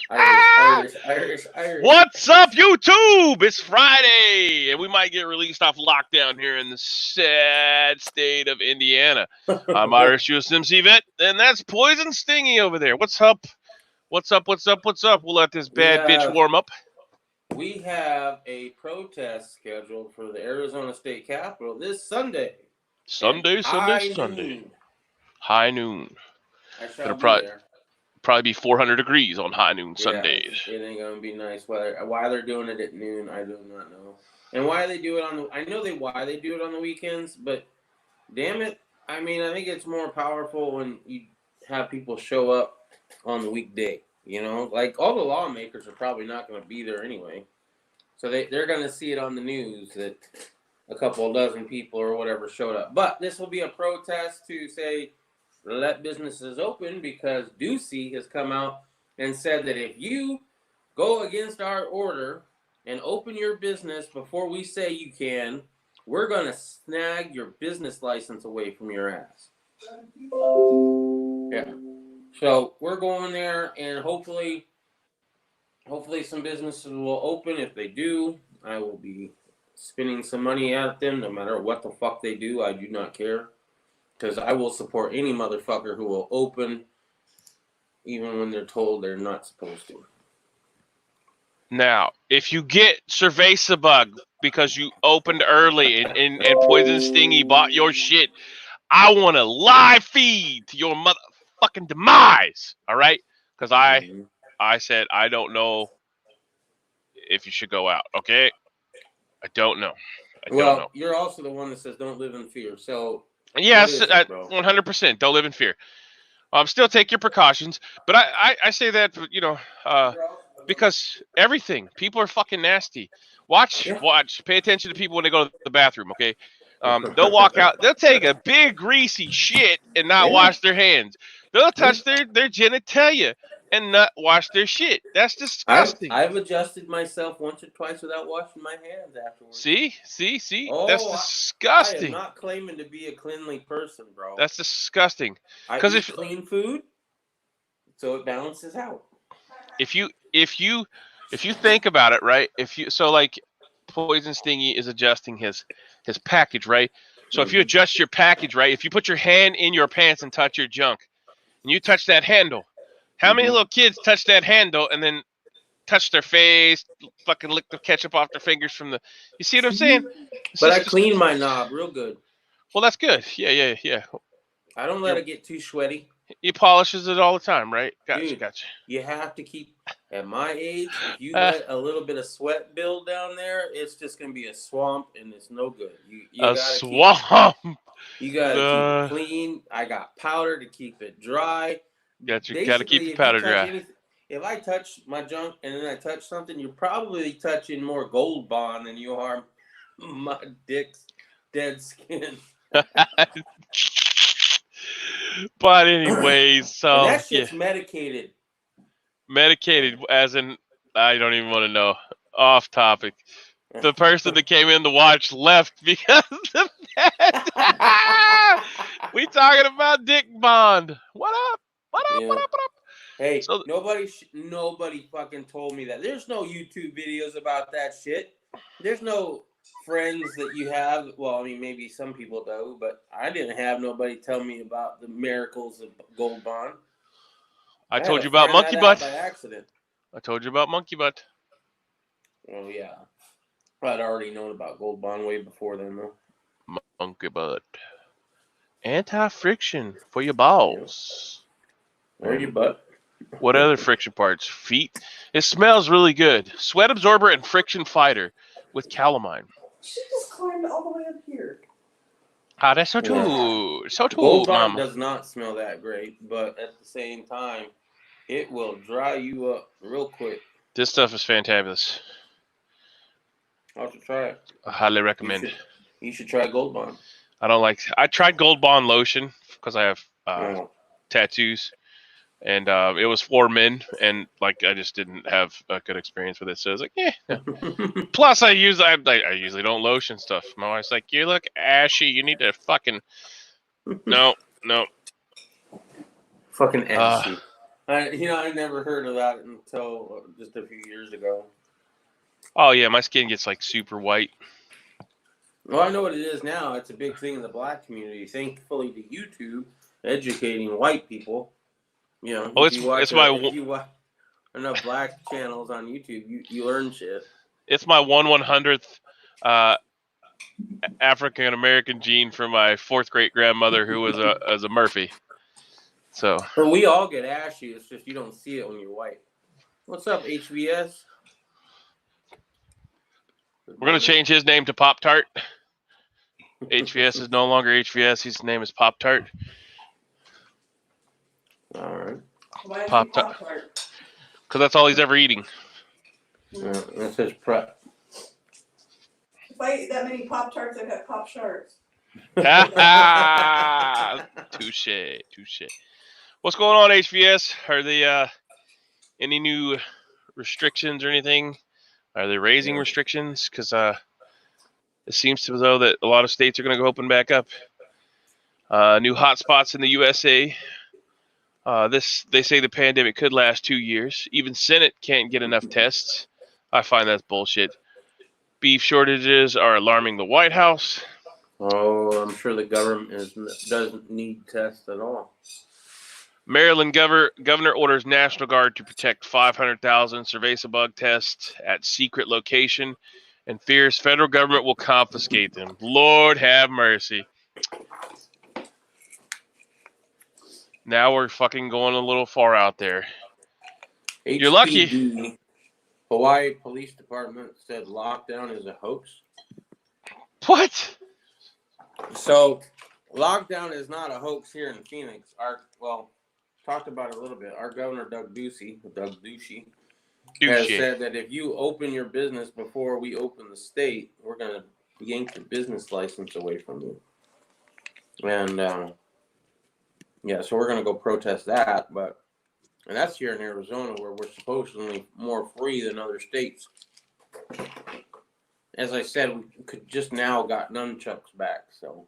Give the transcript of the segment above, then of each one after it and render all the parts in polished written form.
Irish. What's up, YouTube? It's Friday, and we might get released off lockdown here in the sad state of Indiana. I'm Irish USMC Vet, and that's Poison Stingy over there. What's up? What's up? We'll let this bad bitch warm up. We have a protest scheduled for the Arizona State Capitol this Sunday. Sunday. High noon. I shall be there. Probably be 400 degrees on high noon Sundays. It ain't gonna be nice weather. Why they're doing it at noon, I do not know. And why they do it I know why they do it on the weekends, but damn it, I mean, I think it's more powerful when you have people show up on the weekday. You know, like all the lawmakers are probably not going to be there anyway, so they're going to see it on the news that a couple dozen people or whatever showed up. But this will be a protest to say, let businesses open, because Ducey has come out and said that if you go against our order and open your business before we say you can, we're going to snag your business license away from your ass. Yeah. So we're going there, and hopefully some businesses will open. If they do, I will be spending some money at them, no matter what the fuck they do. I do not care. Because I will support any motherfucker who will open even when they're told they're not supposed to. Now, if you get cerveza bug because you opened early and Poison Stingy bought your shit, I want a live feed to your motherfucking demise. All right? Because I said I don't know if you should go out. Okay? I don't know. Don't know. You're also the one that says don't live in fear. So... Yes, 100%. Don't live in fear. Still take your precautions, but I say that, you know, because people are fucking nasty. Watch. Pay attention to people when they go to the bathroom. Okay, they'll walk out. They'll take a big greasy shit and not wash their hands. They'll touch their genitalia and not wash their shit. That's disgusting. I've adjusted myself once or twice without washing my hands afterwards. See? That's disgusting. I am not claiming to be a cleanly person, bro. That's disgusting. I eat clean food, so it balances out. If you think about it, right? Like Poison Stingy is adjusting his package, right? So if you adjust your package, right? If you put your hand in your pants and touch your junk, and you touch that handle, how many little kids touch that handle and then touch their face, fucking lick the ketchup off their fingers from the... You see what I'm saying? But I clean my knob real good. Well, that's good. Yeah. I don't let it get too sweaty. He polishes it all the time, right? Gotcha. You have to keep... At my age, if you let a little bit of sweat build down there, it's just going to be a swamp, and it's no good. You swamp! You got to keep it clean. I got powder to keep it dry. Got to keep the powder dry. If I touch my junk and then I touch something, you're probably touching more Gold Bond than you are my dick's dead skin. But anyways, so... And that shit's medicated. Medicated as in, I don't even want to know. Off topic. The person that came in to watch left because of that. We talking about Dick Bond. What up? Hey, so, nobody fucking told me that. There's no YouTube videos about that shit. There's no friends that you have. Well, I mean, maybe some people do, but I didn't have nobody tell me about the miracles of Gold Bond. I told you about Monkey Butt. By accident. I told you about Monkey Butt. Oh, yeah. I'd already known about Gold Bond way before then, though. Monkey Butt. Anti-friction for your balls. Or your butt. What other friction parts? Feet. It smells really good. Sweat absorber and friction fighter with calamine. She just climbed all the way up here. Ah, that's so too. So too, Gold Bond does not smell that great, but at the same time, it will dry you up real quick. This stuff is fantabulous. I'll try it. I highly recommend it. You should try Gold Bond. I tried Gold Bond lotion because I have tattoos. And it was for men, and like I just didn't have a good experience with it. So I was like, yeah. Plus, I usually don't lotion stuff. My wife's like, you look ashy. You need to fucking no. Fucking ashy. I never heard of that until just a few years ago. Oh yeah, my skin gets like super white. Well, I know what it is now. It's a big thing in the black community. Thankfully to YouTube, educating white people. Oh, If you watch it's enough black channels on YouTube, you learn shit. my 1/100th African American gene from my 4th great grandmother who was a Murphy. So But we all get ashy. It's just you don't see it when you're white. What's up, HVS? we're gonna change his name to Pop Tart. HVS is no longer HVS. His name is Pop Tart. All right. Why is Pop he Pop-Tart? Because that's all he's ever eating. That's his prep. If I eat that many Pop-Tarts, I'd have Pop Sharks. Touche. What's going on, HVS? Are they any new restrictions or anything? Are they raising restrictions? Because it seems to though that a lot of states are going to go open back up. New hotspots in the USA. They say the pandemic could last 2 years. Even Senate can't get enough tests. I find that's bullshit. Beef shortages are alarming the White House. Oh, I'm sure the government doesn't need tests at all. Maryland governor orders National Guard to protect 500,000 cerveza bug tests at secret location and fears federal government will confiscate them. Lord have mercy. Now we're fucking going a little far out there. You're lucky. Hawaii Police Department said lockdown is a hoax. What? So, lockdown is not a hoax here in Phoenix. Talked about it a little bit. Our governor, Doug Ducey, has said that if you open your business before we open the state, we're going to yank your business license away from you. And, so we're going to go protest that. And that's here in Arizona where we're supposedly more free than other states. As I said, we could just now got nunchucks back, so.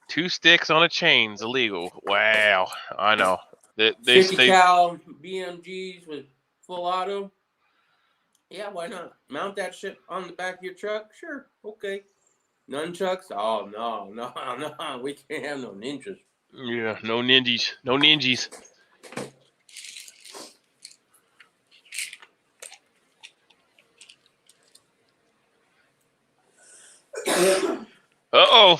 2 sticks on a chain's illegal. Wow, I know. They 50 cal BMGs with full auto. Yeah, why not? Mount that shit on the back of your truck? Sure, okay. Nunchucks? Oh, no. We can't have no ninjas. Yeah, no ninjas. Oh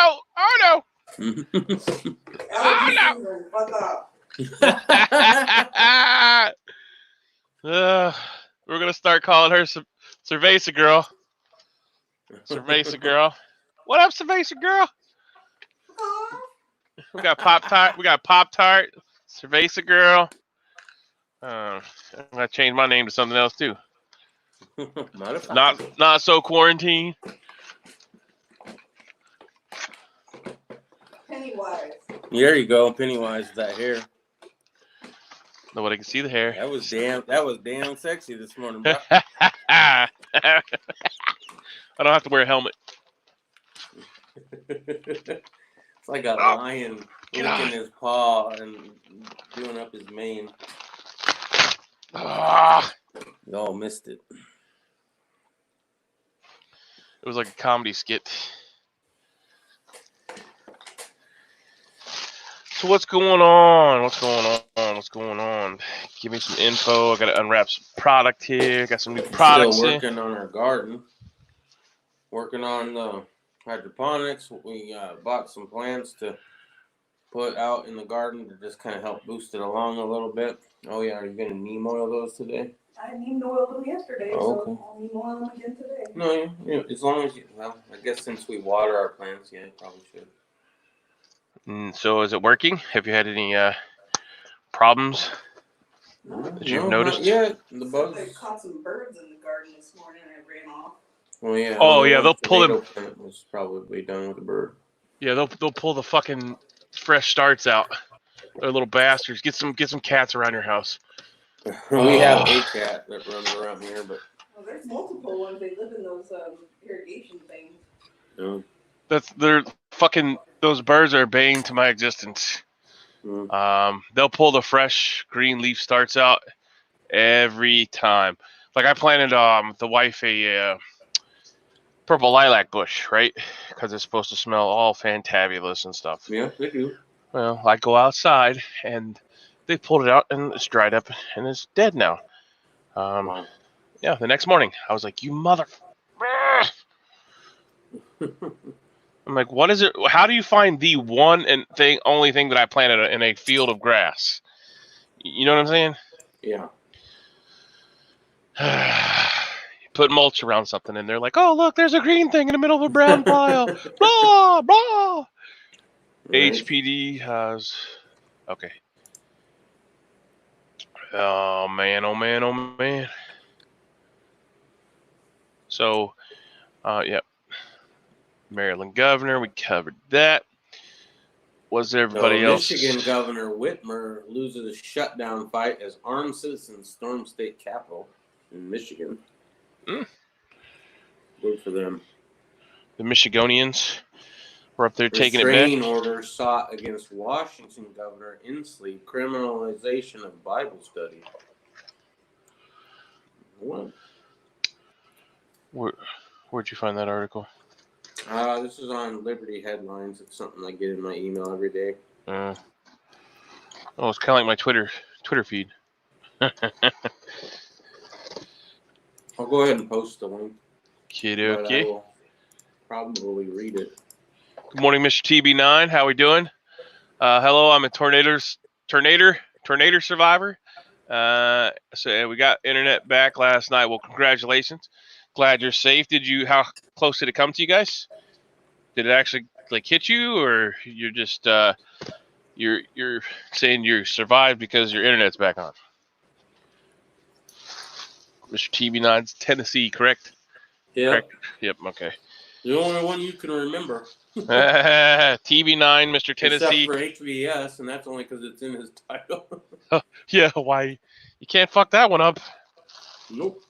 no! Fuck off. We're gonna start calling her Cerveza Girl. Cerveza Girl. What up, Cerveza Girl? We got Pop Tart. Cerveza Girl. I'm gonna change my name to something else too. Not so quarantine. Pennywise. There you go, Pennywise with that hair. Nobody can see the hair. That was damn sexy this morning, bro. I don't have to wear a helmet. It's like a lion licking his paw and doing up his mane. Y'all missed it. It was like a comedy skit. So what's going on? Give me some info. I got to unwrap some product here. Got some new products. Still working on our garden. Working on the hydroponics. We bought some plants to put out in the garden to just kind of help boost it along a little bit. Oh yeah, are you going to neem oil those today? I neem oiled them yesterday, okay. So I'll neem oil them again today. No, yeah, as long as you, I guess since we water our plants, yeah, probably should. So is it working? Have you had any problems that you've noticed? Not yet. The bugs. They caught some birds in the garden this morning and it ran off. Oh yeah. Oh yeah, they'll pull them. It was probably done with the bird. Yeah, they'll pull the fucking fresh starts out. They're little bastards. Get some cats around your house. We have a cat that runs around here, but there's multiple ones. They live in those irrigation things. They're fucking. Those birds are bane to my existence. They'll pull the fresh green leaf starts out every time. Like I planted the wife a purple lilac bush, right? Because it's supposed to smell all fantabulous and stuff. Yeah, they do. Well, I go outside and they pulled it out and it's dried up and it's dead now. Wow. Yeah, the next morning I was like, "You mother." I'm like, "What is it? How do you find the only thing that I planted in a field of grass?" You know what I'm saying? Yeah. Put mulch around something and they're like, "Oh, look, there's a green thing in the middle of a brown pile." Blah, blah. Right. HPD has... Okay. Oh, man, oh, man, oh, man. So, yeah. Maryland governor, we covered that. Was everybody else? Michigan Governor Whitmer loses a shutdown fight as armed citizens storm state capitol in Michigan. Good for them. The Michigonians were up there taking it back. Restraining orders sought against Washington Governor Inslee criminalization of Bible study. What? Where'd you find that article? This is on Liberty Headlines. It's something I get in my email every day. Oh, it's kind of like my Twitter feed. I'll go ahead and post the link. Kiddo-key. I will probably read it. Good morning, Mr. TB9. How we doing? Hello, I'm a tornado survivor. So we got internet back last night. Well, congratulations. Glad you're safe. How close did it come to you guys? Did it actually hit you, or you're just you're saying you survived because your internet's back on? Mr. TB9's Tennessee, correct? Yeah. Correct. Yep. Okay. The only one you can remember. TB9, Mr. Tennessee. Except for HVS, and that's only because it's in his title. Yeah. Why? You can't fuck that one up. Nope.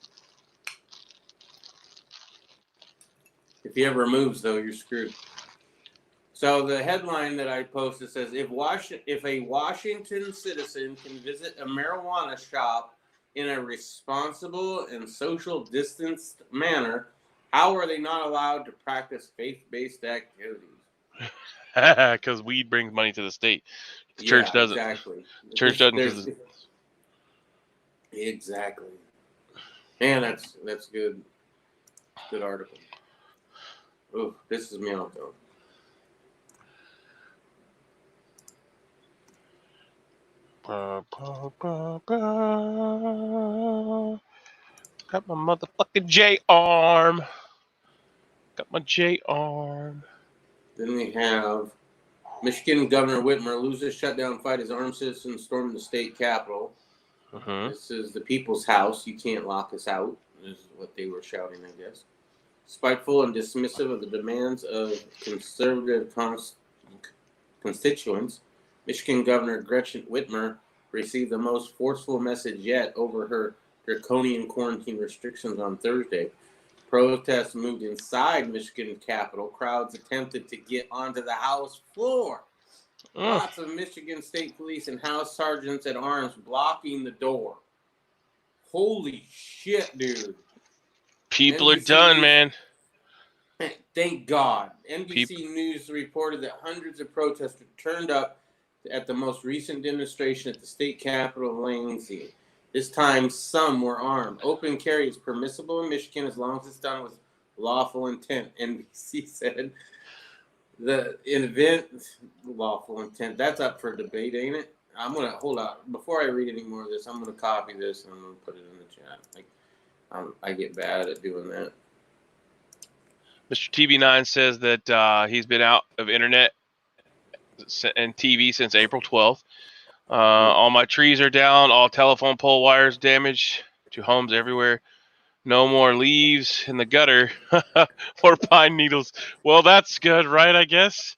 If he ever moves, though, you're screwed. So the headline that I posted says, if a Washington citizen can visit a marijuana shop in a responsible and social distanced manner, how are they not allowed to practice faith-based activities? Because weed brings money to the state. The church doesn't. Exactly. The church doesn't. Exactly. Man, that's good. Good article. Oh, this is me out though. Got my motherfucking J arm. Got my J arm. Then we have Michigan Governor Whitmer loses shutdown fight as armed citizens storm the state capitol. This is the people's house. You can't lock us out, is what they were shouting, I guess. Spiteful and dismissive of the demands of conservative constituents, Michigan Governor Gretchen Whitmer received the most forceful message yet over her draconian quarantine restrictions on Thursday. Protests moved inside Michigan Capitol. Crowds attempted to get onto the House floor. Lots of Michigan State Police and House sergeants at arms blocking the door. Holy shit, dude. People are done, man. Thank God. NBC News reported that hundreds of protesters turned up at the most recent demonstration at the state capitol in Lansing. This time, some were armed. Open carry is permissible in Michigan as long as it's done with lawful intent, NBC said. The event, lawful intent, that's up for debate, ain't it? I'm going to, hold on. Before I read any more of this, I'm going to copy this and I'm going to put it in the chat. I get bad at doing that. Mr. TB9 says that he's been out of internet and TV since April 12th. All my trees are down. All telephone pole wires damaged to homes everywhere. No more leaves in the gutter or pine needles. Well, that's good, right? I guess.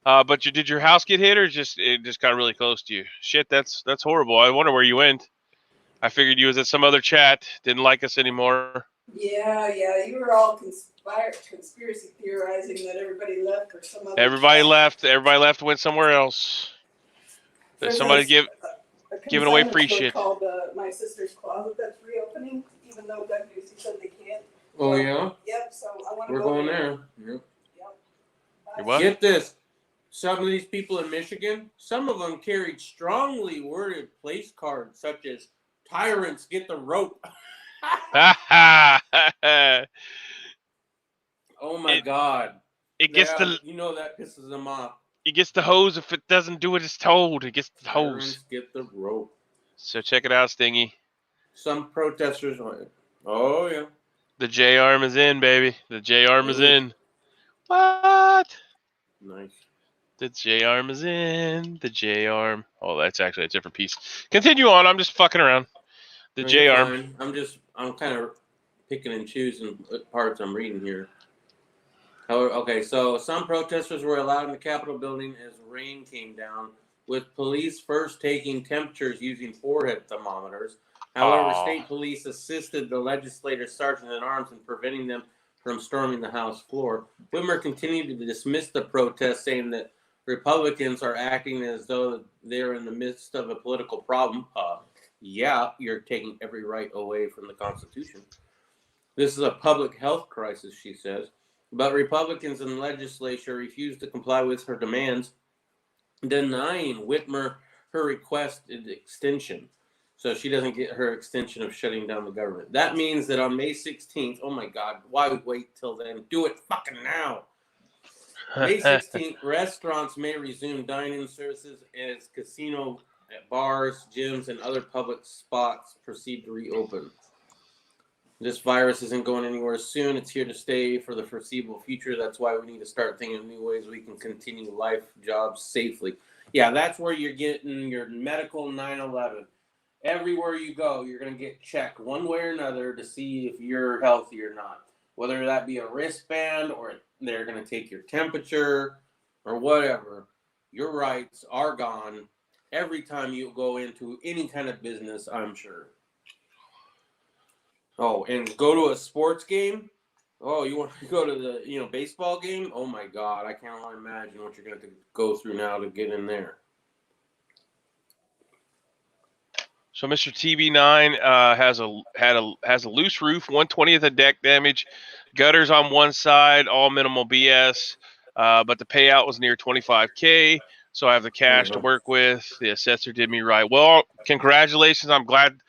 But did your house get hit, or it just got really close to you? Shit, that's horrible. I wonder where you went. I figured you was at some other chat. Didn't like us anymore. Yeah. You were all conspiracy theorizing that everybody left for some other Everybody chat. left. Everybody left. Went somewhere else. There's somebody a giving away consignment free store shit. called My Sister's Closet that's reopening, even though Doug Ducey said they can't. Oh yeah. Yep. So I want to We're go going there. there. Yep. Yep. You what? Get this. Some of these people in Michigan, some of them carried strongly worded place cards such as "Tyrants get the rope." Oh my God. It gets Yeah, you know that pisses them off. it gets the hose if it doesn't do what it's told. It gets the hose. Tyrants get the rope. So check it out, Stingy. Some protesters went, oh yeah. The J arm is in, baby. The J arm is Ooh. in. What? Nice. The J arm is in. The J arm. Oh, that's actually a different piece. Continue on. I'm just fucking around. The No, J you're arm. fine. I'm kind of picking and choosing parts I'm reading here. Okay, so some protesters were allowed in the Capitol building as rain came down, with police first taking temperatures using forehead thermometers. However, state police assisted the legislators sergeant-at-arms in preventing them from storming the House floor. Whitmer continued to dismiss the protest, saying that Republicans are acting as though they're in the midst of a political problem. Yeah, you're taking every right away from the Constitution. This is a public health crisis, she says. But Republicans in the legislature refused to comply with her demands, denying Whitmer her requested extension. So she doesn't get her extension of shutting down the government. That means that on May 16th, oh my God, why wait till then? Do it fucking now. May 16th, restaurants may resume dining services as casino, bars, gyms, and other public spots proceed to reopen. This virus isn't going anywhere soon. It's here to stay for the foreseeable future. That's why we need to start thinking of new ways we can continue life, jobs safely. Yeah, that's where you're getting your medical 9/11. Everywhere you go, you're going to get checked one way or another to see if you're healthy or not. Whether that be a wristband or they're going to take your temperature or whatever, your rights are gone every time you go into any kind of business, I'm sure. Oh, and go to a sports game? Oh, you want to go to the baseball game? Oh my God, I can't only imagine what you're going to go through now to get in there. So Mr. TB9 has a loose roof, 1/20th of deck damage, gutters on one side, all minimal BS, but the payout was near $25K. So I have the cash to work with. The assessor did me right. Well, congratulations. I'm glad.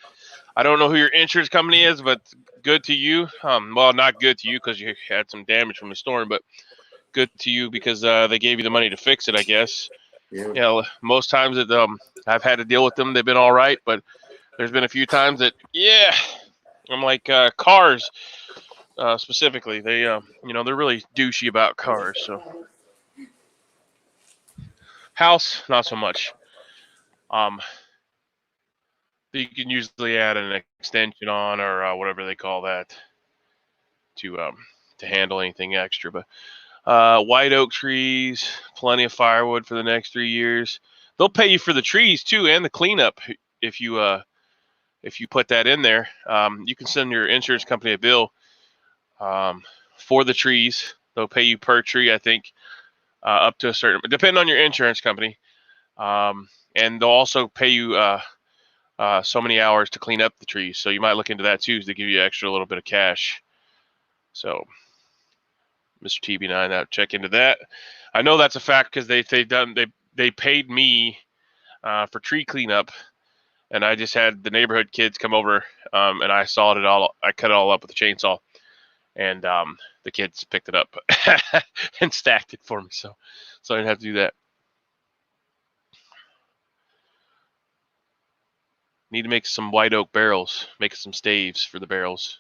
I don't know who your insurance company is, but good to you. Well, not good to you because you had some damage from the storm, but good to you because they gave you the money to fix it, I guess. Yeah. Most times that I've had to deal with them, they've been all right, but there's been a few times that, I'm like cars specifically. They're really douchey about cars. So house, not so much. You can usually add an extension on or whatever they call that to handle anything extra. But white oak trees, plenty of firewood for the next 3 years. They'll pay you for the trees too and the cleanup if you put that in there. You can send your insurance company a bill for the trees. They'll pay you per tree, I think, up to a certain, depending on your insurance company. And they'll also pay you so many hours to clean up the trees. So you might look into that too, to give you extra little bit of cash. So, Mr. TB9, check into that. I know that's a fact because they paid me for tree cleanup, and I just had the neighborhood kids come over, and I sawed it all. I cut it all up with a chainsaw, and the kids picked it up and stacked it for me. So I didn't have to do that. Need to make some white oak barrels, make some staves for the barrels,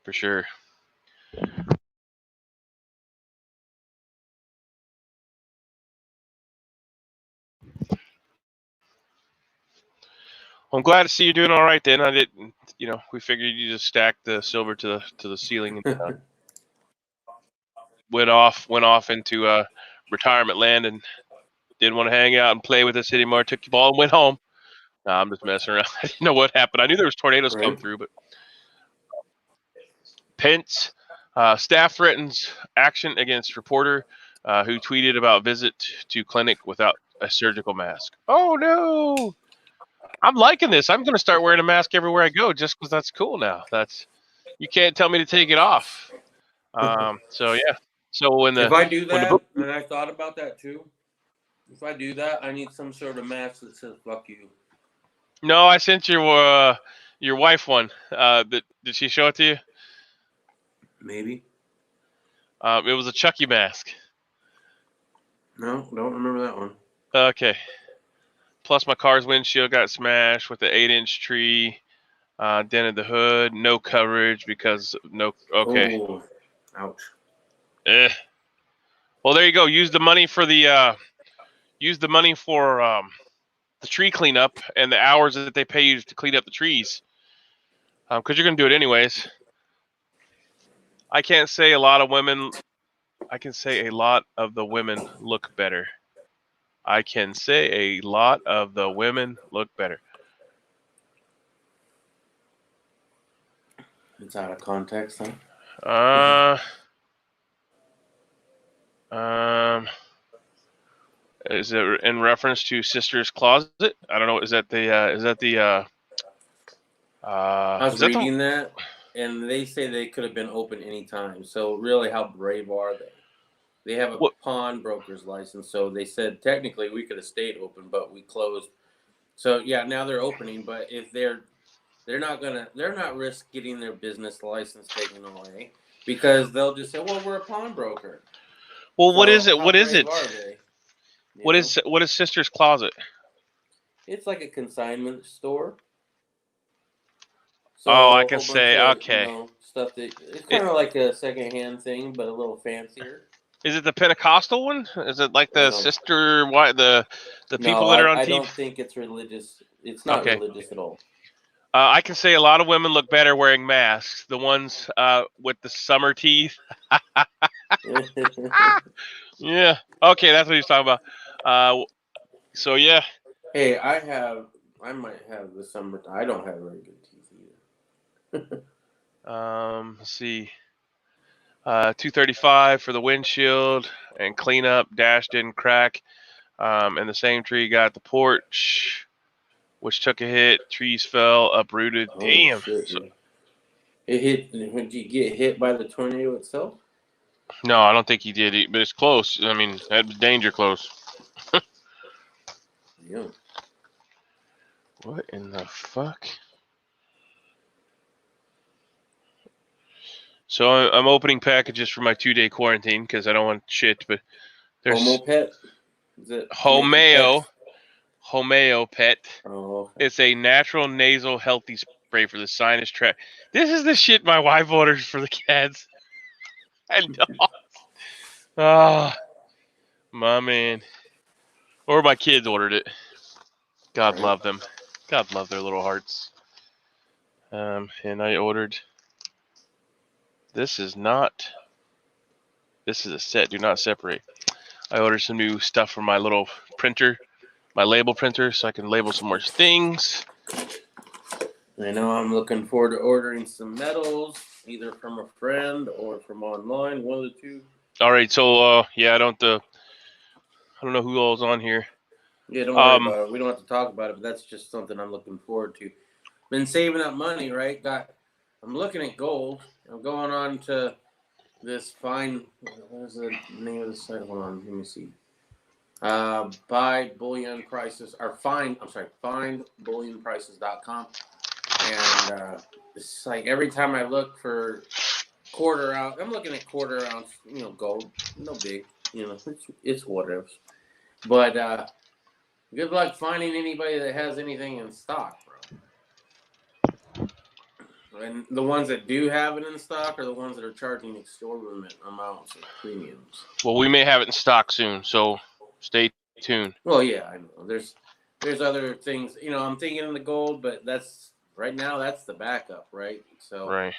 for sure. I'm glad to see you doing all right. Then I didn't, we figured you just stacked the silver to the ceiling and went off into retirement land and didn't want to hang out and play with us anymore. Took the ball and went home. No, I'm just messing around. I didn't know what happened. I knew there was tornadoes come through, but Pence staff threatens action against reporter who tweeted about visit to clinic without a surgical mask. Oh no! I'm liking this. I'm gonna start wearing a mask everywhere I go just because that's cool now. You can't tell me to take it off. So yeah. So If I do when the that, and I thought about that too, if I do that, I need some sort of mask that says "fuck you." No, I sent your wife one. Did she show it to you? Maybe. It was a Chucky mask. No, don't remember that one. Okay. Plus, my car's windshield got smashed with an 8-inch tree. Dented the hood. No coverage because no. Okay. Oh, ouch. Eh. Well, there you go. Use the money for the tree cleanup and the hours that they pay you to clean up the trees. Because you're gonna do it anyways. I can't say a lot of women. I can say a lot of the women look better. I can say a lot of the women look better. It's out of context, huh? Is it in reference to Sister's Closet? I don't know. Is that the? I was Is that the? reading that, and they say they could have been open anytime. So really, how brave are they? They have a What? pawnbroker's license, so they said technically we could have stayed open, but we closed. So yeah, now they're opening, but if they're not risk getting their business license taken away because they'll just say, well, we're a pawnbroker. Well, what So is it? how What is brave it? are they? What is Sister's Closet? It's like a consignment store. So Oh, I a can whole bunch say of okay. stuff that it's kind of like a secondhand thing, but a little fancier. Is it the Pentecostal one? Is it like the sister? Why the people No, that are on I TV? don't think it's religious. It's not Okay. religious at all. I can say a lot of women look better wearing masks. The ones with the summer teeth. Yeah. Okay, that's what he's talking about. So yeah. Hey, I might have the summer. I don't have very good teeth either. Let's see. 235 for the windshield and cleanup. Dash didn't crack. And the same tree got the porch, which took a hit. Trees fell, uprooted. Oh, Damn. shit, it hit. Did you get hit by the tornado itself? No, I don't think he did. But it's close. I mean, that was danger close. Yeah. What in the fuck? So I'm opening packages for my 2-day quarantine because I don't want shit. But there's Homo pet. Is it Homeo Pet. Oh, okay. It's a natural nasal healthy spray for the sinus tract. This is the shit my wife orders for the cats and dogs. Ah, my man. Or my kids ordered it. God love them. God love their little hearts. And I ordered. This is a set. Do not separate. I ordered some new stuff for my little printer, my label printer, so I can label some more things. I know I'm looking forward to ordering some medals, either from a friend or from online, one of the two. All right, so yeah, I don't know who all's on here. Yeah, don't worry about it. We don't have to talk about it, but that's just something I'm looking forward to. Been saving up money, right? I'm looking at gold. I'm going on to this fine. What is the name of the site? Hold on, let me see. Buy bullion prices or findbullionprices.com. And it's like every time I look for quarter ounce, I'm looking at quarter ounce, gold. No big, it's whatever. But good luck finding anybody that has anything in stock, bro. And the ones that do have it in stock are the ones that are charging exorbitant amounts of premiums. Well, we may have it in stock soon, so stay tuned. Well, yeah, I know. There's other things. I'm thinking of the gold, but right now that's the backup, right? So right.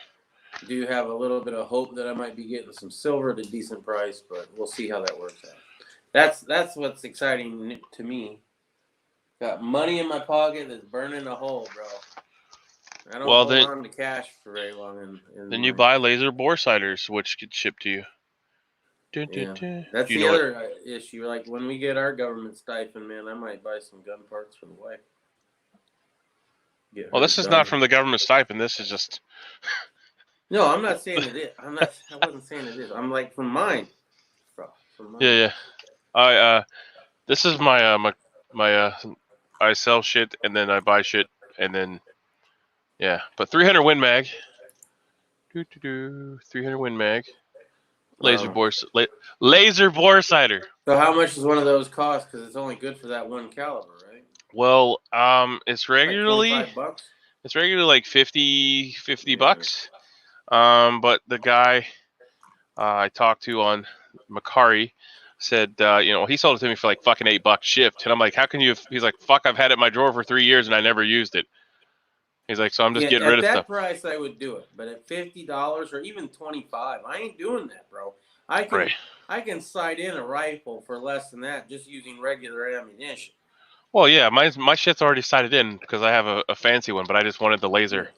I do have a little bit of hope that I might be getting some silver at a decent price, but we'll see how that works out. That's what's exciting to me. Got money in my pocket that's burning a hole, bro. I don't hold on to cash for very long. Then you buy laser bore sighters, which get shipped to you. Yeah, that's the other issue. Like when we get our government stipend, man, I might buy some gun parts for the wife. Well, this is not from the government stipend. This is just. No, I'm not saying it is. I wasn't saying it is. I'm like from mine. From mine. Yeah. This is my I sell shit and then I buy shit and then. Yeah, but 300 Win Mag. 300 Win Mag. Laser bore sighter. So how much does one of those cost? Because it's only good for that one caliber, right? Well, it's regularly like $25? It's regularly like 50 bucks. But the guy I talked to on Macari said, he sold it to me for like fucking $8 shipped, and I'm like, how can you? He's like, fuck, I've had it in my drawer for 3 years and I never used it. He's like, so I'm just getting rid of stuff. At that price, I would do it. But at $50 or even $25, I ain't doing that, bro. I can sight in a rifle for less than that just using regular ammunition. Well, yeah, my shit's already sighted in because I have a fancy one, but I just wanted the laser.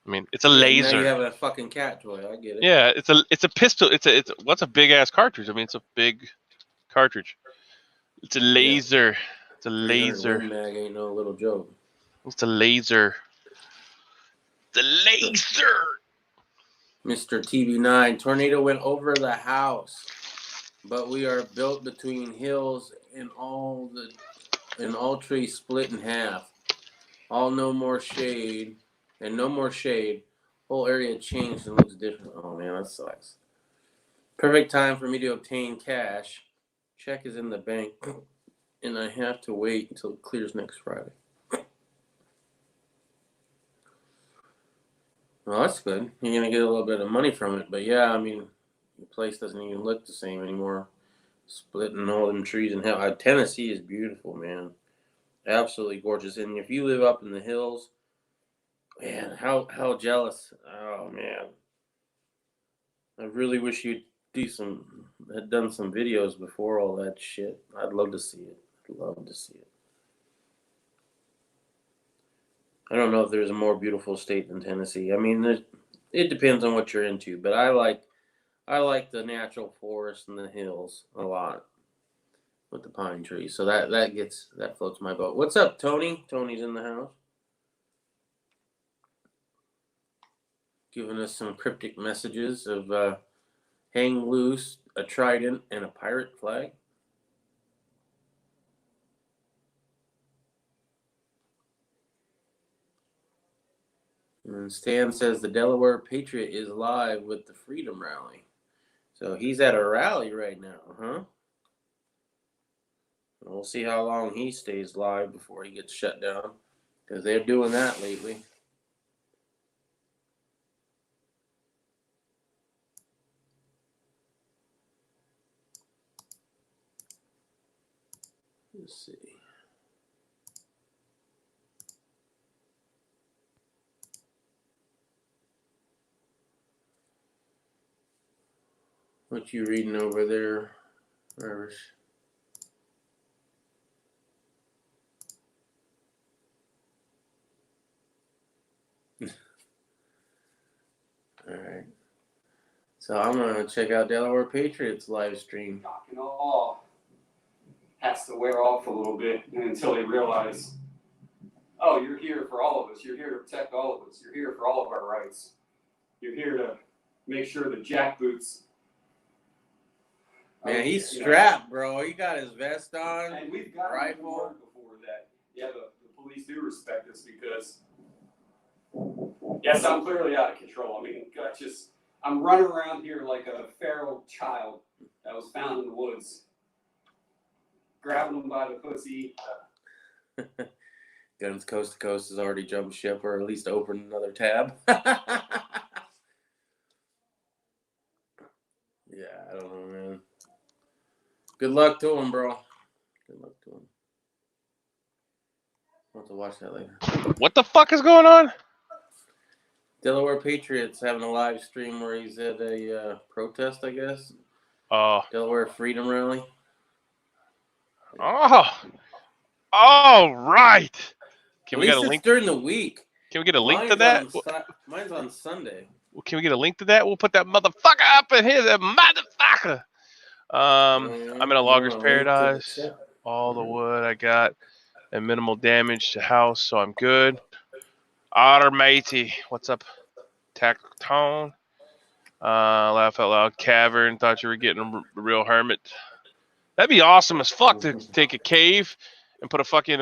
I mean, it's a laser. Now you have a fucking cat toy. I get it. Yeah, it's a pistol. It's what's a big ass cartridge? I mean, it's a big cartridge. It's a laser. Yeah. It's a laser. Mag ain't no little joke. It's a laser. The laser. Mr. TV9, tornado went over the house, but we are built between hills and all trees split in half. No more shade. Whole area changed and looks different. Oh man, that sucks. Perfect time for me to obtain cash. Check is in the bank, and I have to wait until it clears next Friday. Well, that's good. You're going to get a little bit of money from it. But, yeah, I mean, the place doesn't even look the same anymore. Splitting all them trees in hell. Tennessee is beautiful, man. Absolutely gorgeous. And if you live up in the hills, man, how jealous. Oh, man. I really wish you'd had done some videos before all that shit. I'd love to see it. I don't know if there's a more beautiful state than Tennessee. I mean, it depends on what you're into, but I like the natural forest and the hills a lot with the pine trees. So that floats my boat. What's up, Tony? Tony's in the house. Giving us some cryptic messages of hang loose, a trident, and a pirate flag. And Stan says the Delaware Patriot is live with the Freedom Rally. So he's at a rally right now, huh? We'll see how long he stays live before he gets shut down, because they're doing that lately. Let's see. What you reading over there, Irish? All right. So I'm gonna check out Delaware Patriots live stream. Knocking all has to wear off a little bit until they realize, oh, you're here for all of us. You're here to protect all of us. You're here for all of our rights. You're here to make sure the jackboots. Man, he's strapped, bro. He got his vest on. And we've got rifle before that. Yeah, the police do respect us because, yes, I'm clearly out of control. I mean, I'm running around here like a feral child that was found in the woods, grabbing them by the pussy. Guns Coast to Coast has already jumped ship, or at least opened another tab. Yeah, I don't know, man. Good luck to him, bro. Good luck to him. I'll have to watch that later. What the fuck is going on? Delaware Patriots having a live stream where he's at a protest, I guess. Delaware Freedom Rally. Oh, all right. Can we get a link during the week? Can we get a link to that? Mine's on Sunday. Can we get a link to that? We'll put that motherfucker up in here. That motherfucker. I'm in a logger's You wanna link to the paradise. chat? All the wood I got and minimal damage to house, so I'm good. Otter matey, what's up? Tactone. Laugh out loud. Cavern. Thought you were getting a real hermit. That'd be awesome as fuck to take a cave and put a fucking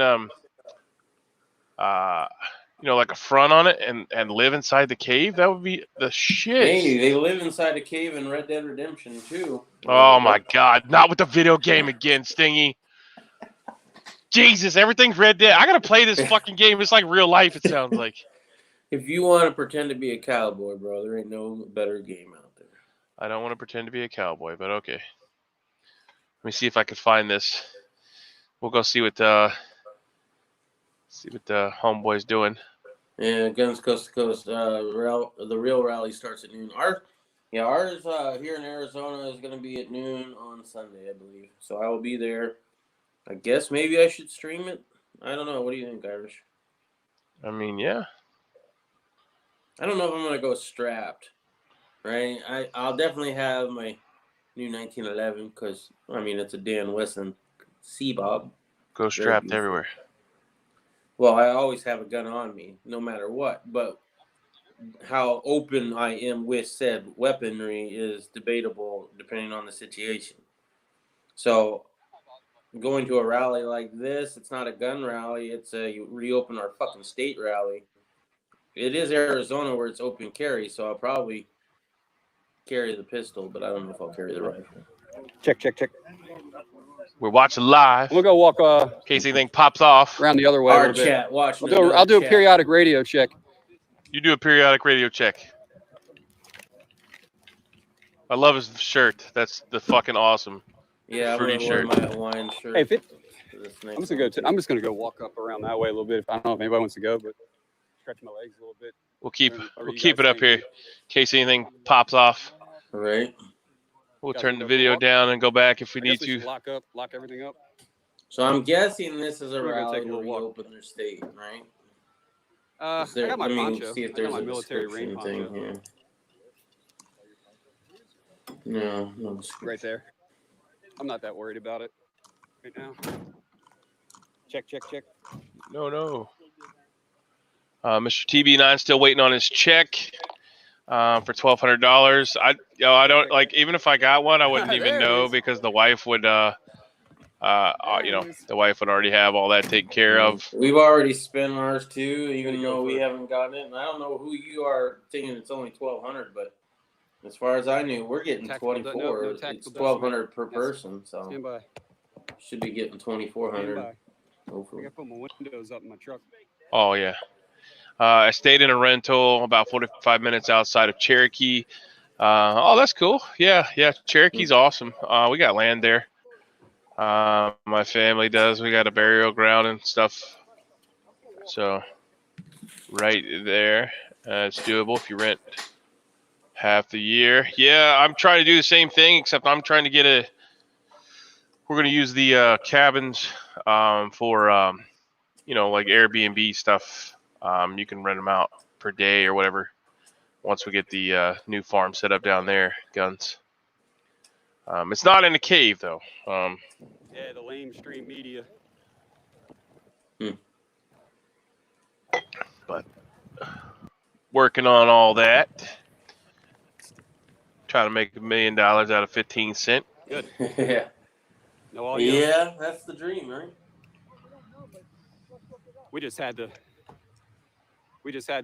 like a front on it and live inside the cave. That would be the shit. Hey, they live inside a cave in Red Dead Redemption too. Oh my god! Not with the video game again, Stingy. Jesus, everything's Red Dead. I gotta play this fucking game. It's like real life. It sounds like. If you want to pretend to be a cowboy, bro, there ain't no better game out there. I don't want to pretend to be a cowboy, but okay. Let me see if I can find this. We'll go see what the homeboy's doing. Yeah, Guns Coast to Coast. The real rally starts at noon. Ours here in Arizona is going to be at noon on Sunday, I believe. So I will be there. I guess maybe I should stream it. I don't know. What do you think, Irish? I mean, yeah. I don't know if I'm going to go strapped, right? I'll definitely have my new 1911 because, I mean, it's a Dan Wesson C-Bob. Go strapped everywhere. Well, I always have a gun on me, no matter what. But how open I am with said weaponry is debatable depending on the situation. So going to a rally like this, it's not a gun rally. It's a reopen our fucking state rally. It is Arizona where it's open carry, so I'll probably carry the pistol, but I don't know if I'll carry the rifle. Check. We're watching live. We'll go walk in case anything pops off. around the other way. Our chat, watch. I'll do a periodic radio check. You do a periodic radio check. I love his shirt. That's the fucking awesome. Yeah, fruity I'm gonna wear shirt. my Hawaiian shirt. Hey, I'm I'm just gonna go walk up around that way a little bit. I don't know if anybody wants to go, but stretch my legs a little bit. We'll keep it up here in case anything pops off. All right. We'll turn the video down and go back if we need to. Lock everything up. So I'm guessing this is a We're gonna rally take a to little walk. reopen their state, right? I got my poncho. See if I there's got my a military rain description poncho. thing here. No description. Right there. I'm not that worried about it right now. Check. No. Mr. TB9 still waiting on his check for $1,200. I don't like, even if I got one, I wouldn't even know because the wife would the wife would already have all that taken care of. We've already spent ours too, even though we haven't gotten it. And I don't know who you are thinking it's only $1,200, but as far as I knew, we're getting 24. It's $1,200 per person, so Stand by. should be getting 2,400. I Hopefully. gotta put my windows up in my truck. Oh yeah. I stayed in a rental about 45 minutes outside of Cherokee. Oh, that's cool. Yeah. Cherokee's awesome. We got land there. My family does. We got a burial ground and stuff. So right there, it's doable if you rent half the year. Yeah, I'm trying to do the same thing, except I'm trying to get we're going to use the cabins for, like Airbnb stuff. You can rent them out per day or whatever once we get the new farm set up down there, Guns. It's not in a cave, though. Yeah, the lamestream media. But working on all that. Trying to make $1 million out of 15 cents. Good. Yeah. No, Yeah, that's the dream, right? We just had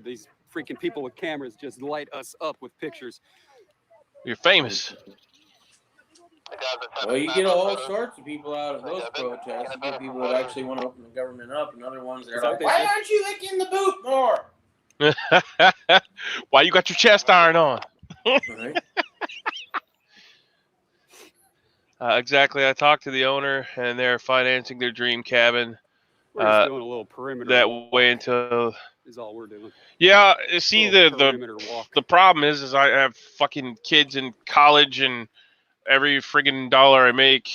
these freaking people with cameras just light us up with pictures. You're famous. Well, you get all sorts of people out of those protests. You get people that actually want to open the government up, and other ones that are like, why aren't you licking the boot more? Why you got your chest iron on? Right? Exactly. I talked to the owner, and they're financing their dream cabin. We're just doing a little perimeter that walk way until. Is all we're doing. Yeah, see Perimeter walk. the problem is I have fucking kids in college, and every friggin' dollar I make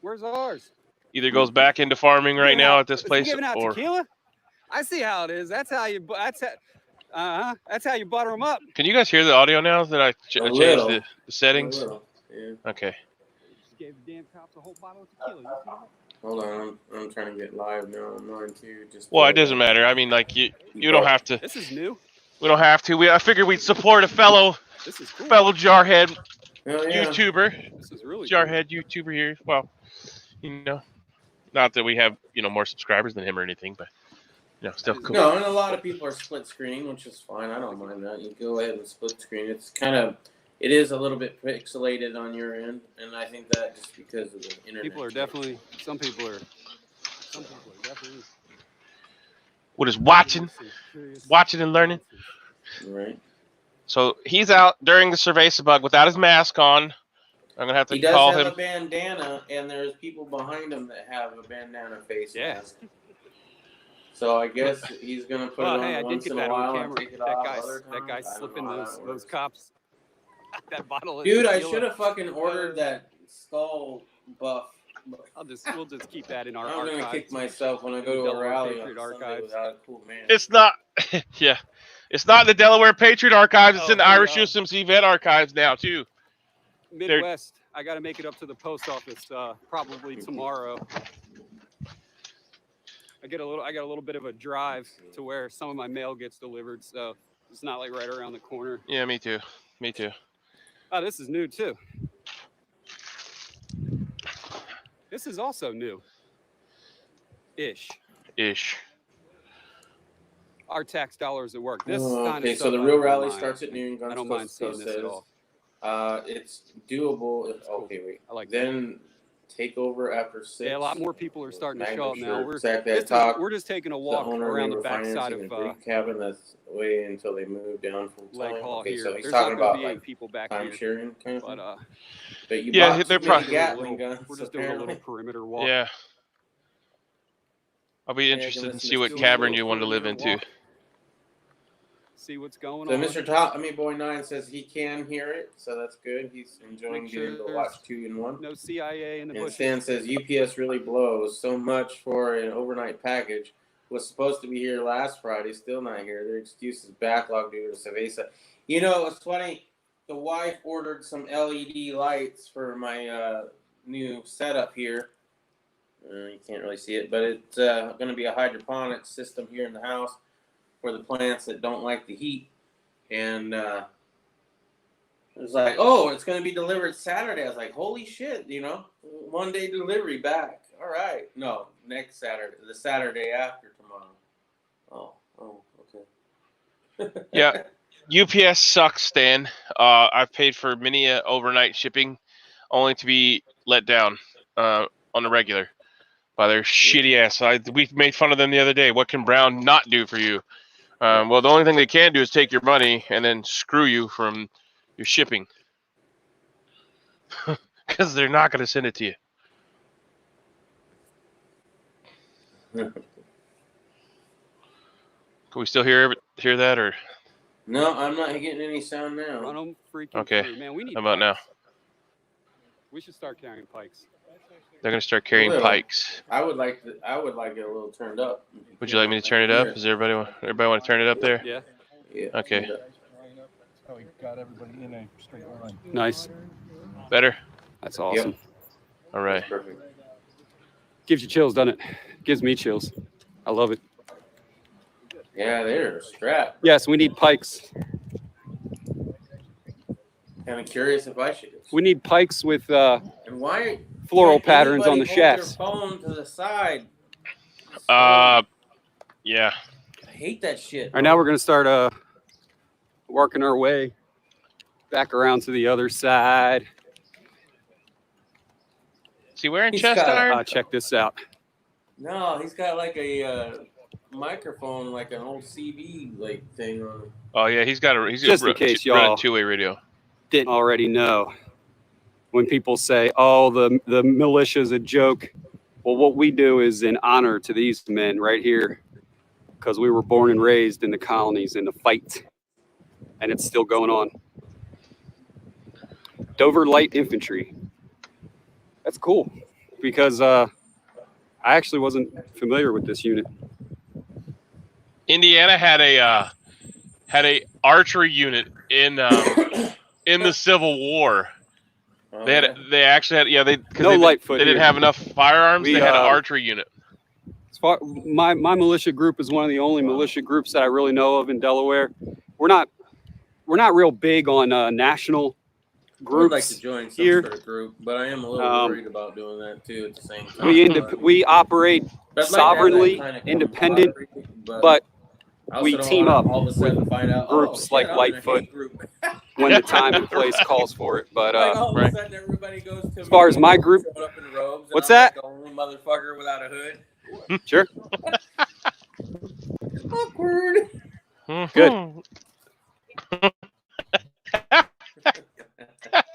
Where's ours? either goes back into farming right now at this place, Giving out or tequila? I see how it is. That's how you butter them up. can you guys hear the audio now that I changed the settings? Yeah. Okay. gave the damn cops a whole bottle of tequila. You see that? Hold on, I'm trying to get live now. I'm on too. Just Well, it doesn't matter. I mean, like you don't have to. This is new. We don't have to. I figured we'd support a fellow This is cool. jarhead Hell yeah. YouTuber, This is really jarhead YouTuber here. Well, you know, not that we have more subscribers than him or anything, but still cool. No, and a lot of people are split screening, which is fine. I don't mind that. You go ahead and split screen. It is a little bit pixelated on your end, and I think that just because of the internet. Some people are definitely. What is watching and learning. Right. So he's out during the cerveza bug without his mask on. I'm gonna have to call him. He does have a bandana, and there's people behind him that have a bandana face mask. So I guess he's gonna put it on once in a while and take it off. That guy's slipping those cops. That bottle. Dude, I should have fucking ordered that skull buff. We'll just keep that in our I'm archives. gonna kick myself when I go to a rally on Archives. Sunday without a cool man. It's not. Yeah, it's not in the Delaware Patriot Archives. It's in the Irish USMC Vet Archives now too. Midwest. I got to make it up to the post office probably tomorrow. I got a little bit of a drive to where some of my mail gets delivered, so it's not like right around the corner. Yeah, me too. Me too. Oh, this is new too. This is also new. Ish. Our tax dollars at work. This okay, so the real rally starts at noon. I don't mind seeing this at all. It's doable. Okay, wait. I like then take over after 6. Yeah, a lot more people are starting to show up now. We're just taking a walk around the backside of cabin that's way until they move down full time. Lake Hall okay, here. so he's There's talking not gonna about be like people back time here, sharing kind of thing. but you yeah, bought they're too many probably Gatling guns. we're just doing a little perimeter walk. Yeah. I'll be interested to see what cavern you want to live into. See what's going So on. Mr. Boy 9 says he can hear it, so that's good. He's enjoying Make sure being able to watch 2 in 1. No CIA in the And bushes. Stan says UPS really blows so much for an overnight package. Was supposed to be here last Friday, still not here. Their excuse is backlog due to cerveza. You know, it's funny. The wife ordered some LED lights for my new setup here. You can't really see it, but it's going to be a hydroponics system here in the house for the plants that don't like the heat. And it was like, oh, it's going to be delivered Saturday. I was like, holy shit, 1 day delivery back. All right. No, next Saturday, the Saturday after tomorrow. Oh, okay. Yeah. UPS sucks, Stan. I've paid for many overnight shipping only to be let down on the regular by their shitty ass. We made fun of them the other day. What can Brown not do for you? Well, the only thing they can do is take your money and then screw you from your shipping. Because they're not going to send it to you. Can we still hear that, or? No, I'm not getting any sound now. Run them freaking Okay. through. Man, we need How about pikes. now? We should start carrying pikes. They're going to start carrying pikes. I would like it a little turned up. Would you like me to turn it up? Does everybody want to turn it up there? Yeah. Yeah. Okay. Oh, we got everybody in a straight line. Nice. Better? That's awesome. All right. Perfect. Gives you chills, doesn't it? Gives me chills. I love it. Yeah, they're strapped. Yes, we need pikes. Kind of curious if I should. We need pikes with And why floral can't patterns on the anybody hold shafts. Their phone to the side. Yeah. I hate that shit. All right, now we're gonna start working our way back around to the other side. Is he wearing He's chest got- iron? Check this out. No, he's got like a microphone, like an old CB like thing on it. Oh yeah, he's Just in case y'all- two-way radio. Didn't already know. When people say, "Oh, the militia's a joke," well, what we do is in honor to these men right here, because we were born and raised in the colonies in the fight, and it's still going on. Dover Light Infantry. That's cool, because I actually wasn't familiar with this unit. Indiana had a archery unit in the Civil War, Oh, They had, yeah. they actually had, yeah, because No they didn't have enough firearms. We, They had an archery unit. As far, my militia group is one of the only militia groups that I really know of in Delaware. We're not real big on national I would like groups to join some here. sort of group, but I am a little worried about doing that too at the same time. We operate But I'd like to have that sovereignly, kind of independent, camaraderie, but I also we don't team wanna up all of a sudden find out groups shit, like I'm in a Lightfoot hate group. when the time and place calls for it. But Like all of Right. a sudden everybody goes to as far as my group, showing up in robes, and what's I'm that? like the only motherfucker without a hood. Sure. Awkward. Good.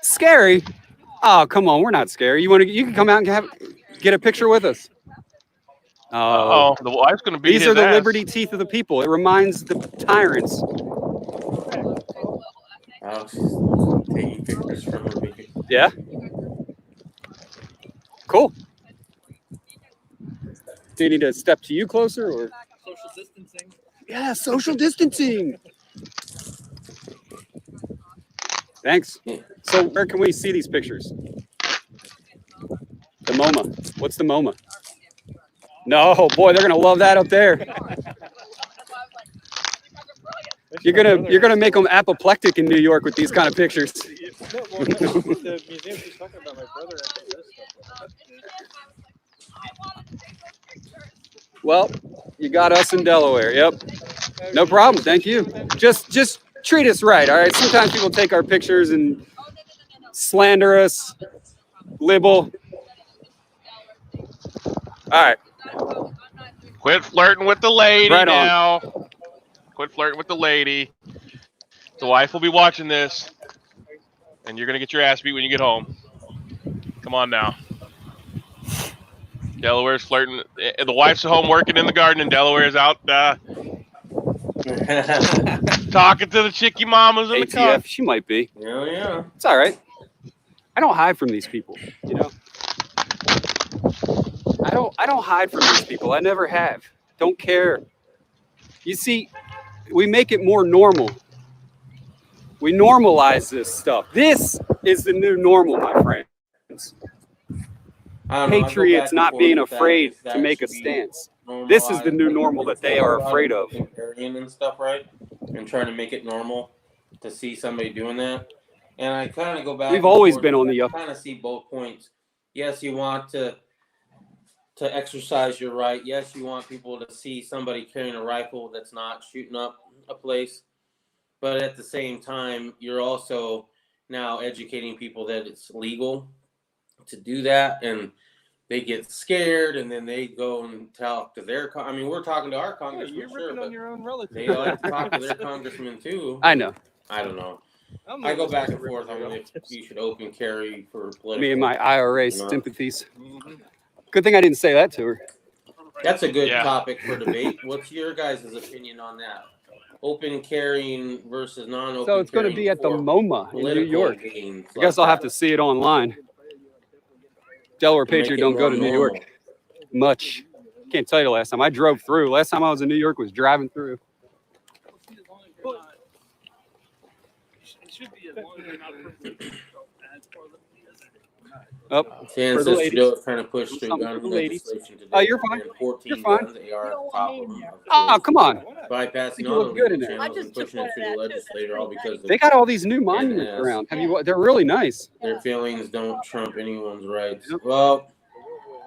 Scary? Oh, come on, we're not scary. You can come out and get a picture with us. Oh, the wife's gonna beat These his are the ass. liberty teeth of the people. It reminds the tyrants. Oh, she's taking pictures from her baby. Yeah. Cool. Do you need to step to you closer or? Social distancing. Yeah, social distancing. Thanks. So where can we see these pictures? The MoMA. What's the MoMA? No, boy, they're gonna love that up there. You're gonna make them apoplectic in New York with these kind of pictures. No, well, the museum she's talking about, my brother actually does stuff. Well, you got us in Delaware. Yep. No problem. Thank you. Just treat us right, all right? Sometimes people take our pictures and slander us, libel. All right. Quit flirting with the lady Right on. now. Quit flirting with the lady. The wife will be watching this, and you're gonna get your ass beat when you get home. Come on now. Delaware's flirting. The wife's at home working in the garden, and Delaware's out talking to the chickie mamas in the car. ATF, she might be. Yeah, yeah. It's all right. I don't hide from these people, you know. I don't hide from these people. I never have. Don't care. You see, we make it more normal. We normalize this stuff. This is the new normal, my friends. I don't know, I go Patriots back and not forth being with that, afraid if that to make a should be stance. This is the new normalized. normal that they are afraid of. Carrying and stuff, right? And trying to make it normal to see somebody doing that. And I kind of go back. We've always been on the up. Kind of see both points. Yes, you want to exercise your right. Yes, you want people to see somebody carrying a rifle that's not shooting up a place. But at the same time, you're also now educating people that it's legal to do that, and they get scared, and then they go and talk to their. I mean, we're talking to our congressman, You're ripping on your own relative. they like to talk to their congressman too. I know. I don't know. I go back and forth on if you should open carry for political. Me and my IRA No. sympathies. Good thing I didn't say that to her. That's a good Yeah. topic for debate. What's your guys' opinion on that? Open carrying versus non-open. So it's going to be at the MoMA in New York. I guess I'll have to see it online. Delaware Patriot don't go to New York much. Can't tell you the last time I drove through. Last time I was in New York was driving through. Up. Kansas For the ladies. still kind of pushed through Something gun for the ladies. legislation today. Oh, you're fine. And 14 You're fine. guns, AR top of them. Oh, come on. Bypassing You all look the good in legal there. I channels just and took pushing one it of through the that, too. legislature all because They got all these new monuments Yes. around. They're really nice. their feelings don't trump anyone's rights. Yep. Well,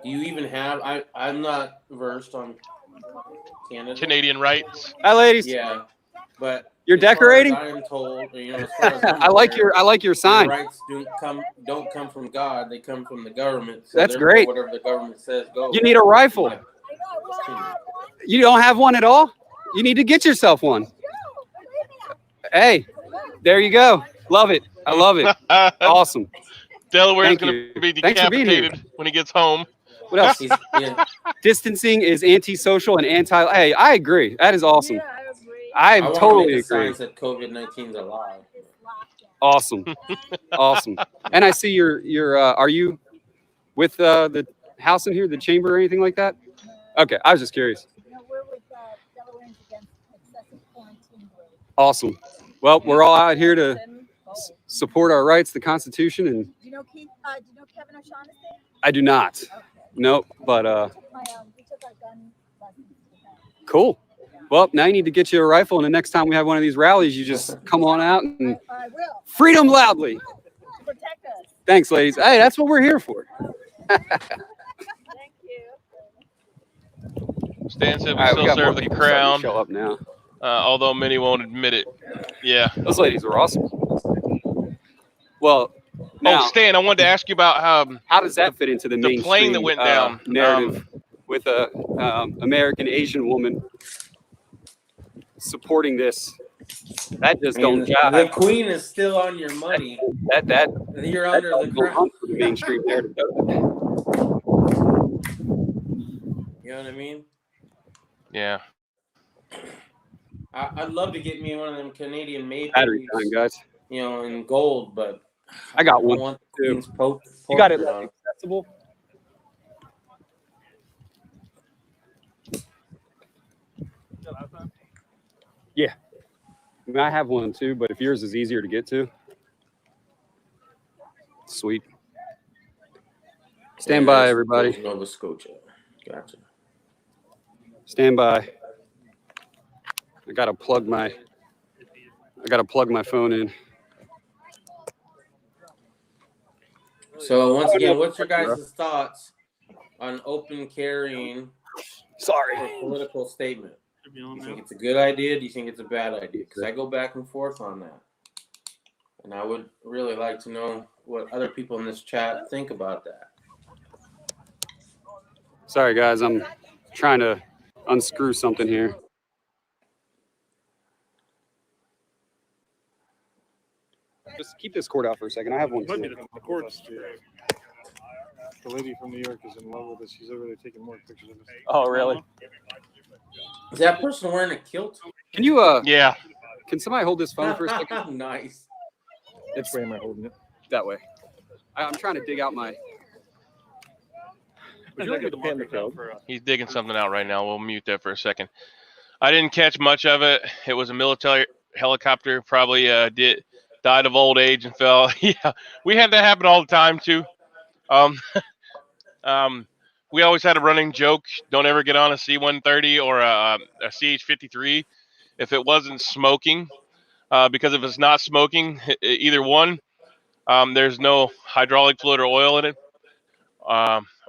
do you even have? I'm not versed on Canada. Canadian rights. Hi, ladies. Yeah, but You're as far as decorating? I am told, as far as I'm I like aware, your sign. Your rights don't come from God. They come from the government. So That's therefore, great. Whatever the government says, go. You need a rifle. You don't have one at all? You need to get yourself one. Hey, there you go. Love it. I love it. Awesome. Delaware's Thank going you. to be Thanks for being here. decapitated when he gets home. What else? Yeah. Distancing is antisocial and anti. Hey, I agree. That is awesome. I wanna totally make a agree. sign that COVID-19 is alive. Awesome. Awesome. And I see are you with the house in here, the chamber or anything like that? Okay, I was just curious. No, we're with Delawareans Against Excessive Quarantine. Awesome. Well, we're all out here to support our rights, the Constitution, and know Keith? Do you know Kevin O'Shaughnessy? I do not. Okay. Nope. But We took our gun lessons with him. cool. Well, now you need to get you a rifle, and the next time we have one of these rallies, you just come on out and I will. freedom loudly. Protect us. Thanks, ladies. Hey, that's what we're here for. Thank you. Stan said All we right, still got more serve the people starting to crown, show up now. although many won't admit it. Yeah. Those ladies were awesome. Well, now, Oh, Stan, I wanted to ask you about how does that fit into the the mainstream plane that went down. narrative with a American Asian woman supporting this? That just don't The jive. queen is still on your money. That You're under the don't go crown. for the mainstream narrative. You know what I mean? Yeah. I'd love to get me one of them Canadian maple Battery leaves, time, guys. you know, in gold, but I got don't one want the too. queen's You got it portrait on like, accessible? Yeah. I mean, I have one too, but if yours is easier to get to, sweet. Stand by, everybody. Nova Scotia. Gotcha. Stand by. I gotta plug my phone in. So once again, what's your guys' thoughts on open carrying Sorry. for political statement? Do you think it's a good idea? Do you think it's a bad idea? Because I go back and forth on that. And I would really like to know what other people in this chat think about that. Sorry, guys. I'm trying to unscrew something here. Just keep this cord out for a second. I have one Might be too. the cords. The lady from New York is in love with us. She's over there taking more pictures of us. Oh, really? Is that person wearing a kilt? Can you Yeah. can somebody hold this phone for a second? Nice. It's Which way am I holding it? that way. I'm trying to dig out my. Would you like me to pan the code? He's digging something out right now. We'll mute that for a second. I didn't catch much of it. It was a military helicopter. Probably died of old age and fell. Yeah, we had that happen all the time too. We always had a running joke: don't ever get on a C-130 or a CH-53 if it wasn't smoking, because if it's not smoking, either one, there's no hydraulic fluid or oil in it,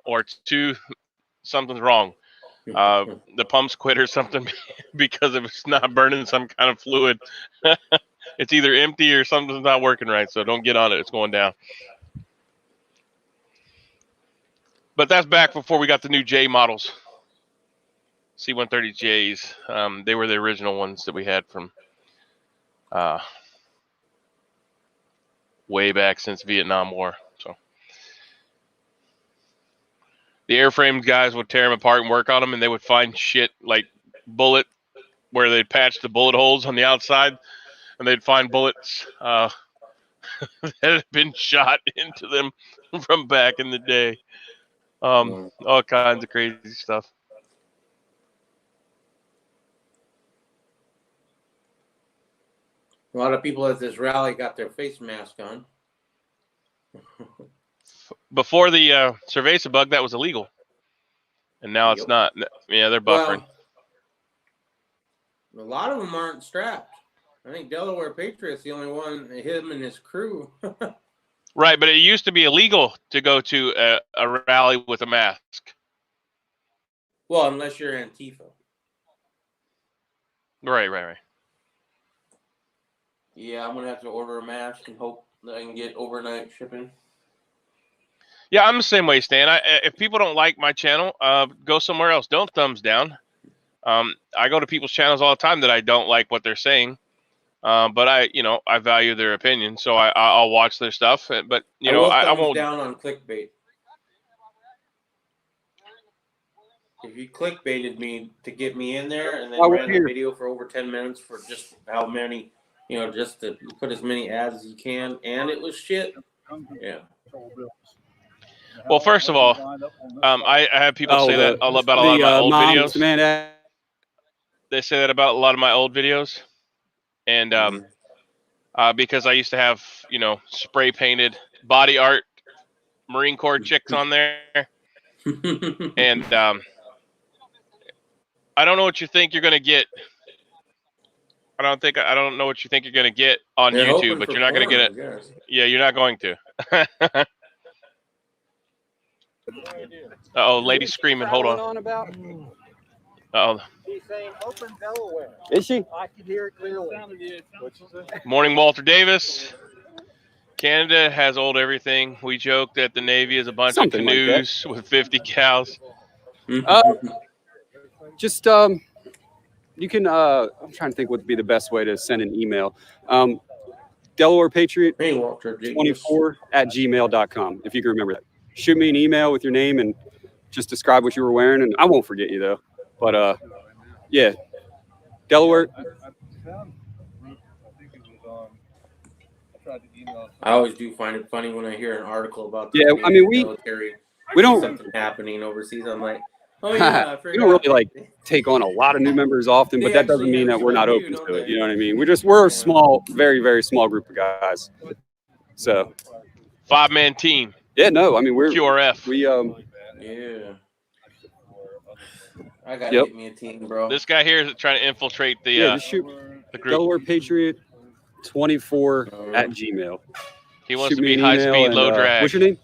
or two, something's wrong. The pumps quit or something because if it's not burning some kind of fluid, it's either empty or something's not working right. So don't get on it; it's going down. But that's back before we got the new J models, C-130Js. They were the original ones that we had from way back since Vietnam War. So the airframe guys would tear them apart and work on them, and they would find shit like bullet where they'd patch the bullet holes on the outside, and they'd find bullets that had been shot into them from back in the day. All kinds of crazy stuff. A lot of people at this rally got their face mask on. Before the cerveza bug, that was illegal, and now it's not. Yeah, they're buffering. Well, a lot of them aren't strapped. I think Delaware Patriot's the only one, him and his crew. Right, but it used to be illegal to go to a rally with a mask. Well, unless you're Antifa. Right. Yeah, I'm gonna have to order a mask and hope that I can get overnight shipping. Yeah, I'm the same way, Stan. If people don't like my channel, go somewhere else. Don't thumbs down. I go to people's channels all the time that I don't like what they're saying, but I value their opinion, so I'll watch their stuff. But I won't down on clickbait. If you clickbaited me to get me in there and then ran a video for over 10 minutes for just how many, just to put as many ads as you can, and it was shit. Yeah. Well, first of all, I have people say that about a lot of my old videos. Man, they say that about a lot of my old videos, and because I used to have spray painted body art Marine Corps chicks on there, and I don't know what you think you're gonna get. I don't know what you think you're gonna get on They're YouTube, hoping but for you're not gonna porn, get I it. guess. Yeah, you're not going to. Oh, lady screaming. Hold on. On about? Oh, She's saying open Delaware. Is she? I can hear it clearly. What'd she say? morning, Walter Davis. Canada has old everything. We joke that the Navy is a bunch Something of like that. canoes with 50 cows. Just you can. I'm trying to think what would be the best way to send an email. Delaware Patriot Hey, Walter. 24@gmail.com. If you can remember that. Shoot me an email with your name and just describe what you were wearing, and I won't forget you though. But yeah, Delaware. I found Root, I think it was on. I tried to email. I always do find it funny when I hear an article about the Yeah, I Canadian mean, military. we don't Something happening overseas. I'm like, oh yeah, I forgot. we don't really like take on a lot of new members often, but They that doesn't actually mean have that we're some not too, open don't to it. they? You know what I mean? We're a small, very, very small group of guys. So 5-man team. yeah, no, I mean we QRF. Yeah. I gotta Yep. get me a team, bro. This guy here is trying to infiltrate the just shoot the group. Delaware Patriot 24@gmail. He wants Shoot to me be an high email speed, and, low drag. What's your name?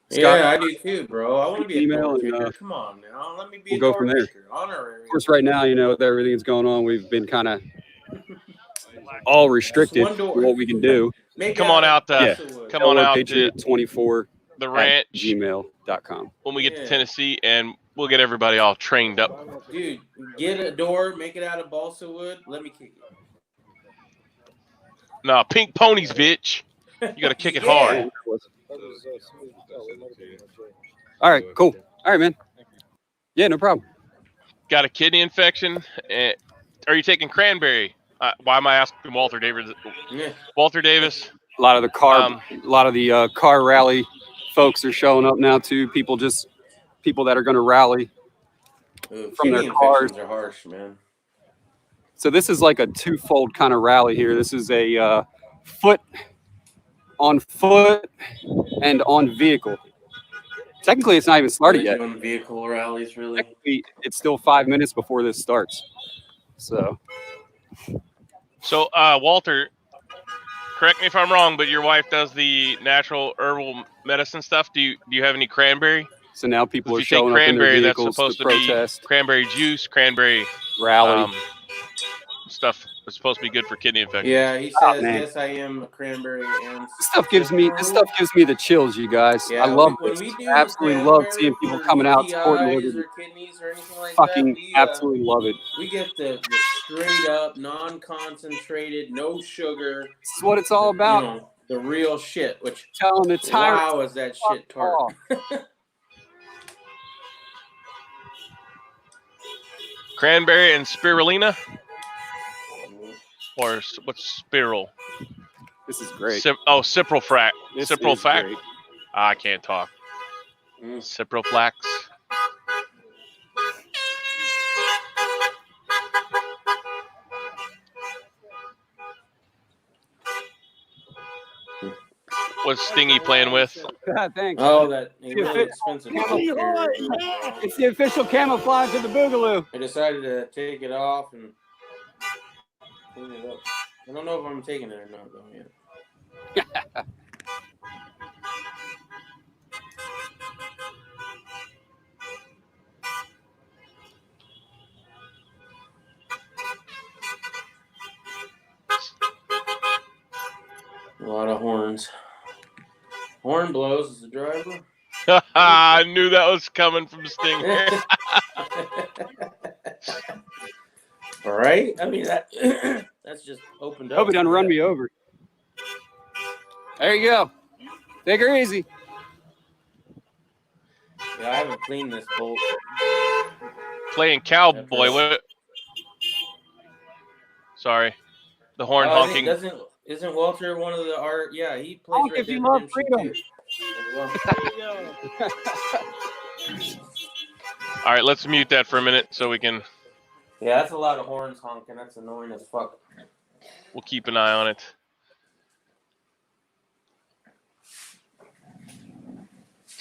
Yeah, I do too, bro. I want to be a Email door and, kicker. Come on now, let me be we'll a go door from there. kicker. Honorary. Of course, right now, with everything that's going on, we've been kind of all restricted one door. to what we can do. Come on out. Yeah. Come on Delaware out to Patriot 24 the ranch @gmail.com. when we get Yeah. to Tennessee, and we'll get everybody all trained up. Dude, get a door, make it out of balsa wood. Let me kick it. Nah, pink ponies, bitch. You gotta kick it Yeah. hard. All right, cool. All right, man. Yeah, no problem. Got a kidney infection. Are you taking cranberry? Why am I asking Walter Davis? Yeah. Walter Davis. A lot of the car rally folks are showing up now too. People that are going to rally. From their Kidney cars. infections are harsh, man. So this is like a twofold kind of rally here. This is a foot and on vehicle. Technically, it's not even started yet. Doing vehicle rallies, really. Technically, it's still 5 minutes before this starts. So Walter, correct me if I'm wrong, but your wife does the natural herbal medicine stuff. Do you have any cranberry? so now people If are you take showing up in their cranberry, that's vehicles supposed to to be protest, cranberry juice, cranberry rally. stuff. It's supposed to be good for kidney infection. Yeah, he Oh, says, man. yes, I am a cranberry and This stuff gives me the chills, you guys. Yeah, I love when this. we do Absolutely love cranberry seeing people for coming out supporting UTIs Liberty. or kidneys or anything like Fucking that. absolutely love it. We get the straight up, non-concentrated, no sugar. This is what it's all about. You know, the real shit. Which Telling the tyrants. wow, is that shit tart? Cranberry and spirulina, or what's spiral? This is great. Ciproflax. This is Ciproflax. great. I can't talk. Ciproflax. What's Stingy playing with? Thanks. Oh, that really expensive. It's the official camouflage of the Boogaloo. I decided to take it off and clean it up. I don't know if I'm taking it or not though yet. A lot of horns. Horn blows as the driver. I knew that was coming from Stinger. All right. I mean that's just opened up. Hope it doesn't run me over. There you go. Take her easy. Yeah, I haven't cleaned this bolt. Playing cowboy. What? Sorry. The horn I think honking. Isn't Walter one of the art? Yeah, he plays Honk Red if Dead you love Redemption freedom. too. All right, let's mute that for a minute so we can. Yeah, that's a lot of horns honking. That's annoying as fuck. We'll keep an eye on it.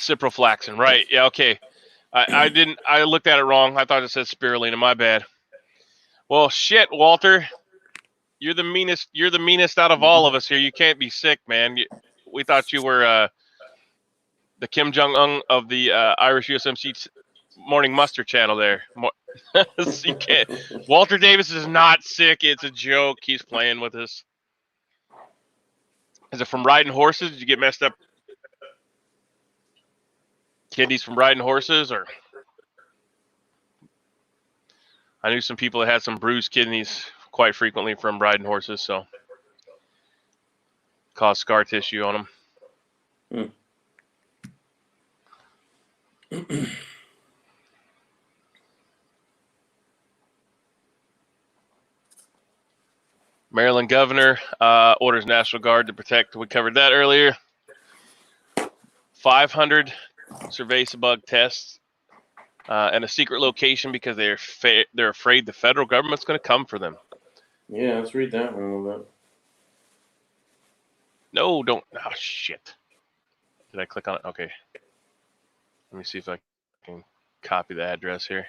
Ciprofloxacin, right? Yeah, okay. I didn't. I looked at it wrong. I thought it said spirulina. My bad. Well, shit, Walter. You're the meanest. You're the meanest out of all of us here. You can't be sick, man. We thought you were the Kim Jong-un of the Irish USMC Morning Muster channel there. You can't. Walter Davis is not sick. It's a joke. He's playing with us. Is it from riding horses? Did you get messed up kidneys from riding horses? Or I knew some people that had some bruised kidneys quite frequently from riding horses, so caused scar tissue on them. Maryland governor orders National Guard to protect. We covered that earlier. 500 cerveza bug tests and a secret location because they're afraid the federal government's going to come for them. Yeah, let's read that one a little bit. No, don't. Oh, shit. Did I click on it? Okay. Let me see if I can copy the address here.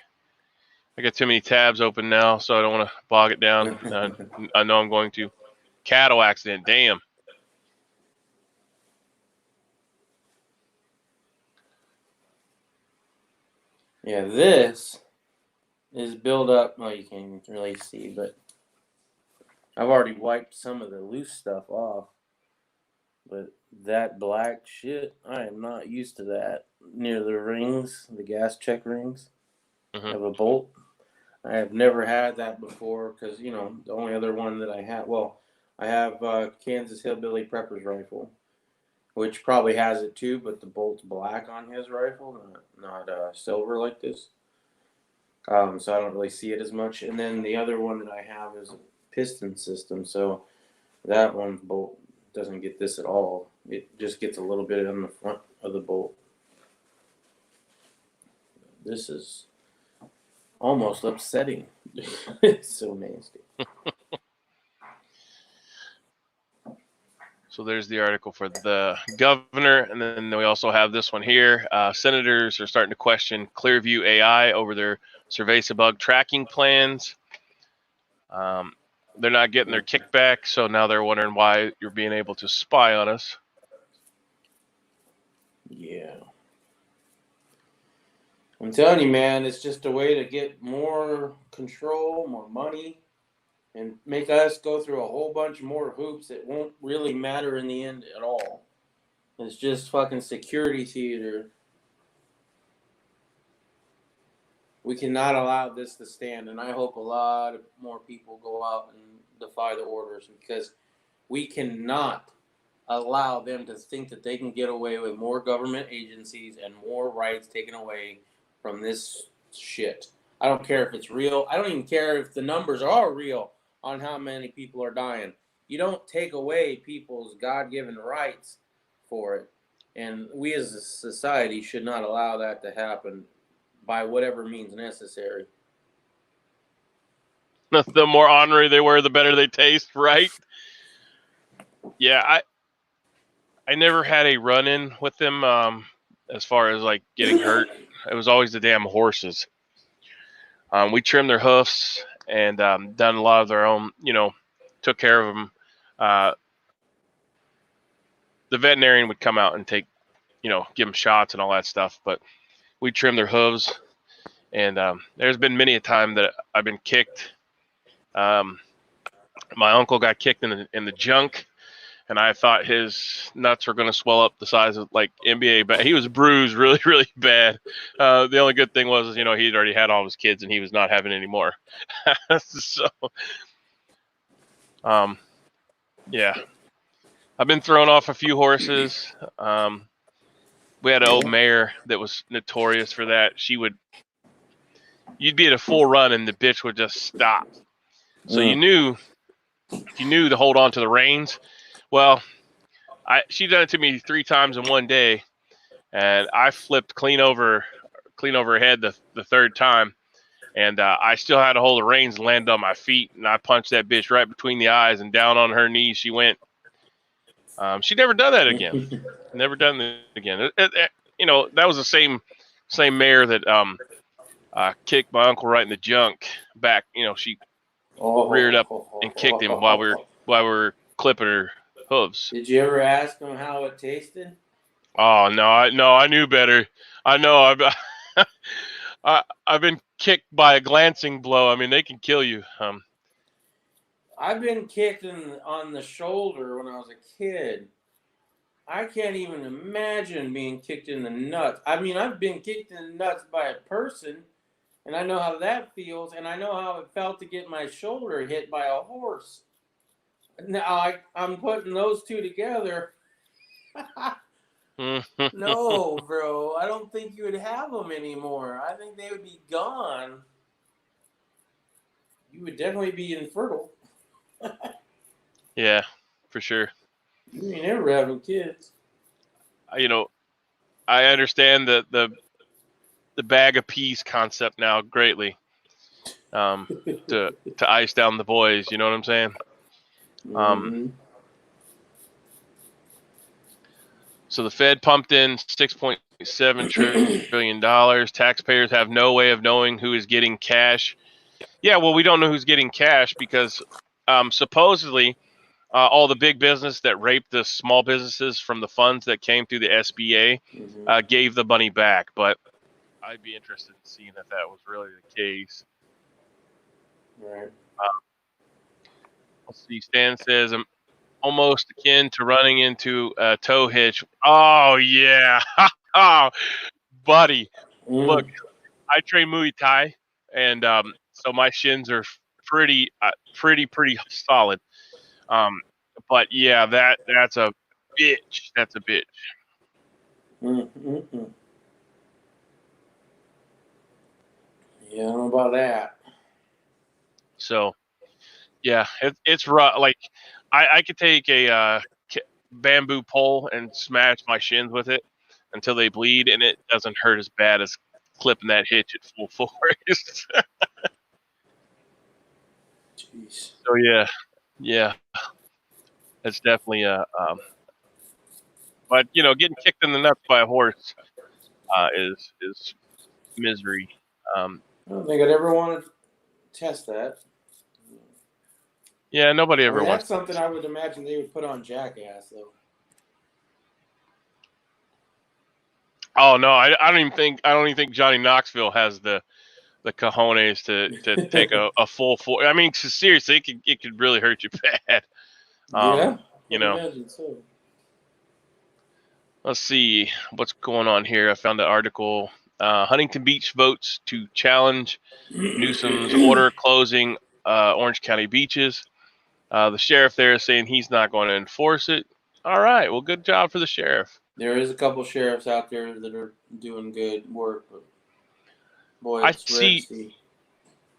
I got too many tabs open now, so I don't want to bog it down. I know I'm going to. Cattle accident. Damn. Yeah, this is built up. Well, you can't even really see, but I've already wiped some of the loose stuff off. But that black shit, I am not used to that near the rings, the gas check rings of a bolt. I have never had that before because, you know, the only other one that I have, well, I have Kansas Hillbilly Prepper's rifle, which probably has it too, but the bolt's black on his rifle, not silver like this. So I don't really see it as much. And then the other one that I have is a piston system, so that one bolt doesn't get this at all. It just gets a little bit on the front of the bolt. This is almost upsetting. It's so nasty. So there's the article for the governor, and then we also have this one here. Senators are starting to question Clearview AI over their cerveza bug tracking plans. They're not getting their kickback, so now they're wondering why you're being able to spy on us. Yeah. I'm telling you, man, it's just a way to get more control, more money, and make us go through a whole bunch more hoops that won't really matter in the end at all. It's just fucking security theater. We cannot allow this to stand, and I hope a lot of more people go out and defy the orders because we cannot allow them to think that they can get away with more government agencies and more rights taken away from this shit. I don't care if it's real. I don't even care if the numbers are real on how many people are dying. You don't take away people's God-given rights for it. And we as a society should not allow that to happen by whatever means necessary. The more ornery they were, the better they taste, right? Yeah, I never had a run-in with them as far as like getting hurt. It was always the damn horses. We trimmed their hoofs and done a lot of their own, took care of them. The veterinarian would come out and take, give them shots and all that stuff, but we trimmed their hooves. And there's been many a time that I've been kicked. My uncle got kicked in the junk, and I thought his nuts were going to swell up the size of like NBA, but he was bruised really, really bad. The only good thing was, he'd already had all of his kids and he was not having any more. So, yeah, I've been thrown off a few horses. We had an old mare that was notorious for that. You'd be at a full run and the bitch would just stop. So you knew to hold on to the reins. Well, she done it to me 3 times in one day, and I flipped clean over her head the third time, and I still had to hold the reins and land on my feet, and I punched that bitch right between the eyes, and down on her knees she went. She never done that again. Never done it again. that was the same mare that kicked my uncle right in the junk back. She reared up and kicked him while we were clipping her hooves. Did you ever ask him how it tasted? Oh no, I knew better. I know I've been kicked by a glancing blow. I mean, they can kill you. I've been kicked on the shoulder when I was a kid. I can't even imagine being kicked in the nuts. I mean, I've been kicked in the nuts by a person, and I know how that feels, and I know how it felt to get my shoulder hit by a horse. Now I'm putting those two together. No, bro, I don't think you would have them anymore. I think they would be gone. You would definitely be infertile. Yeah, for sure. You ain't never having kids. I understand the bag of peas concept now greatly. To ice down the boys, you know what I'm saying? Mm-hmm. So the Fed pumped in $6.7 trillion. Taxpayers have no way of knowing who is getting cash. Yeah, well, we don't know who's getting cash because supposedly all the big business that raped the small businesses from the funds that came through the SBA gave the money back. But I'd be interested in seeing if that was really the case. Right. Let's see. Stan says, I'm almost akin to running into a tow hitch. Oh, yeah. Oh, buddy. Look, I train Muay Thai, and so my shins are pretty solid. But yeah, that's a bitch. That's a bitch. Mm-hmm. Yeah, I don't know about that. So, yeah, it's rough. Like, I could take a bamboo pole and smash my shins with it until they bleed, and it doesn't hurt as bad as clipping that hitch at full force. Jeez. So yeah, that's definitely but getting kicked in the nuts by a horse is misery. I don't think I'd ever want to test that. Yeah, nobody ever That's wants. something I would imagine they would put on Jackass, though. Oh no, I don't even think Johnny Knoxville has the cojones to take a full. I mean, seriously, it could really hurt you bad. Yeah, I imagine so. Let's see what's going on here. I found an article. Huntington Beach votes to challenge Newsom's order closing Orange County beaches. The sheriff there is saying he's not going to enforce it. All right, well, good job for the sheriff. There is a couple sheriffs out there that are doing good work, but boy, I it's rare to see.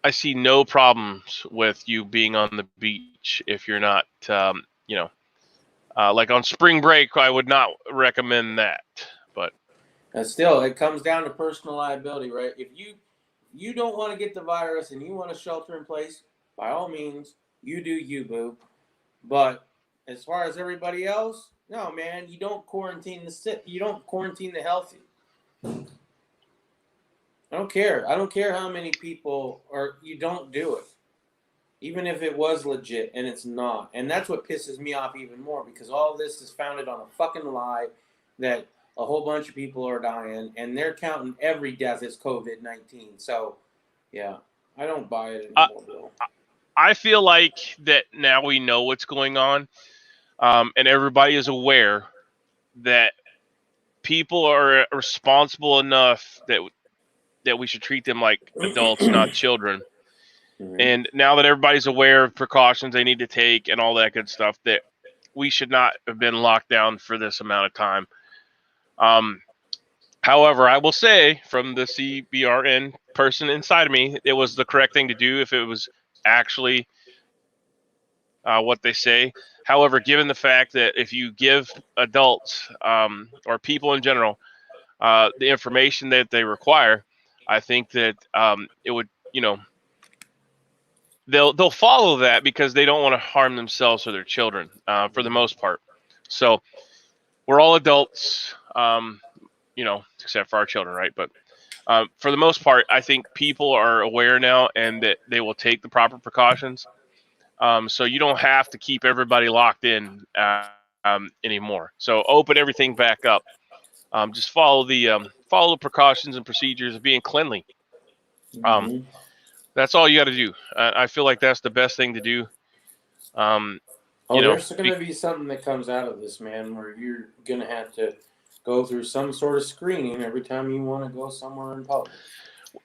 I see no problems with you being on the beach if you're not, like on spring break. I would not recommend that. But And still, it comes down to personal liability, right? If you don't want to get the virus and you want to shelter in place, by all means, you do you, boo. But as far as everybody else, no, man, you don't quarantine the sick. You don't quarantine the healthy. I don't care. I don't care how many people you don't do it. Even if it was legit and it's not. And that's what pisses me off even more because all this is founded on a fucking lie that a whole bunch of people are dying and they're counting every death as COVID-19. So, yeah, I don't buy it anymore, bro. I feel like that now we know what's going on, and everybody is aware that people are responsible enough that we should treat them like adults, not children. Mm-hmm. And now that everybody's aware of precautions they need to take and all that good stuff, that we should not have been locked down for this amount of time. However, I will say from the CBRN person inside of me, it was the correct thing to do if it was actually what they say. However, given the fact that if you give adults or people in general the information that they require, I think that it would, they'll follow that because they don't want to harm themselves or their children for the most part. So we're all adults. except for our children, right? But for the most part, I think people are aware now and that they will take the proper precautions. So you don't have to keep everybody locked in anymore. So open everything back up. Just follow the precautions and procedures of being cleanly. Mhm. That's all you got to do. I feel like that's the best thing to do. There's going to be something that comes out of this, man, where you're going to have to go through some sort of screening every time you want to go somewhere in public.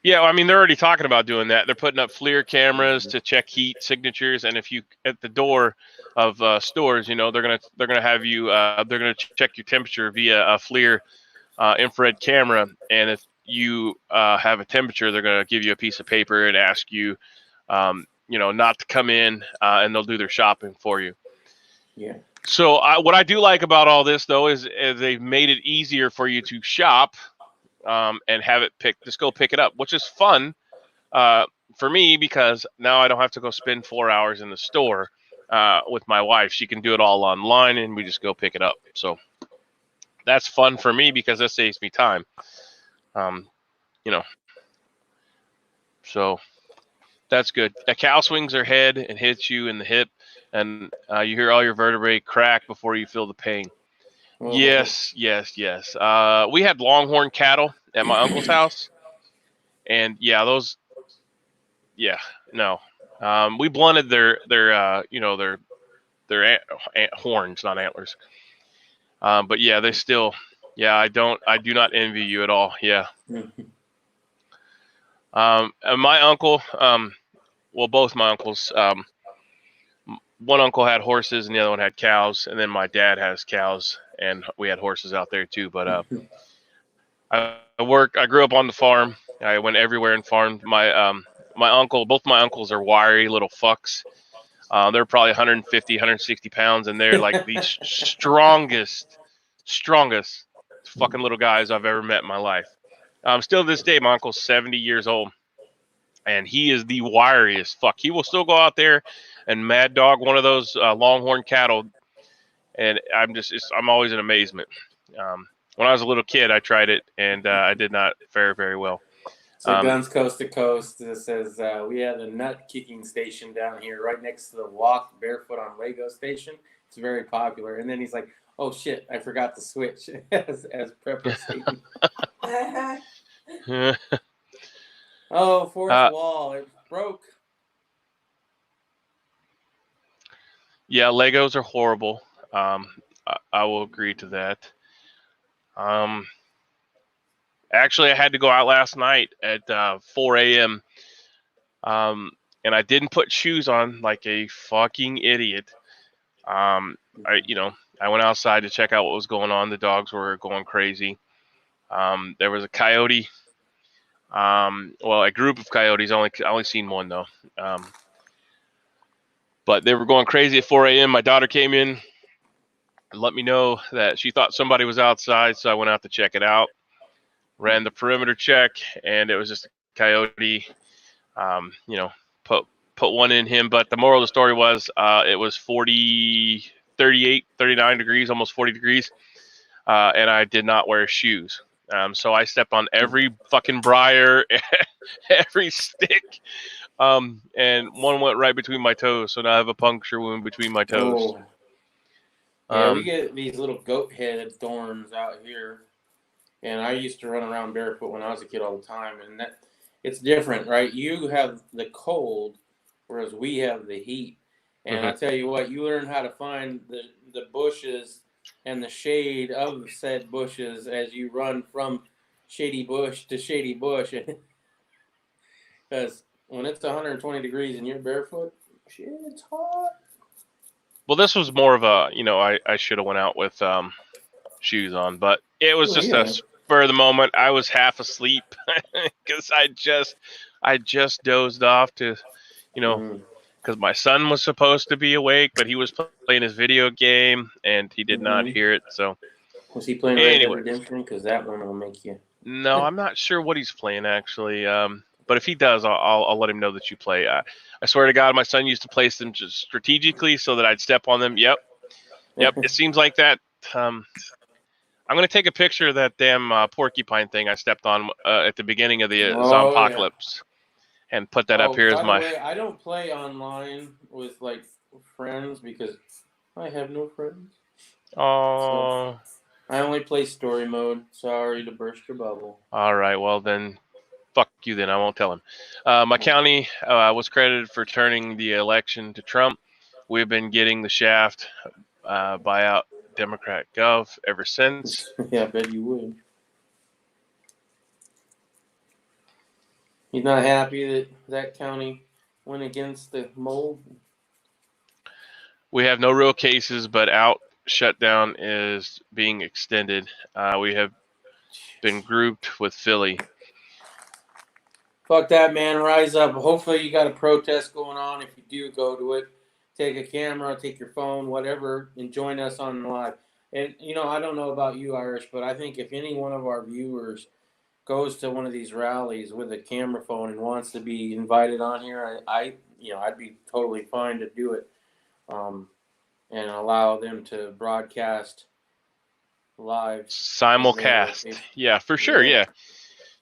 Yeah, I mean, they're already talking about doing that. They're putting up FLIR cameras to check heat signatures, and if you at the door of stores, they're gonna have you. They're gonna check your temperature via a FLIR infrared camera, and if you have a temperature, they're gonna give you a piece of paper and ask you, not to come in, and they'll do their shopping for you. Yeah. So what I do like about all this, though, is they've made it easier for you to shop. And have it just go pick it up, which is fun for me because now I don't have to go spend 4 hours in the store with my wife. She can do it all online, and we just go pick it up. So that's fun for me because that saves me time. So that's good. A cow swings her head and hits you in the hip, and you hear all your vertebrae crack before you feel the pain. Yes. We had longhorn cattle at my uncle's house, and we blunted their horns, not antlers. But yeah, they still, I do not envy you at all. Yeah. And my uncle, both my uncles, one uncle had horses and the other one had cows, and then my dad has cows and we had horses out there too. But I grew up on the farm. I went everywhere and farmed. Both my uncles are wiry little fucks. They're probably 150, 160 pounds, and they're like the strongest fucking little guys I've ever met in my life. Still to this day, my uncle's 70 years old, and he is the wiriest fuck. He will still go out there and mad dog one of those longhorn cattle, and I'm always in amazement. When I was a little kid, I tried it, and I did not fare very well. So Guns Coast to Coast says we have a nut kicking station down here right next to the Walk Barefoot on Lego station. It's very popular. And then he's like, oh, shit, I forgot to switch as Prepper Satan. Oh, fourth wall. It broke. Yeah, Legos are horrible. I will agree to that. Actually, I had to go out last night at 4 a.m. And I didn't put shoes on like a fucking idiot. I went outside to check out what was going on. The dogs were going crazy. There was a coyote. A group of coyotes. I only seen one though. But they were going crazy at 4 a.m. My daughter came in and let me know that she thought somebody was outside, so I went out to check it out. Ran the perimeter check, and it was just a coyote. Put one in him. But the moral of the story was it was 38, 39 degrees, almost 40 degrees, and I did not wear shoes. So I stepped on every fucking briar, every stick, and one went right between my toes. So now I have a puncture wound between my toes. Oh. Yeah, we get these little goat-headed thorns out here. And I used to run around barefoot when I was a kid all the time. And it's different, right? You have the cold, whereas we have the heat. And I tell you what, you learn how to find the bushes and the shade of said bushes as you run from shady bush to shady bush. Because when it's 120 degrees and you're barefoot, shit, it's hot. Well, this was more of a, I should have went out with shoes on, but it was just a spur of the moment. I was half asleep because I just dozed off to, because my son was supposed to be awake, but he was playing his video game and he did not hear it. So was he playing Red Dead Redemption? Because that one will make you. No, I'm not sure what he's playing actually. But if he does, I'll let him know that you play. I swear to God, my son used to place them just strategically so that I'd step on them. Yep. It seems like that. I'm gonna take a picture of that damn porcupine thing I stepped on at the beginning of the Oh, zompocalypse, and put that up here as by my. the way, I don't play online with like friends because I have no friends. Oh. I only play story mode. Sorry to burst your bubble. All right. Well then, fuck you. Then I won't tell him. My county was credited for turning the election to Trump. We've been getting the shaft by out Democrat Gov ever since. Yeah, I bet you would. He's not happy that that county went against the mold. We have no real cases, but out shutdown is being extended. We have been grouped with Philly. Fuck that, man. Rise up. Hopefully you got a protest going on. If you do, go to it. Take a camera, take your phone, whatever, and join us on live. And, you know, I don't know about you, Irish, but I think if any one of our viewers goes to one of these rallies with a camera phone and wants to be invited on here, I'd be totally fine to do it, and allow them to broadcast live. Simulcast. Yeah, for sure. Yeah.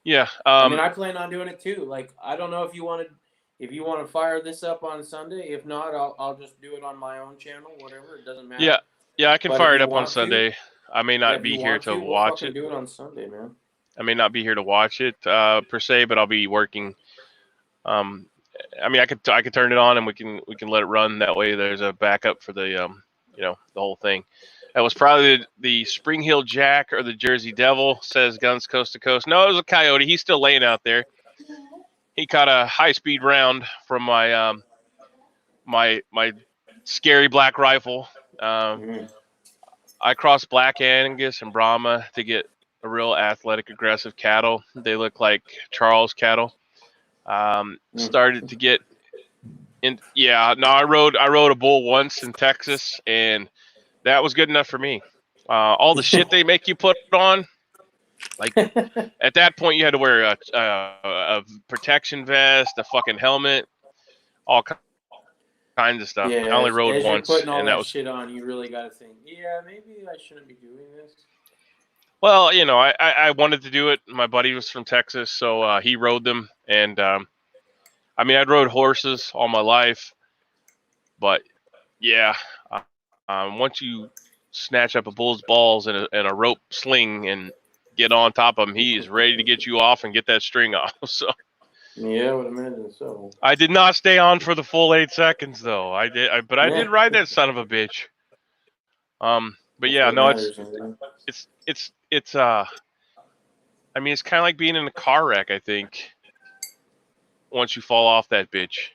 Yeah. I mean, I plan on doing it too. Like, I don't know if you want to fire this up on Sunday. If not, I'll just do it on my own channel. Whatever, it doesn't matter. Yeah, I can But fire if it you up on want to, Sunday. I may not be here to watch it. Do it on Sunday, man. I may not be here to watch it per se, but I'll be working. I mean, I could turn it on and we can let it run. That way, there's a backup for the the whole thing. That was probably the Spring Hill Jack or the Jersey Devil, says Guns Coast to Coast. No, it was a coyote. He's still laying out there. He caught a high-speed round from my my scary black rifle. I crossed Black Angus and Brahma to get a real athletic, aggressive cattle. They look like Charles cattle. Started to get in. Yeah, no, I rode a bull once in Texas, and that was good enough for me. All the shit they make you put on, like at that point, you had to wear a protection vest, a fucking helmet, all kinds of stuff. Yeah, I only rode as once, you're putting all and that that was shit on, you really got to think. Yeah, maybe I shouldn't be doing this. well. I wanted to do it. My buddy was from Texas, so he rode them, and I mean, I'd rode horses all my life, but yeah, once you snatch up a bull's balls and a rope sling and get on top of him, he is ready to get you off and get that string off. So Yeah, I would imagine so. I did not stay on for the full 8 seconds though. I did ride that son of a bitch. But yeah, no, it's I mean, it's kind of like being in a car wreck, I think, once you fall off that bitch.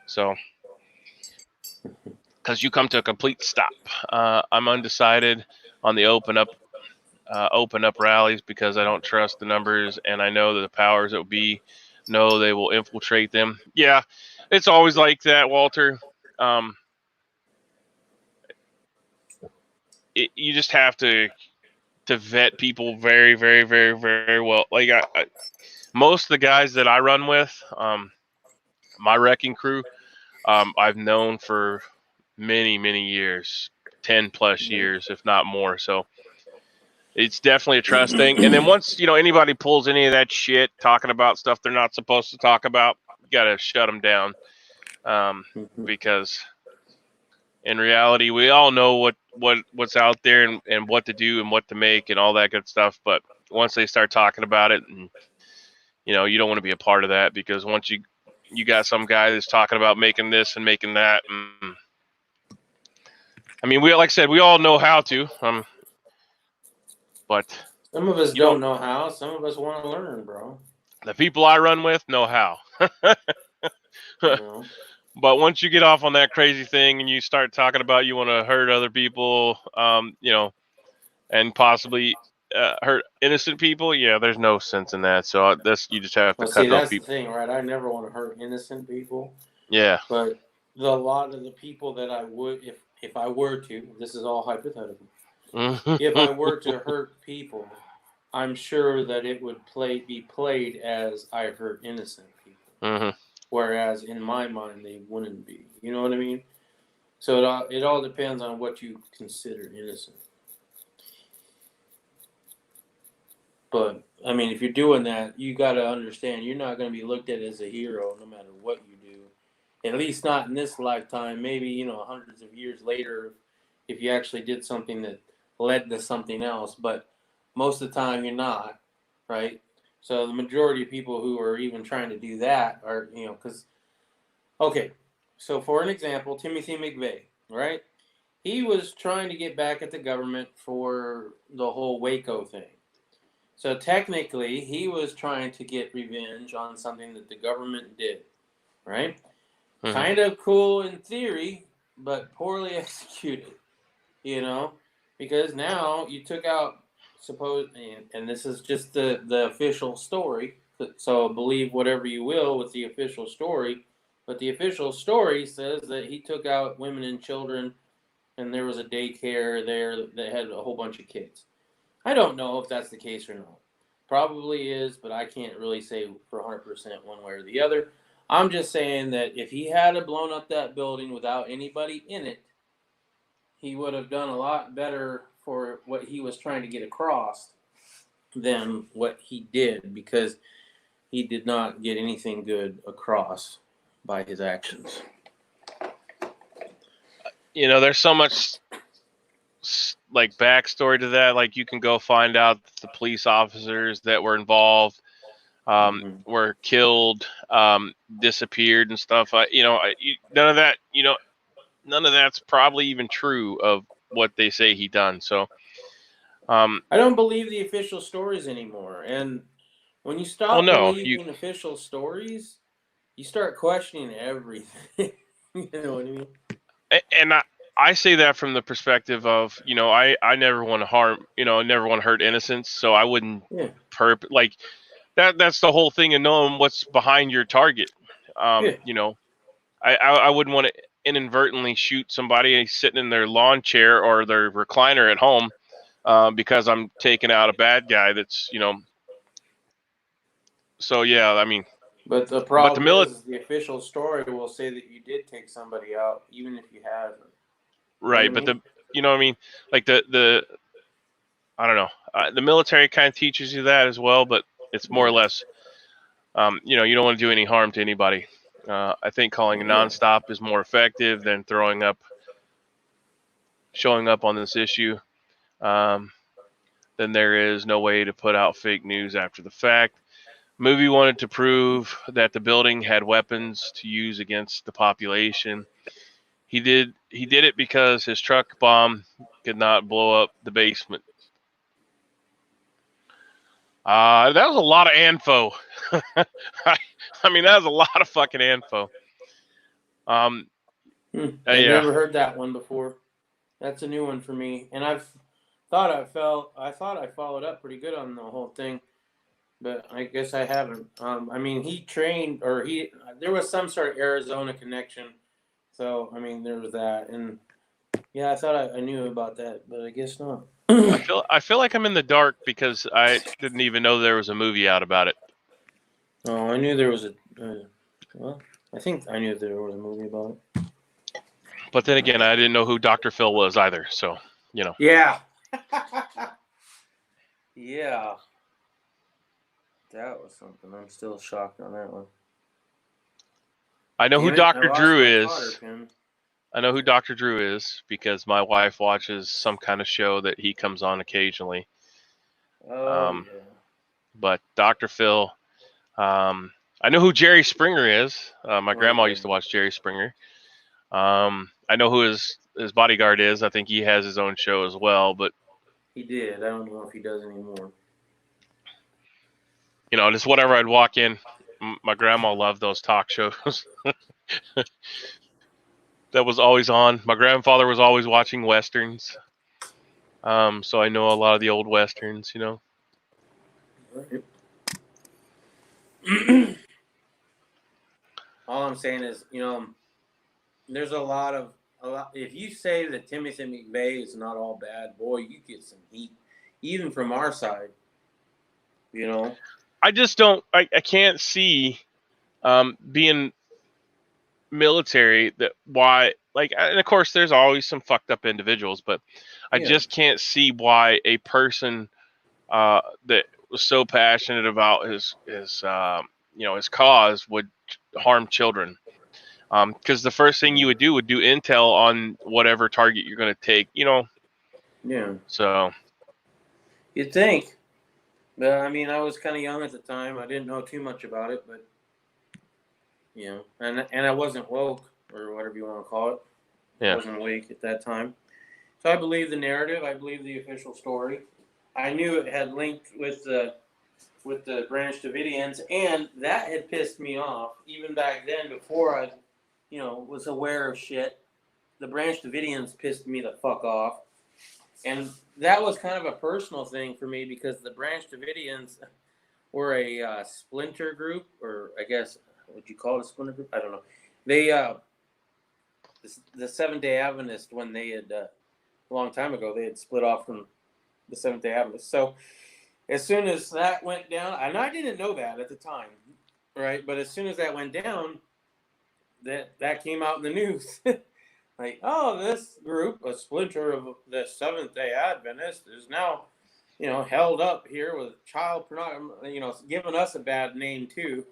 So, because you come to a complete stop. I'm undecided on the open up rallies because I don't trust the numbers, and I know that the powers that be know they will infiltrate them. Yeah, it's always like that, Walter. You just have to vet people very, very, very, very well. Like most of the guys that I run with, my wrecking crew, I've known for many, many years, 10 plus years, if not more. So it's definitely a trust thing. And then once, anybody pulls any of that shit, talking about stuff they're not supposed to talk about, you got to shut them down. Because in reality, we all know what's out there and what to do and what to make and all that good stuff. But once they start talking about it, and you don't want to be a part of that, because once you got some guy that's talking about making this and making that. I mean, like I said, we all know how to. But some of us don't know how. Some of us want to learn, bro. The people I run with know how. But once you get off on that crazy thing and you start talking about you want to hurt other people, and possibly hurt innocent people, yeah, there's no sense in that. So you just have to cut those people. That's the thing, right? I never want to hurt innocent people. Yeah. But a lot of the people that I would, if I were to, this is all hypothetical. If I were to hurt people, I'm sure that it would be played as I hurt innocent people. Whereas in my mind, they wouldn't be. You know what I mean? So it all depends on what you consider innocent. But I mean, if you're doing that, you got to understand you're not going to be looked at as a hero no matter what you do. At least not in this lifetime. Maybe, you know, hundreds of years later, if you actually did something that led to something else. But most of the time, you're not, right? So the majority of people who are even trying to do that are, you know, because okay. So for an example, Timothy McVeigh, right? He was trying to get back at the government for the whole Waco thing. So technically, he was trying to get revenge on something that the government did, right? Mhm. Kind of cool in theory, but poorly executed, you know? Because now you took out, and this is just the official story, so believe whatever you will with the official story, but the official story says that he took out women and children, and there was a daycare there that had a whole bunch of kids. I don't know if that's the case or not. Probably is, but I can't really say for 100% one way or the other. I'm just saying that if he had blown up that building without anybody in it, he would have done a lot better for what he was trying to get across than what he did, because he did not get anything good across by his actions. You know, there's so much like backstory to that. Like you can go find out the police officers that were involved were killed, disappeared and stuff. None of that. You know, none of that's probably even true of what they say he done. So, I don't believe the official stories anymore. And when you well, stop no, believing official stories, you start questioning everything. You know what I mean? and I say that from the perspective of, you know, I never want to harm, you know, I never want to hurt innocents, so I wouldn't Yeah. like that's the whole thing of knowing what's behind your target. Yeah. You know, I wouldn't want to inadvertently shoot somebody sitting in their lawn chair or their recliner at home because I'm taking out a bad guy that's, you know. So yeah, I mean, But the but the problem is the official story will say that you did take somebody out, even if you hadn't. You know right, what I but mean? you know what I mean, like the I don't know, the military kind of teaches you that as well, but it's more or less, you know, you don't want to do any harm to anybody. I think calling a nonstop is more effective than showing up on this issue. Um, then there is no way to put out fake news after the fact. Movie wanted to prove that the building had weapons to use against the population. He did it because his truck bomb could not blow up the basement. That was a lot of info. I mean, that was a lot of fucking info. I've Yeah. never heard that one before. That's a new one for me, and I thought I followed up pretty good on the whole thing, but I guess I haven't. I mean, he trained, or there was some sort of Arizona connection, so I mean, there was that, and yeah, I thought I knew about that, but I guess not. I feel like I'm in the dark because I didn't even know there was a movie out about it. Oh, I knew there was well, I think I knew there was a movie about it. But then again, I didn't know who Dr. Phil was either, so, you know. Yeah. Yeah. That was something. I'm still shocked on that one. I know who Damn it, I Dr. lost Drew my is. cotter pin. I know who Dr. Drew is because my wife watches some kind of show that he comes on occasionally. Oh, yeah. But Dr. Phil, I know who Jerry Springer is. My grandma yeah. used to watch Jerry Springer. I know who his bodyguard is. I think he has his own show as well. But He did. I don't know if he does anymore. you know, just whatever I'd walk in. My grandma loved those talk shows. That was always on. My grandfather was always watching westerns. So I know a lot of the old westerns, you know. Right. All I'm saying is, you know, there's a lot. If you say that Timothy McVeigh is not all bad, boy, you get some heat, even from our side. You know. I just don't. I can't see being military that why like, and of course there's always some fucked up individuals, but I just can't see why a person that was so passionate about his his cause would harm children. Because the first thing you would do intel on whatever target you're going to take, Yeah. So You'd think. But I mean, I was kind of young at the time. I didn't know too much about it, but and I wasn't woke or whatever you want to call it. I yeah, wasn't awake at that time. So I believe the narrative. I believe the official story. I knew it had linked with the Branch Davidians, and that had pissed me off even back then before I, was aware of shit. The Branch Davidians pissed me the fuck off, and that was kind of a personal thing for me because the Branch Davidians were a splinter group, or I guess would you call it a splinter group? I don't know. They the Seventh Day Adventists, when they had a long time ago, they had split off from the Seventh Day Adventists. So as soon as that went down, and I didn't know that at the time, right? But as soon as that went down, that came out in the news. Like, oh, this group, a splinter of the Seventh Day Adventist, is now, held up here with child pornography, giving us a bad name too.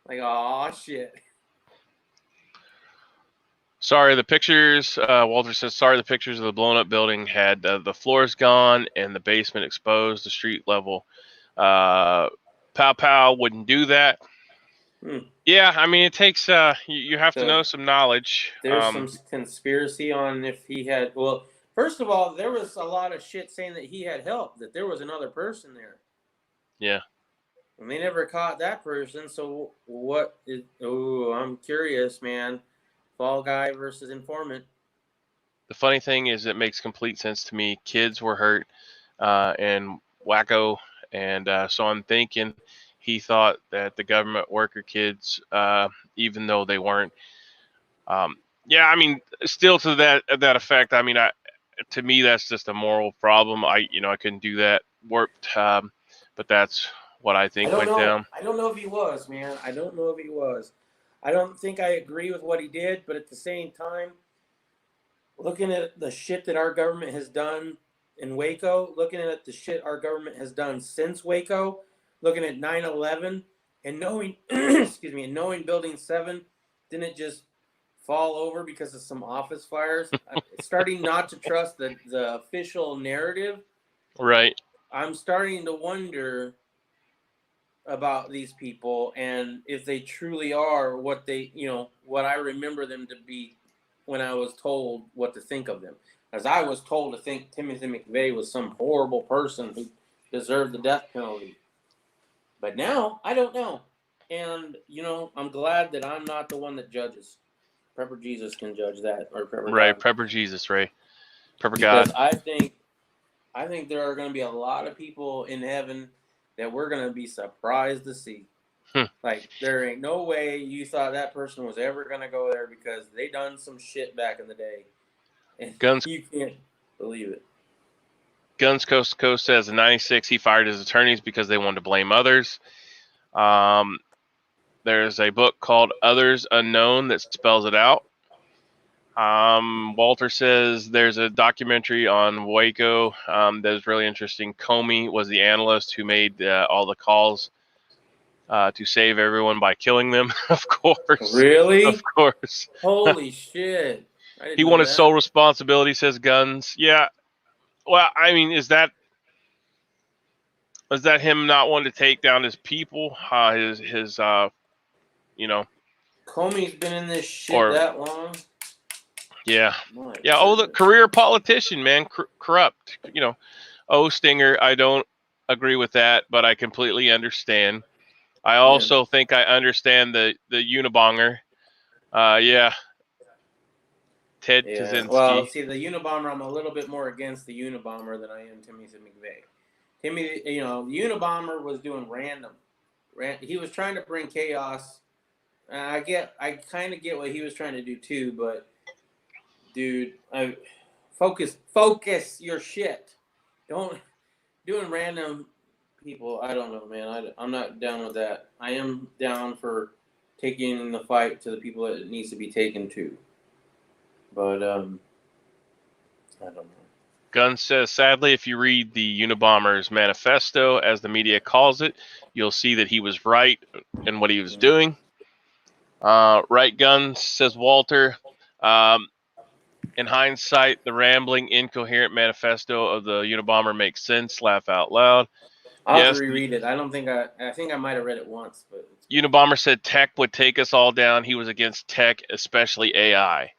Like, oh shit. sorry, the pictures. Walter says, sorry, the pictures of the blown up building had the floors gone and the basement exposed, the street level. Pow Pow wouldn't do that. Yeah, I mean, it takes you have to know some knowledge. There's some conspiracy on if he had. Well, first of all, there was a lot of shit saying that he had help, that there was another person there. Yeah. And they never caught that person. So what is? Oh, I'm curious, man. Fall guy versus informant. The funny thing is, it makes complete sense to me. Kids were hurt and wacko, and so I'm thinking he thought that the government worker kids, even though they weren't. Yeah, I mean, still to that effect. I mean, to me, that's just a moral problem. I couldn't do that. Warped, but that's what I think went down. I don't know if he was, man. I don't know if he was. I don't think I agree with what he did, but at the same time, looking at the shit that our government has done in Waco, looking at the shit our government has done since Waco, looking at 9/11, and knowing, excuse me, and knowing Building 7 didn't just fall over because of some office fires. I'm starting not to trust the official narrative. Right. I'm starting to wonder about these people and if they truly are what they, what I remember them to be when I was told what to think of them. As I was told to think Timothy McVeigh was some horrible person who deserved the death penalty. But now, I don't know. And, I'm glad that I'm not the one that judges. Prepper Jesus can judge that, or Prepper Right, God. Prepper Jesus, right? Prepper Because God. I think there are going to be a lot of people in heaven that we're going to be surprised to see. Like, there ain't no way you thought that person was ever going to go there because they done some shit back in the day. And Guns. You can't believe it. Guns Coast to Coast says in '96 he fired his attorneys because they wanted to blame others. There's a book called Others Unknown that spells it out. Walter says there's a documentary on Waco that is really interesting. Comey was the analyst who made all the calls to save everyone by killing them, of course. Really? Of course. Holy shit. He wanted sole responsibility, says Guns. Yeah. Well, I mean, is that him not wanting to take down his people? His Comey's been in this shit that long? Yeah. My Yeah. Oh, the career politician, man. Corrupt. Stinger, I don't agree with that, but I completely understand. I also think I understand the Unibonger. Yeah. Ted Kaczynski. Well, see, the Unabomber, I'm a little bit more against the Unabomber than I am Timothy McVeigh. The Unabomber was doing random. He was trying to bring chaos. I kind of get what he was trying to do too, but dude, focus your shit. Don't doing random people. I don't know, man. I'm not down with that. I am down for taking the fight to the people that it needs to be taken to. But I don't know. Gunn says, sadly, if you read the Unabomber's manifesto, as the media calls it, you'll see that he was right in what he was doing. Right, Gunn, says Walter. In hindsight, the rambling, incoherent manifesto of the Unabomber makes sense. Laugh out loud. I'll have Yes, to reread it. I think I might have read it once, but Unabomber said tech would take us all down. He was against tech, especially AI.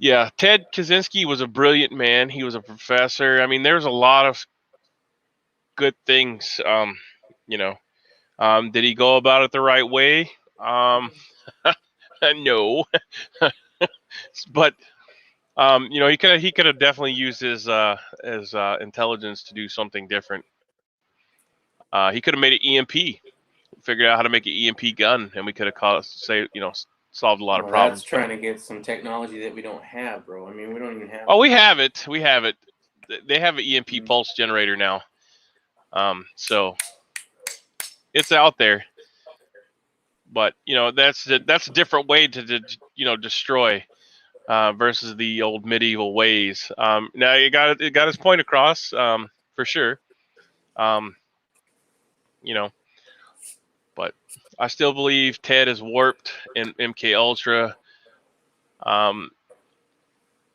Yeah, Ted Kaczynski was a brilliant man. He was a professor. I mean, there's a lot of good things. Did he go about it the right way? No, but he could have definitely used his intelligence to do something different. He could have made an EMP, figured out how to make an EMP gun, and we could have solved a lot of problems. That's trying to get some technology that we don't have, bro. I mean, we don't even have. Oh, we have it. We have it. They have an EMP pulse generator now. So it's out there. But that's a different way to destroy versus the old medieval ways. Now it got his point across for sure. But I still believe Ted is warped in MK Ultra.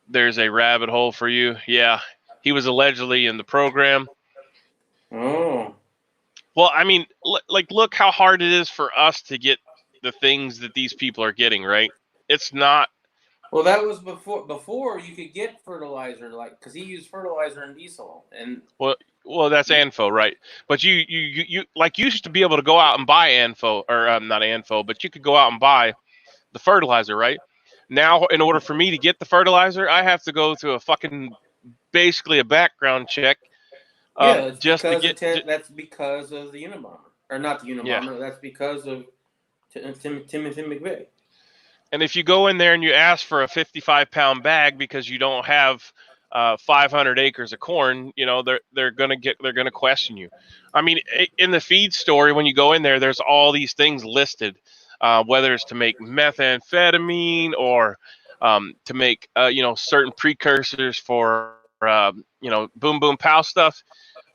There's a rabbit hole for you. Yeah, he was allegedly in the program. Oh. Well, I mean, look how hard it is for us to get the things that these people are getting, right? It's not. Well, that was before you could get fertilizer, because he used fertilizer and diesel, and well, that's ANFO, right? But you used to be able to go out and buy ANFO, or not ANFO, but you could go out and buy the fertilizer, right? Now, in order for me to get the fertilizer, I have to go through basically a background check. That's just to get. That's because of the Unabomber, or not the Unabomber. Yeah. That's because of Timothy McVeigh. And if you go in there and you ask for a 55-pound bag because you don't have 500 acres of corn, they're gonna question you. I mean, in the feed story, when you go in there, there's all these things listed, whether it's to make methamphetamine or to make certain precursors for boom boom pow stuff,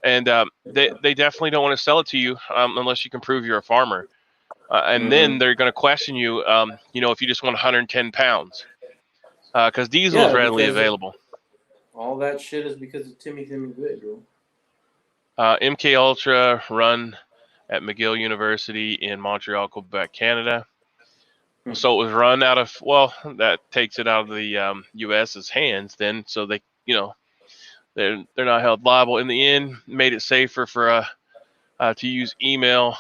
and they definitely don't want to sell it to you unless you can prove you're a farmer. And then they're going to question you, if you just want 110 pounds, because diesel is readily available. All that shit is because of Timothy McVeigh, bro. MK Ultra run at McGill University in Montreal, Quebec, Canada. So it was run out of, that takes it out of the U.S.'s hands then. So they, they're not held liable. In the end, made it safer for to use email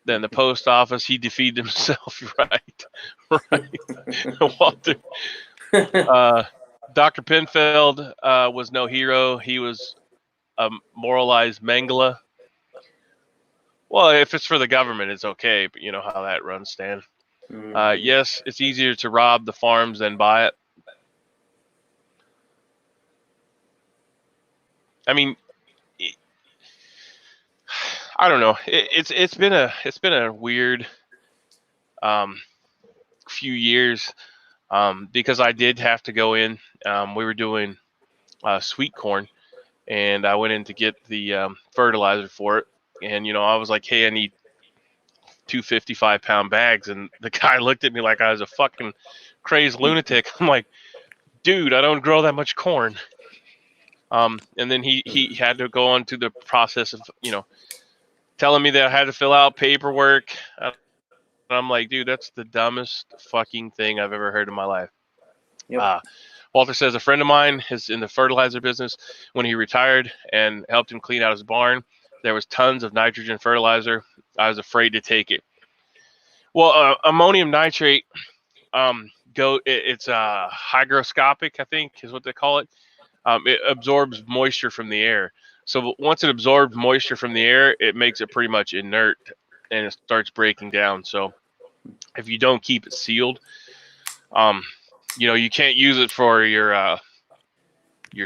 than the post office. He defeated himself. Right. Walter. Dr. Penfeld was no hero. He was a moralized Mengele. Well, if it's for the government, it's okay, but you know how that runs, Stan. Yes, it's easier to rob the farms than buy it. I mean, I don't know. It's been a weird few years because I did have to go in. We were doing sweet corn, and I went in to get the fertilizer for it. And I was like, "Hey, I need 2 55-pound bags," and the guy looked at me like I was a fucking crazed lunatic. I'm like, "Dude, I don't grow that much corn." And then he had to go on to the process of telling me that I had to fill out paperwork. And I'm like, dude, that's the dumbest fucking thing I've ever heard in my life. Yep. Walter says a friend of mine is in the fertilizer business. When he retired and helped him clean out his barn, there was tons of nitrogen fertilizer. I was afraid to take it. Well, ammonium nitrate, it's hygroscopic, I think is what they call it. It absorbs moisture from the air. So once it absorbs moisture from the air, it makes it pretty much inert and it starts breaking down. So if you don't keep it sealed, you can't use it for your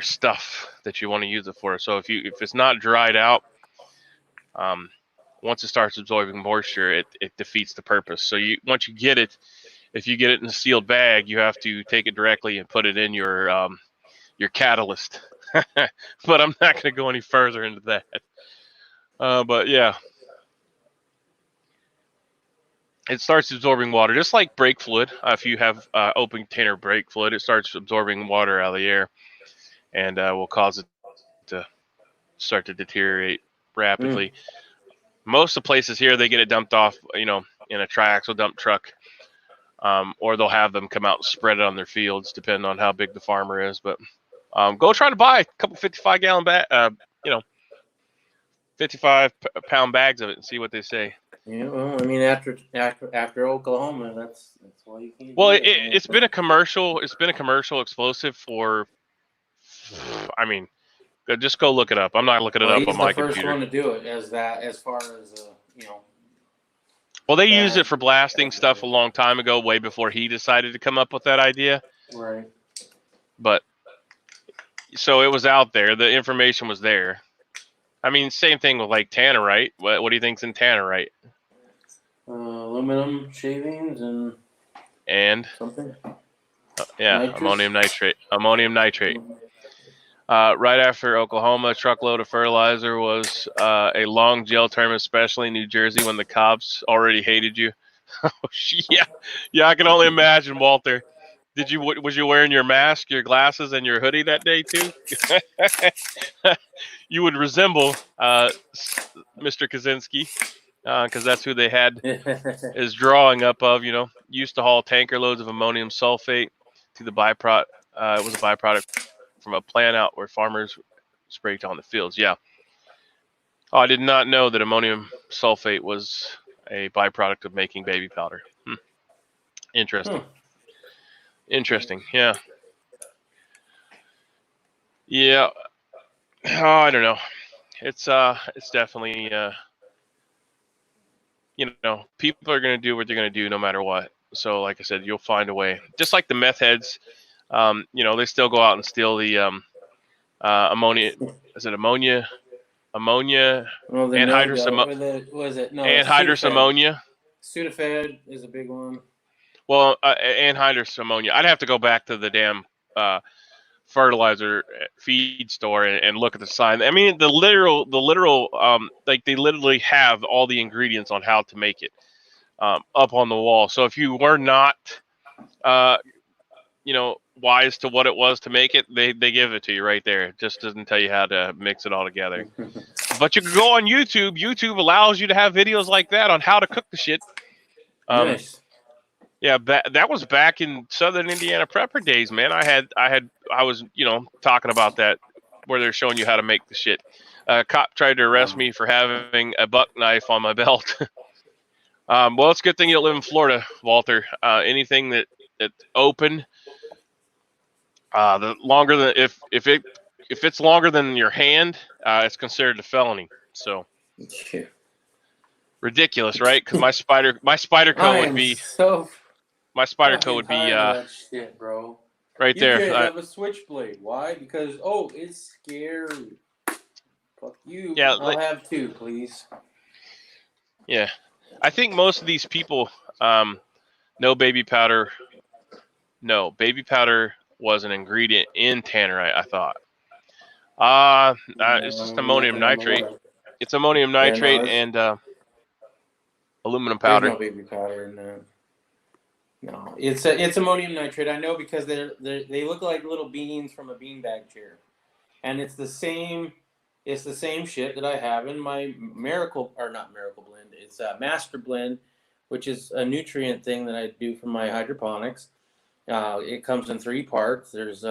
stuff that you want to use it for. So if it's not dried out, once it starts absorbing moisture, it defeats the purpose. So once you get it, if you get it in a sealed bag, you have to take it directly and put it in your your catalyst. But I'm not going to go any further into that. But yeah, it starts absorbing water, just like brake fluid. If you have open container brake fluid, it starts absorbing water out of the air, and will cause it to start to deteriorate rapidly. Most of the places here, they get it dumped off, in a triaxle dump truck, or they'll have them come out and spread it on their fields, depending on how big the farmer is. But go try to buy a couple 55-gallon 55-pound bags of it and see what they say. Yeah, well, I mean, after Oklahoma, that's all you can do. Well, it's been a commercial. It's been a commercial explosive for. I mean, just go look it up. I'm not looking it up on my computer. He's the first one to do it as far as Well, they used it for blasting stuff a long time ago, way before he decided to come up with that idea. Right. But so it was out there. The information was there. I mean, same thing with like tannerite. What do you think's in tannerite? Aluminum shavings and something. Yeah, Nitrous? Ammonium nitrate. Right after Oklahoma, a truckload of fertilizer was a long jail term, especially in New Jersey when the cops already hated you. Yeah, I can only imagine, Walter. Was you wearing your mask, your glasses, and your hoodie that day too? You would resemble Mr. Kaczynski, because that's who they had his drawing up of. Used to haul tanker loads of ammonium sulfate to the byproduct. It was a byproduct from a plant out where farmers sprayed on the fields. Yeah. Oh, I did not know that ammonium sulfate was a byproduct of making baby powder. Interesting. Interesting. Yeah. Yeah. Oh, I don't know. It's definitely people are going to do what they're going to do no matter what. So like I said, you'll find a way. Just like the meth heads, they still go out and steal the ammonia. Is it ammonia? Ammonia, well, anhydrous anhydrous ammonia. Sudafed is a big one. Well, anhydrous ammonia. I'd have to go back to the damn fertilizer feed store and look at the sign. I mean, the literal, like they literally have all the ingredients on how to make it up on the wall. So if you were not, wise to what it was to make it, they give it to you right there. It just doesn't tell you how to mix it all together. But you can go on YouTube. YouTube allows you to have videos like that on how to cook the shit. Nice. Yeah, that was back in Southern Indiana prepper days, man. I was talking about that where they're showing you how to make the shit. A cop tried to arrest me for having a buck knife on my belt. Well, it's a good thing you don't live in Florida, Walter. Anything that's open, the longer than if it's longer than your hand, it's considered a felony. So ridiculous, right? Because my spider code would be my spider code would be that shit, bro. Right there. You could have a switchblade. Why? Because it's scary. Fuck you. Yeah, I'll have two, please. Yeah, I think most of these people know baby powder. No, baby powder was an ingredient in tannerite, I thought. It's just ammonium nitrate. It's ammonium nitrate and aluminum powder. There's no baby powder in that. No, it's ammonium nitrate. I know because they look like little beans from a beanbag chair, and it's the same shit that I have in my not miracle blend. It's a master blend, which is a nutrient thing that I do for my hydroponics. It comes in 3 parts. There's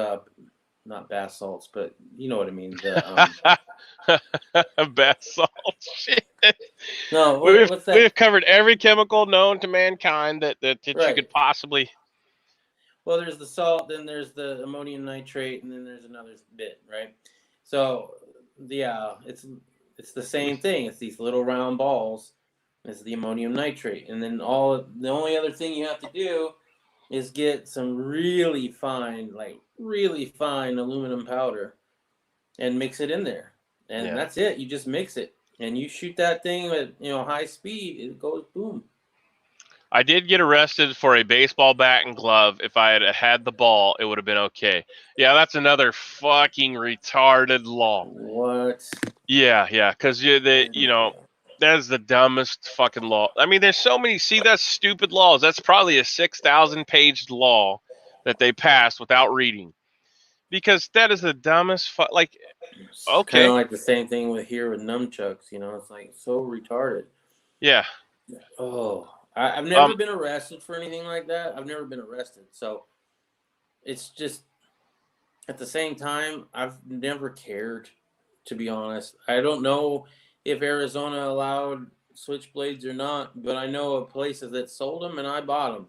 not bath salts, but you know what I mean. Bath salts. Shit. No, what's that? We've covered every chemical known to mankind that Right. you could possibly. Well, there's the salt, then there's the ammonium nitrate, and then there's another bit, right? So, yeah, it's the same thing. It's these little round balls. It's the ammonium nitrate, and then the only other thing you have to do is get some really fine aluminum powder and mix it in there, and that's it. You just mix it, and you shoot that thing at high speed. It goes boom. I did get arrested for a baseball bat and glove. If I had had the ball, it would have been okay. Yeah, that's another fucking retarded law. What? Yeah, because that is the dumbest fucking law. I mean, there's so many. See, that's stupid laws. That's probably a 6,000-page law that they passed without reading, because that is the dumbest. Like, Kind okay, of like the same thing with here with nunchucks. It's like so retarded. yeah. Oh, I've never been arrested for anything like that. I've never been arrested, so it's just at the same time I've never cared, to be honest. I don't know if Arizona allowed switchblades or not, but I know of places that sold them and I bought them.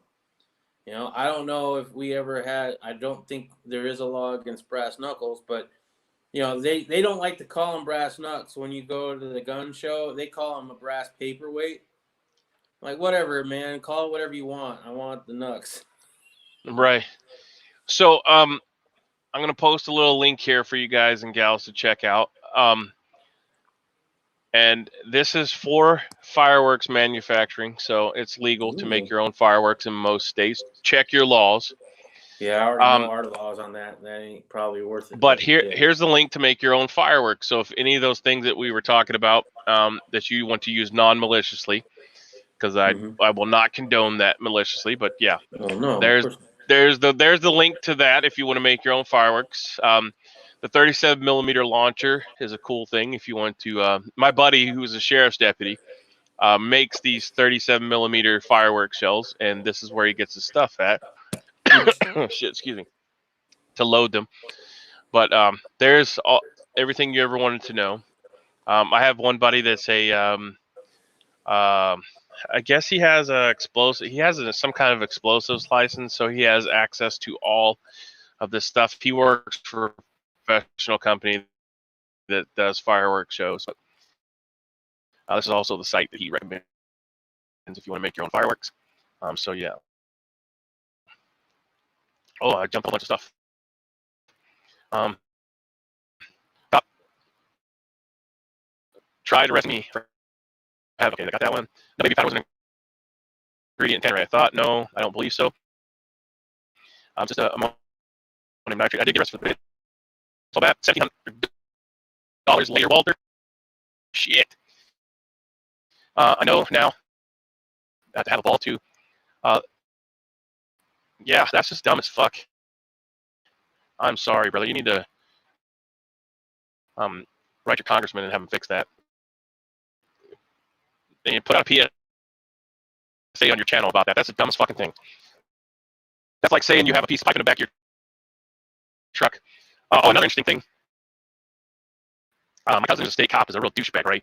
I don't know if we ever had. I don't think there is a law against brass knuckles, but they don't like to call them brass knucks. When you go to the gun show, they call them a brass paperweight. Like, whatever, man. Call it whatever you want. I want the knucks. Right. So, I'm gonna post a little link here for you guys and gals to check out. And this is for fireworks manufacturing, so it's legal to make your own fireworks in most states. Check your laws. Yeah, I already know our laws on that. That ain't probably worth it. But here's the link to make your own fireworks. So if any of those things that we were talking about that you want to use non-maliciously, because I will not condone that maliciously, but yeah, there's the link to that if you want to make your own fireworks. The 37 millimeter launcher is a cool thing if you want to. My buddy, who's a sheriff's deputy, makes these 37 millimeter fireworks shells, and this is where he gets his stuff at. Oh, shit, excuse me. To load them. But there's everything you ever wanted to know. I have one buddy that's I guess he has a explosive. He has some kind of explosives license, so he has access to all of this stuff. He works for a professional company that does fireworks shows. This is also the site that he recommends if you want to make your own fireworks. So yeah. Oh, I jumped a bunch of stuff. Tried to arrest me. Okay, I got that one. No, baby powder was an ingredient in Tanneray. I thought, no, I don't believe so. I'm just ammonium nitrate. I did get arrested for the so bad. $1,700 later, Walter. Shit. I know now. I have to have a ball too. Yeah, that's just dumb as fuck. I'm sorry, brother. You need to write your congressman and have him fix that. And you put out a PSA on your channel about that. That's the dumbest fucking thing. That's like saying you have a piece of pipe in the back of your truck. Oh, another interesting thing. My cousin is a state cop, is a real douchebag, right?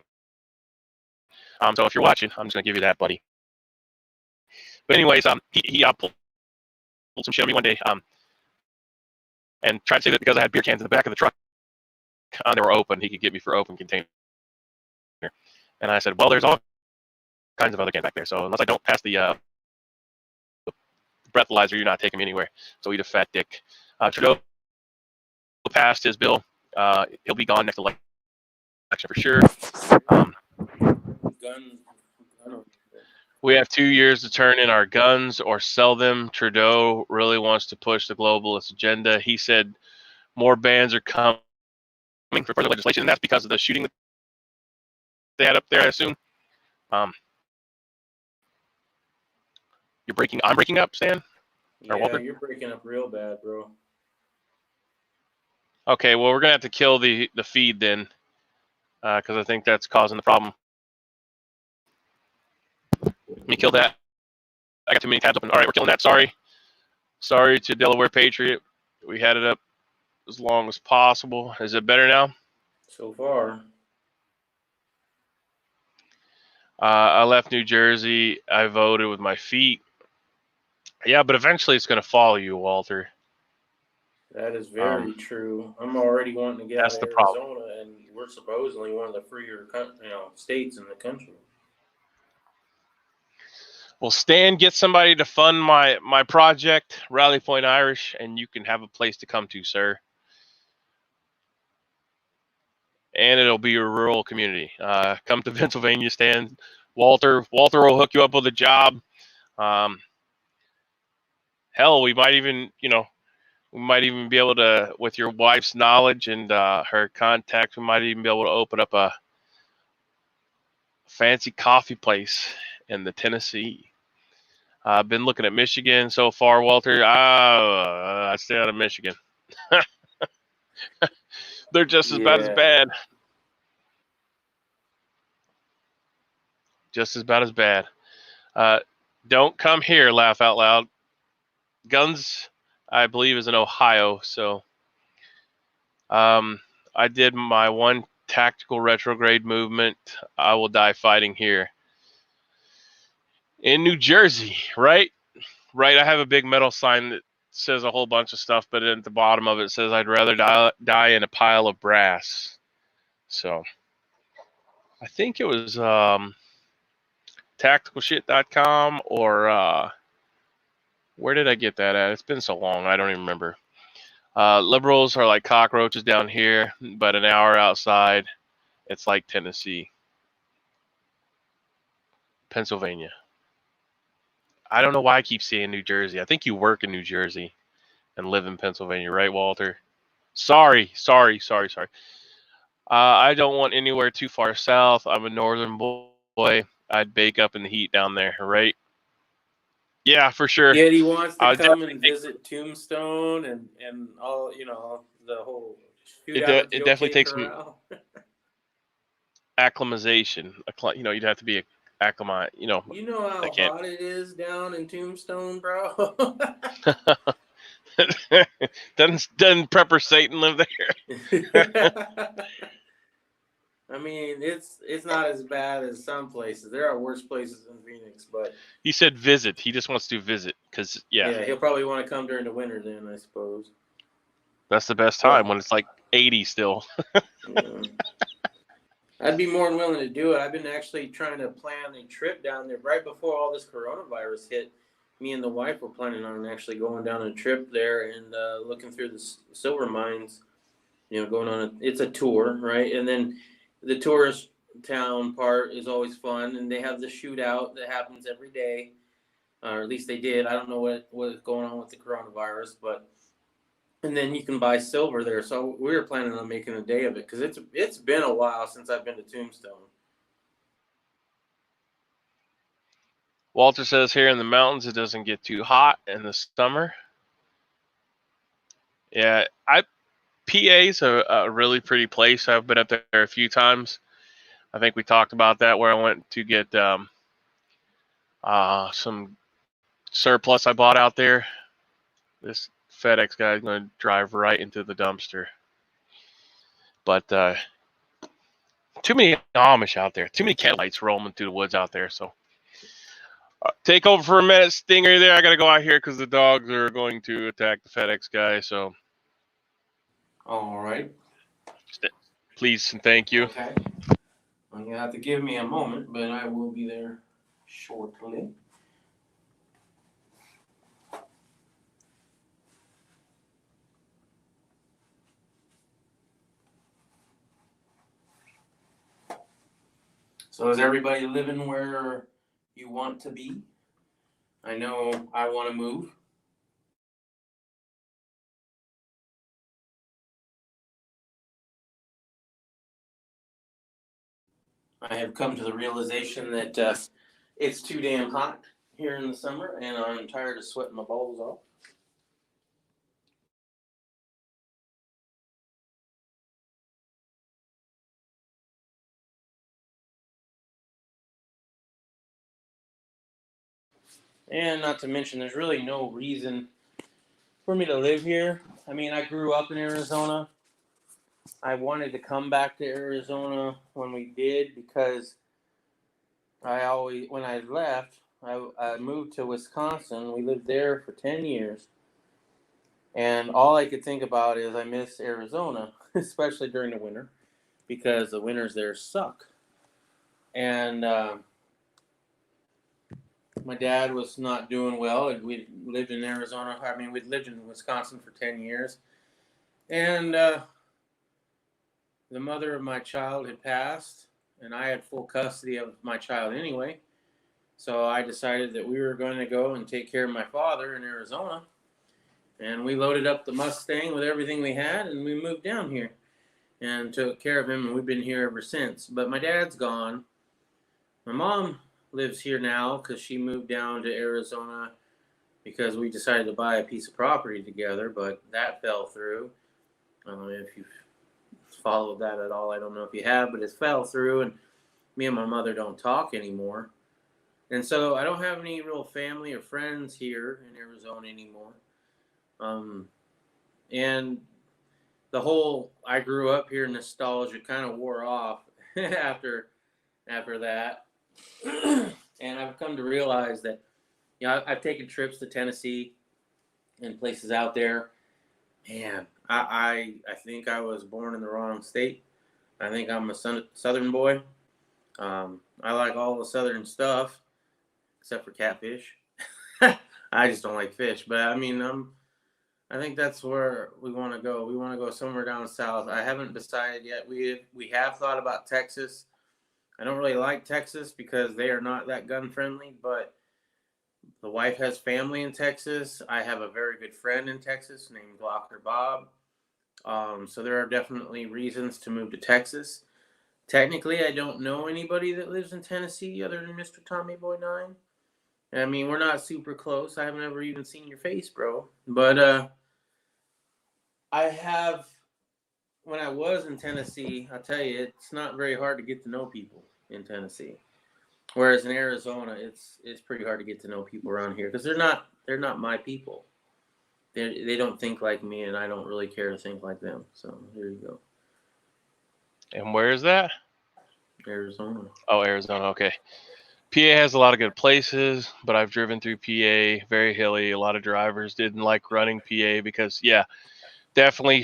So if you're watching, I'm just gonna give you that, buddy. But anyways, he pulled some shit on me one day, and tried to say that because I had beer cans in the back of the truck, they were open, he could get me for open container. And I said, well, there's all kinds of other cans back there, so unless I don't pass the breathalyzer, you're not taking me anywhere. So eat a fat dick. Trudeau passed his bill. He'll be gone next election for sure. We have 2 years to turn in our guns or sell them. Trudeau really wants to push the globalist agenda. He said more bans are coming for further legislation, and that's because of the shooting that they had up there, I assume. I'm breaking up, Stan? Yeah, you're breaking up real bad, bro. Okay, well, we're going to have to kill the feed then, because I think that's causing the problem. Let me kill that. I got too many tabs open. All right, we're killing that. Sorry to Delaware Patriot. We had it up as long as possible. Is it better now? So far. I left New Jersey. I voted with my feet. Yeah, but eventually it's going to follow you, Walter. That is very true. I'm already wanting to get out of Arizona, and we're supposedly one of the freer states in the country. Well, Stan, get somebody to fund my project, Rally Point Irish, and you can have a place to come to, sir. And it'll be a rural community. Come to Pennsylvania, Stan. Walter will hook you up with a job. Hell, we might even, be able to, with your wife's knowledge and her contacts, we might even be able to open up a fancy coffee place in the Tennessee. I've been looking at Michigan so far, Walter. I stay out of Michigan. They're just as bad as Yeah. bad. Just as bad as bad. Don't come here, laugh out loud. Guns, I believe, is in Ohio. So I did my one tactical retrograde movement. I will die fighting here. In New Jersey, right? Right, I have a big metal sign that says a whole bunch of stuff, but at the bottom of it says I'd rather die in a pile of brass. So I think it was tacticalshit.com or where did I get that at? It's been so long, I don't even remember. Liberals are like cockroaches down here, but an hour outside, it's like Tennessee, Pennsylvania. I don't know why I keep saying New Jersey. I think you work in New Jersey and live in Pennsylvania, right, Walter? Sorry. I don't want anywhere too far south. I'm a northern boy. I'd bake up in the heat down there, right? Yeah, for sure. Yet he wants to come Definitely and visit Tombstone and all, the whole it shootout at the definitely OK takes some Corral. acclimatization. You'd have to be acclimate. You know I how can't. hot it is down in Tombstone, bro. doesn't Prepper Satan live there? I mean, it's not as bad as some places. There are worse places than Phoenix, but He said visit. He just wants to visit because yeah, he'll probably want to come during the winter then, I suppose. that's the best time when it's like 80 still. Yeah. I'd be more than willing to do it. I've been actually trying to plan a trip down there right before all this coronavirus hit. Me and the wife were planning on actually going down a trip there and looking through the silver mines. Going on it's a tour, right? And then the tourist town part is always fun, and they have the shootout that happens every day, or at least they did. I don't know what is going on with the coronavirus, but and then you can buy silver there. So we were planning on making a day of it because it's been a while since I've been to Tombstone. Walter says here in the mountains it doesn't get too hot in the summer. Yeah, PA's a really pretty place. I've been up there a few times. I think we talked about that where I went to get some surplus I bought out there. This FedEx guy is going to drive right into the dumpster. But too many Amish out there. Too many cat lights roaming through the woods out there. So take over for a minute, Stinger. There, I got to go out here because the dogs are going to attack the FedEx guy. So All right. Please and thank you. Okay. Well, you have to give me a moment, but I will be there shortly. So is everybody living where you want to be? I know I want to move. I have come to the realization that it's too damn hot here in the summer, and I'm tired of sweating my balls off. And not to mention, there's really no reason for me to live here. I mean, I grew up in Arizona. I wanted to come back to Arizona when we did because when I left, I moved to Wisconsin. We lived there for 10 years. And all I could think about is I miss Arizona, especially during the winter, because the winters there suck. And my dad was not doing well. And we lived in Arizona. I mean, we'd lived in Wisconsin for 10 years. And the mother of my child had passed, and I had full custody of my child anyway. So I decided that we were going to go and take care of my father in Arizona. And we loaded up the Mustang with everything we had, and we moved down here and took care of him, and we've been here ever since. But my dad's gone. My mom lives here now because she moved down to Arizona because we decided to buy a piece of property together, but that fell through. If you've followed that at all, I don't know if you have, but it fell through, and me and my mother don't talk anymore. And so I don't have any real family or friends here in Arizona anymore. And the whole I grew up here nostalgia kind of wore off after that. And I've come to realize that, you know, I've taken trips to Tennessee and places out there. Man, I think I was born in the wrong state. I think I'm a southern boy. I like all the southern stuff except for catfish. I just don't like fish. But I mean, I think that's where we want to go. We want to go somewhere down south. I haven't decided yet. We have thought about Texas. I don't really like Texas because they are not that gun friendly, but the wife has family in Texas. I have a very good friend in Texas named Dr. Bob. So there are definitely reasons to move to Texas. Technically, I don't know anybody that lives in Tennessee other than Mr. Tommy Boy 9. I mean, we're not super close. I haven't ever even seen your face, bro. But I have, when I was in Tennessee, I'll tell you, it's not very hard to get to know people in Tennessee. Whereas in Arizona, it's pretty hard to get to know people around here because they're not my people. They don't think like me, and I don't really care to think like them. So there you go. And where is that? Arizona. Oh, Arizona. Okay. PA has a lot of good places, but I've driven through PA, very hilly. A lot of drivers didn't like running PA because, yeah, definitely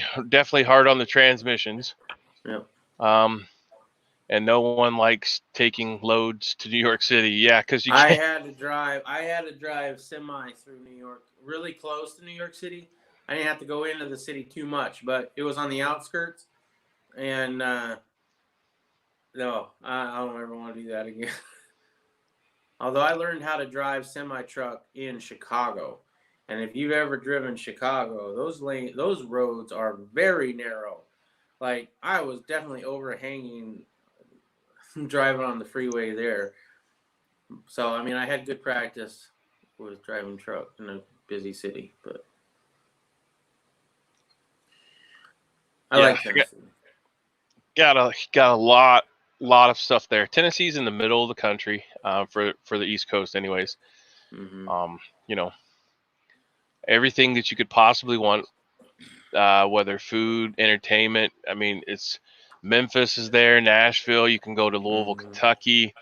hard on the transmissions. Yep. And no one likes taking loads to New York City. Yeah, because you I can't. had to drive semi through New York, really close to New York City. I didn't have to go into the city too much, but it was on the outskirts. And no, I don't ever want to do that again. Although I learned how to drive semi-truck in Chicago. And if you've ever driven Chicago, those roads are very narrow. Like, I was definitely overhanging driving on the freeway there. So, I mean, I had good practice with driving truck in a busy city, but I like Tennessee. Got a lot of stuff there. Tennessee's in the middle of the country, for the East Coast, anyways. Mm-hmm. You know, everything that you could possibly want, whether food, entertainment. I mean, it's Memphis is there, Nashville. You can go to Louisville, Mm-hmm. Kentucky.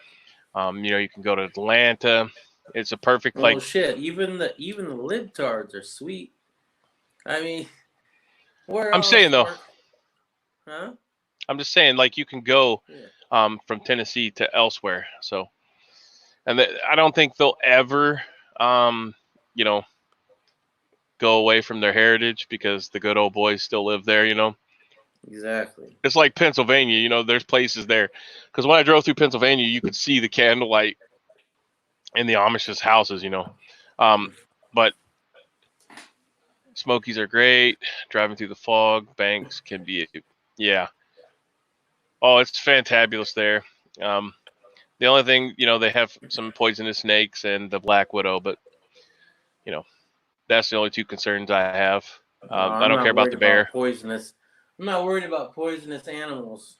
You know, you can go to Atlanta. It's a perfect Well, shit. Even the libtards are sweet. I mean, where I'm else? saying though. Huh? I'm just saying, like, you can go Yeah. from Tennessee to elsewhere. So, and I don't think they'll ever, you know, go away from their heritage because the good old boys still live there. You know. Exactly. It's like Pennsylvania, you know, there's places there. Because when I drove through Pennsylvania, you could see the candlelight in the Amish's houses, you know. But Smokies are great. Driving through the fog banks can be, yeah. Oh, it's fantabulous there. The only thing, you know, they have some poisonous snakes and the black widow, but, you know, that's the only two concerns I have. I I'm don't care not about worried the bear. about poisonous. I'm not worried about poisonous animals.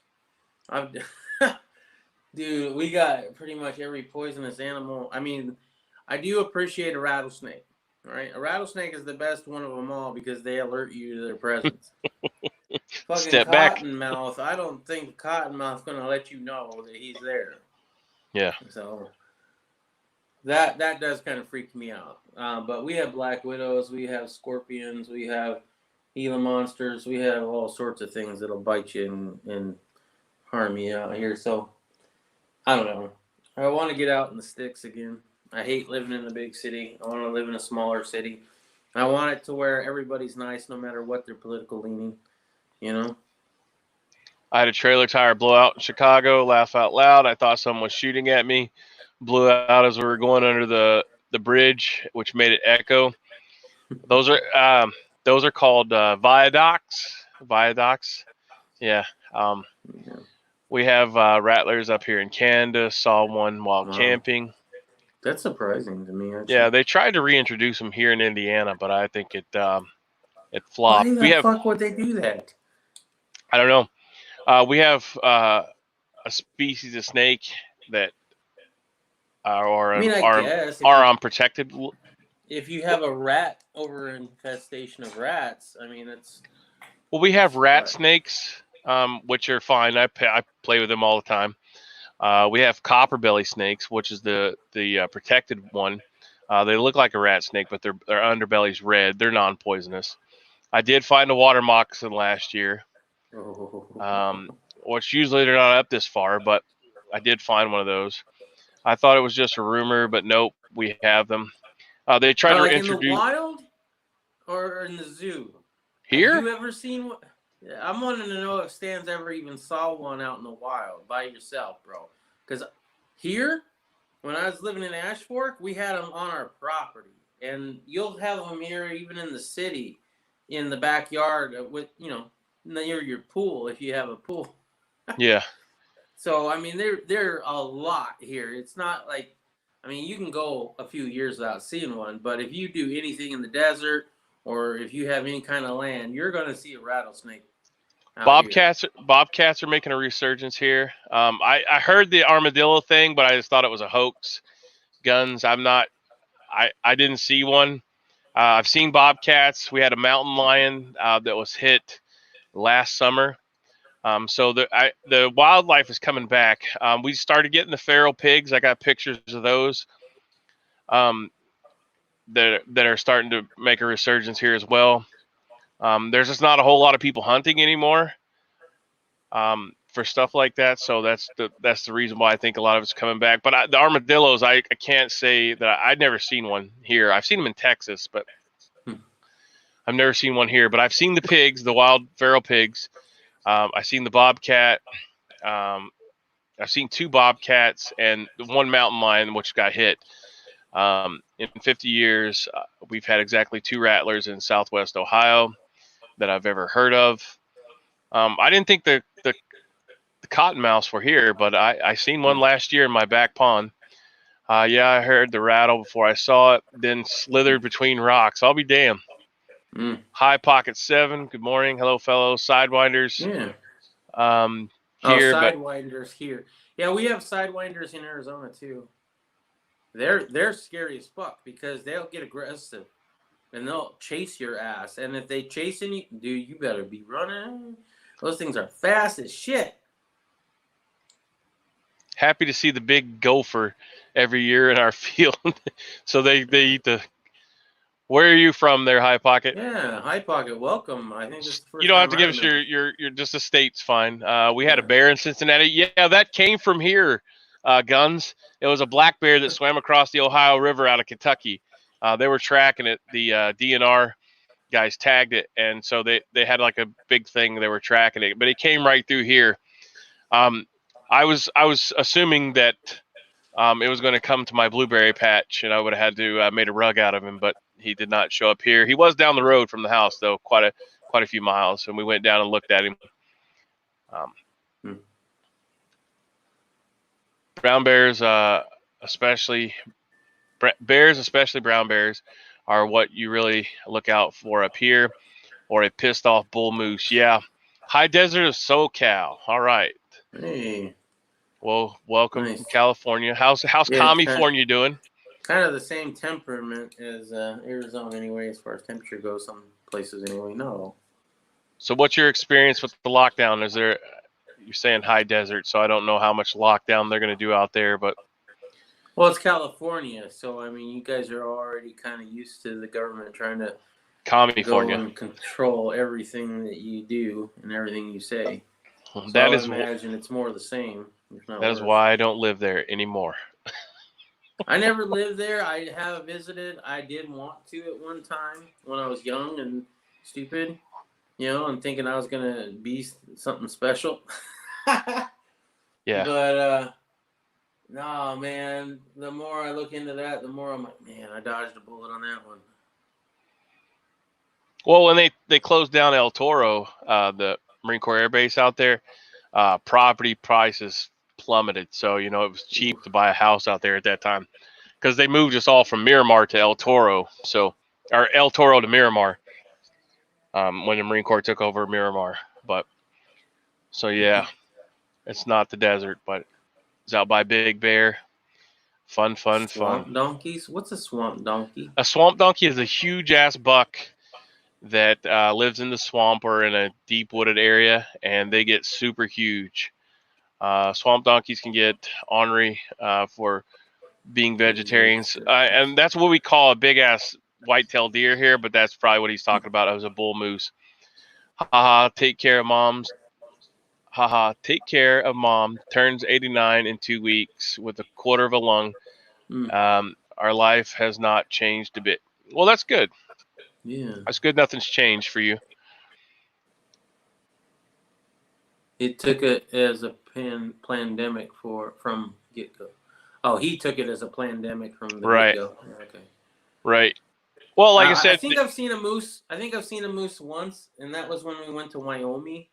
Dude, we got pretty much every poisonous animal. I mean, I do appreciate a rattlesnake, right? A rattlesnake is the best one of them all because they alert you to their presence. Fucking Step back. cottonmouth, I don't think cottonmouth's gonna let you know that he's there. Yeah. So that does kind of freak me out. But we have black widows, we have scorpions, we have Gila monsters, we have all sorts of things that'll bite you and harm you out here. So I don't know. I want to get out in the sticks again. I hate living in a big city. I want to live in a smaller city. I want it to where everybody's nice no matter what their political leaning, you know? I had a trailer tire blowout in Chicago, laugh out loud. I thought someone was shooting at me. blew out as we were going under the bridge, which made it echo. Those are called viaducts. Viaducts. Yeah. Yeah. We have rattlers up here in Canada. Saw one while Wow. camping. That's surprising to me, actually. Yeah, they tried to reintroduce them here in Indiana, but I think it Why flopped. the fuck would they do that? I don't know. We have a species of snake that I mean, I are guess unprotected. if you have a rat over infestation of rats, I mean, it's Well, we have rat Right. snakes, which are fine. I play with them all the time. We have copper belly snakes, which is the protected one. They look like a rat snake, but their underbelly's red. They're non-poisonous. I did find a water moccasin last year, which usually they're not up this far, but I did find one of those. I thought it was just a rumor, but nope, we have them. They tried to like in the introduce wild or in the zoo. here. Have you ever seen one? Yeah, I'm wanting to know if Stan's ever even saw one out in the wild by yourself, bro. Because here, when I was living in Ash Fork, we had them on our property, and you'll have them here even in the city, in the backyard with near your pool if you have a pool. Yeah. So I mean, they're a lot here. It's not like, I mean, you can go a few years without seeing one, but if you do anything in the desert or if you have any kind of land, you're gonna see a rattlesnake. Bobcats are making a resurgence here. I heard the armadillo thing, but I just thought it was a hoax. Guns. I didn't see one. I've seen bobcats. We had a mountain lion that was hit last summer. So the wildlife is coming back. We started getting the feral pigs. I got pictures of those. That are starting to make a resurgence here as well. There's just not a whole lot of people hunting anymore for stuff like that. So that's the reason why I think a lot of it's coming back. But the armadillos, I can't say that I'd never seen one here. I've seen them in Texas, but I've never seen one here. But I've seen the pigs, the wild feral pigs. I've seen the bobcat. I've seen 2 bobcats and 1 mountain lion, which got hit. In 50 years, we've had exactly 2 rattlers in Southwest Ohio that I've ever heard of. I didn't think the cottonmouths were here, but I seen one last year in my back pond. Yeah, I heard the rattle before I saw it, then slithered between rocks. I'll be damned. High Pocket 7, good morning. Hello, fellow Sidewinders. Yeah. Here, Sidewinders here. Yeah, we have sidewinders in Arizona too. They're scary as fuck because they'll get aggressive and they'll chase your ass. And if they chasing you, dude, you better be running. Those things are fast as shit. happy to see the big gopher every year in our field. So they eat the. Where are you from there, High Pocket? Yeah, High Pocket, welcome. I think this is the first You don't have to time give us I've your just the state's fine. We had a bear in Cincinnati. Yeah, that came from here. Guns. It was a black bear that swam across the Ohio River out of Kentucky. They were tracking it. The DNR guys tagged it, and so they had like a big thing. They were tracking it, but it came right through here. I was assuming that it was going to come to my blueberry patch, and I would have had to made a rug out of him, but he did not show up here. He was down the road from the house, though, quite a few miles, and we went down and looked at him. Brown bears, especially brown bears, are what you really look out for up here, or a pissed off bull moose. Yeah, high desert of SoCal. All right. Hey. Well, welcome Nice. from California. How's California doing? Kind of the same temperament as Arizona, anyway, as far as temperature goes. Some places, anyway. No. So, what's your experience with the lockdown? Is there? You're saying high desert, so I don't know how much lockdown they're going to do out there, but. Well, it's California, so I mean, you guys are already kind of used to the government trying to go and control everything that you do and everything you say. So I imagine it's more the same. That is why I don't live there anymore. I never lived there. I have visited. I did want to at one time when I was young and stupid, and thinking I was gonna be something special. Yeah. But No, man. The more I look into that, the more I'm like, man, I dodged a bullet on that one. Well, when they closed down El Toro, the Marine Corps Air Base out there, property prices plummeted. So, it was cheap to buy a house out there at that time because they moved us all from Miramar to El Toro. So, or El Toro to Miramar when the Marine Corps took over Miramar. But, so yeah, it's not the desert, but it's out by Big Bear. Fun. Swamp donkeys? What's a swamp donkey? A swamp donkey is a huge ass buck that lives in the swamp or in a deep wooded area, and they get super huge. Swamp donkeys can get ornery for being vegetarians, and that's what we call a big ass white-tailed deer here. But that's probably what he's talking about as a bull moose. Haha, take care of mom's. Haha, take care of mom. Turns 89 in 2 weeks with a quarter of a lung. Our life has not changed a bit. Well, that's good. Yeah. That's good. Nothing's changed for you. It took it as a pandemic from get-go. Oh, he took it as a pandemic from the Right. get-go. Okay. Right. Well, like I said, I think I've seen a moose. I think I've seen a moose once, and that was when we went to Wyoming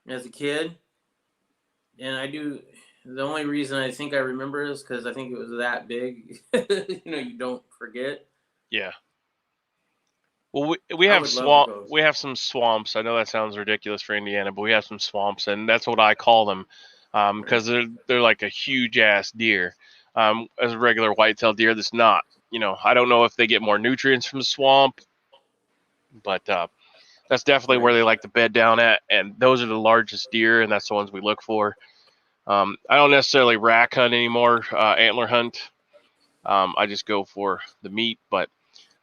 as a kid. And I do. The only reason I think I remember is because I think it was that big. You don't forget. yeah. Well, we I have would love to go. we have some swamps. I know that sounds ridiculous for Indiana, but we have some swamps, and that's what I call them, because they're like a huge ass deer, as a regular white-tailed deer. That's not. I don't know if they get more nutrients from the swamp, but that's definitely where they like to bed down at, and those are the largest deer, and that's the ones we look for. I don't necessarily rack hunt anymore, antler hunt. I just go for the meat, but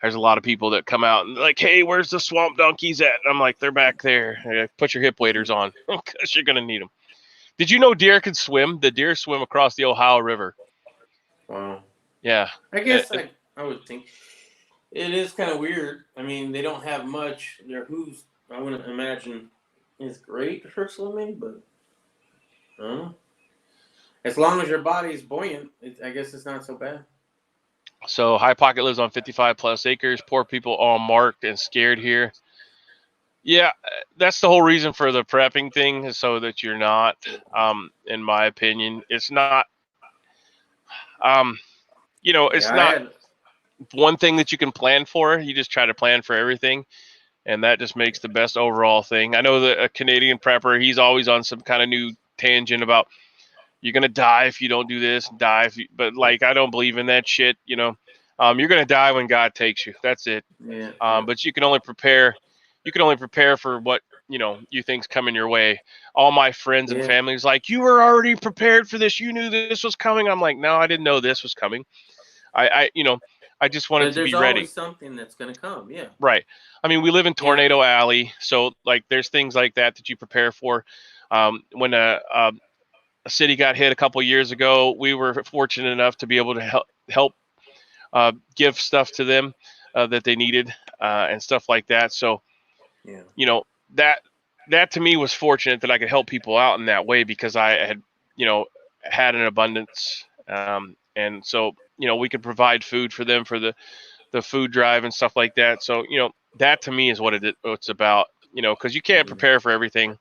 there's a lot of people that come out and like, hey, where's the swamp donkeys at? And I'm like, they're back there. Put your hip waders on because you're going to need them. Did you know deer can swim? The deer swim across the Ohio River. Wow. Yeah. I guess I would think it is kind of weird. I mean, they don't have much. Their hooves, I wouldn't imagine, is great for swimming, but I don't know. As long as your body is buoyant, I guess it's not so bad. So High Pocket lives on 55 plus acres. Poor people all marked and scared here. Yeah, that's the whole reason for the prepping thing, is so that you're not, in my opinion, it's not, it's not one thing that you can plan for. You just try to plan for everything, and that just makes the best overall thing. I know that a Canadian prepper, he's always on some kind of new tangent about you're going to die if you don't do this, but like, I don't believe in that shit. You're going to die when God takes you. That's it. Yeah. But you can only prepare for what, you think's coming your way. All my friends and family's like, you were already prepared for this. You knew this was coming. I'm like, no, I didn't know this was coming. I just wanted to be ready. There's always something that's going to come. Yeah. Right. I mean, we live in Tornado Alley. So like, there's things like that you prepare for. When a city got hit a couple years ago, we were fortunate enough to be able to help give stuff to them that they needed and stuff like that. So, that to me was fortunate that I could help people out in that way, because I had, had an abundance. And so, we could provide food for them for the food drive and stuff like that. So, that to me is what it's about, because you can't prepare for everything.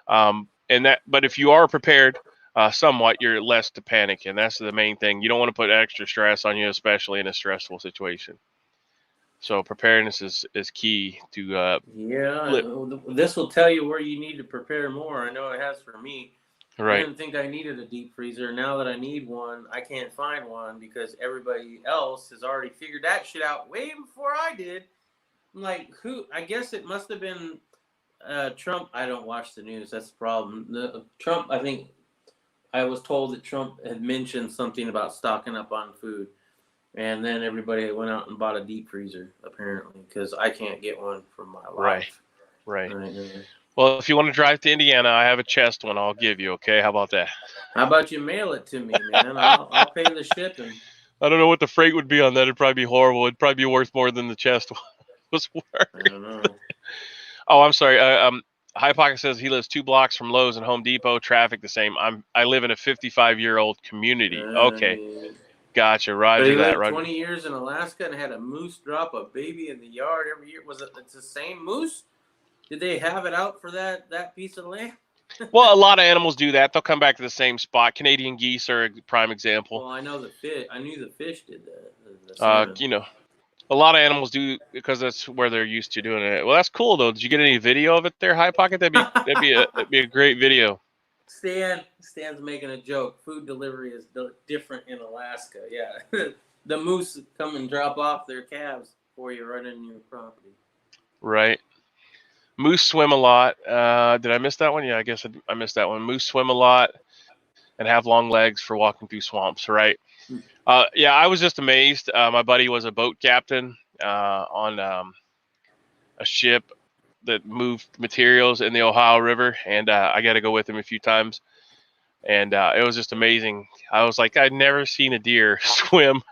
But if you are prepared somewhat, you're less to panic. And that's the main thing. You don't want to put extra stress on you, especially in a stressful situation. So preparedness is key to this will tell you where you need to prepare more. I know it has for me. Right. I didn't think I needed a deep freezer. Now that I need one, I can't find one because everybody else has already figured that shit out way before I did. I'm like, I guess it must have been Trump. I don't watch the news. That's the problem. Trump, I think I was told that Trump had mentioned something about stocking up on food. And then everybody went out and bought a deep freezer, apparently, because I can't get one for my life. Right. Well, if you want to drive to Indiana, I have a chest one I'll give you, okay? How about that? How about you mail it to me, man? I'll pay the shipping. I don't know what the freight would be on that. It'd probably be horrible. It'd probably be worth more than the chest was worth. I don't know. Oh, I'm sorry. High Pocket says he lives 2 blocks from Lowe's and Home Depot. Traffic the same. I live in a 55-year-old community. Okay, gotcha. But Roger he that. lived Roger. 20 years in Alaska and had a moose drop a baby in the yard every year. It's the same moose? Did they have it out for that piece of land? Well, a lot of animals do that. They'll come back to the same spot. Canadian geese are a prime example. Well, I know the fish. I knew the fish did that. The salmon. You know, a lot of animals do because that's where they're used to doing it. Well, that's cool though. Did you get any video of it there, High Pocket? That'd be a great video. Stan's making a joke. Food delivery is different in Alaska. Yeah, the moose come and drop off their calves for you right in your property. Right. Moose swim a lot. Did I miss that one? Yeah, I guess I missed that one. Moose swim a lot and have long legs for walking through swamps. Right. Yeah, I was just amazed. My buddy was a boat captain on a ship that moved materials in the Ohio River, and I got to go with him a few times, and it was just amazing. I was like, I'd never seen a deer swim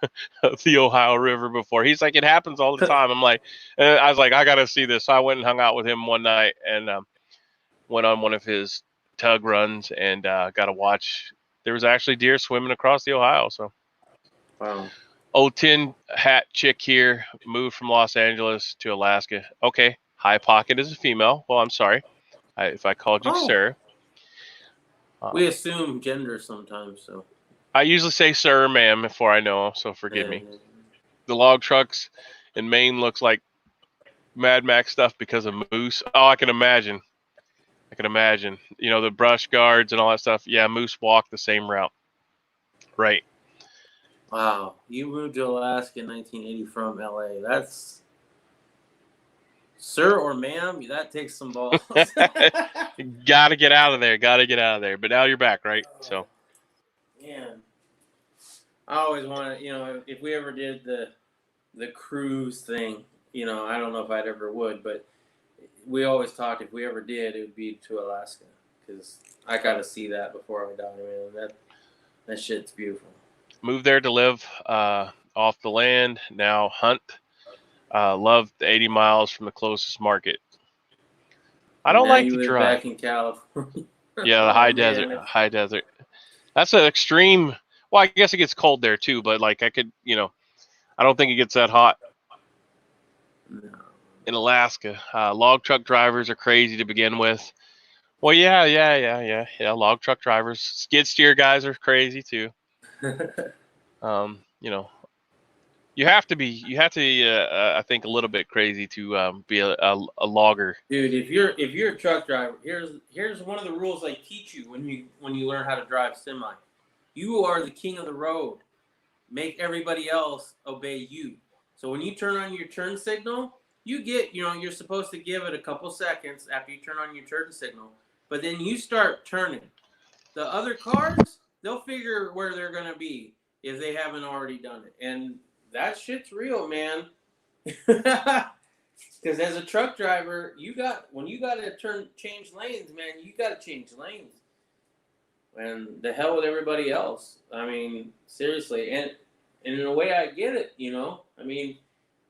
the Ohio River before. He's like, it happens all the time. I'm like, I was like, I got to see this. So I went and hung out with him one night and went on one of his tug runs and got to watch. There was actually deer swimming across the Ohio. So, Wow. old tin hat chick here moved from Los Angeles to Alaska. Okay. High Pocket is a female. Well, I'm sorry if I called you sir. We assume gender sometimes, so. I usually say sir or ma'am before I know, so forgive me. The log trucks in Maine looks like Mad Max stuff because of moose. Oh, I can imagine. You know, the brush guards and all that stuff. Yeah, moose walk the same route. Right. Wow. You moved to Alaska in 1980 from LA. That's... Sir or ma'am, that takes some balls. Gotta get out of there. But now you're back, right? So. Man, I always wanted, if we ever did the cruise thing, I don't know if I'd ever would, but we always talked if we ever did, it would be to Alaska because I got to see that before I die, man. That shit's beautiful. Moved there to live off the land. Now hunt. Love the 80 miles from the closest market. I don't like to drive. Back in California. Yeah, the high desert. That's an extreme. Well, I guess it gets cold there too, but like I could, I don't think it gets that hot in Alaska. Log truck drivers are crazy to begin with. Well, yeah. Log truck drivers, skid steer guys are crazy too. You have to be, I think, a little bit crazy to be a logger. Dude, if you're a truck driver, here's one of the rules I teach you when you learn how to drive semi. You are the king of the road. Make everybody else obey you. So when you turn on your turn signal, you get, you're supposed to give it a couple seconds after you turn on your turn signal. But then you start turning. The other cars, they'll figure where they're going to be if they haven't already done it. And that shit's real, man. Because as a truck driver, when you got to change lanes, man, you got to change lanes. And the hell with everybody else. I mean, seriously. And in a way, I get it, I mean,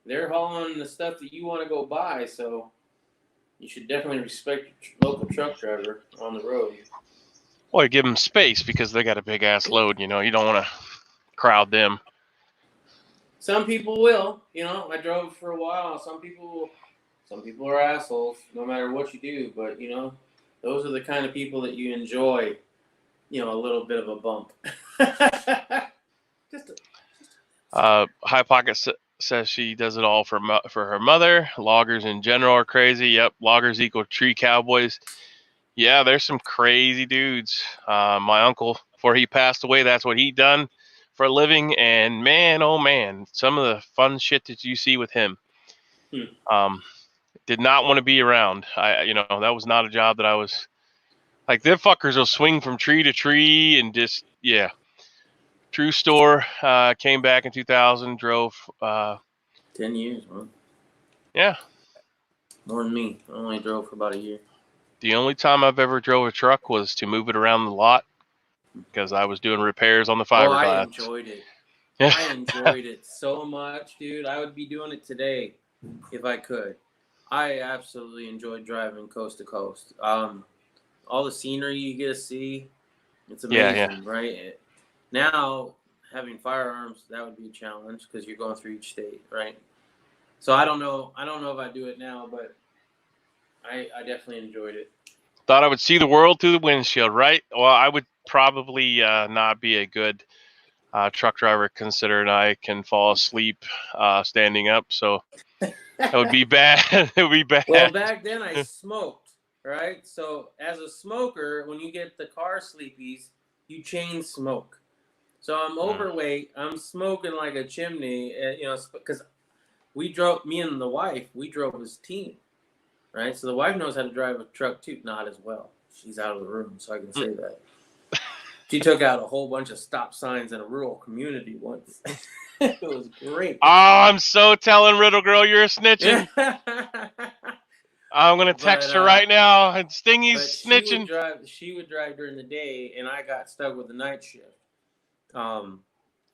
they're hauling the stuff that you want to go buy, so you should definitely respect your local truck driver on the road. Well, you give them space because they got a big ass load, you don't want to crowd them. Some people will, I drove for a while. Some people are assholes no matter what you do, but those are the kind of people that you enjoy, a little bit of a bump. High Pocket says she does it all for her mother. Loggers in general are crazy. Yep, loggers equal tree cowboys. Yeah, there's some crazy dudes. My uncle, before he passed away, that's what he done for a living. And man, oh man, some of the fun shit that you see with him. Did not want to be around. That was not a job that I was like. Them fuckers will swing from tree to tree and just, yeah. True store. Came back in 2000. Drove 10 years, man. Yeah. More than me. I only drove for about a year. The only time I've ever drove a truck was to move it around the lot because I was doing repairs on the fiberglass. I enjoyed it. I enjoyed it so much, dude. I would be doing it today if I could. I absolutely enjoyed driving coast to coast. All the scenery you get to see, it's amazing, right? Now, having firearms, that would be a challenge because you're going through each state, right? So I don't know if I do it now, but I definitely enjoyed it. Thought I would see the world through the windshield, right? Well, I would probably not be a good truck driver, considering I can fall asleep standing up. So that would be bad. It would be bad. Well, back then I smoked, right? So as a smoker, when you get the car sleepies, you chain smoke. So I'm overweight. I'm smoking like a chimney, because me and the wife, we drove as team, right? So the wife knows how to drive a truck too, not as well. She's out of the room, so I can say that. She took out a whole bunch of stop signs in a rural community once. It was great. Oh, I'm so telling Riddle Girl you're snitching. I'm gonna text her right now and Stingy's snitching. She would drive during the day, and I got stuck with the night shift.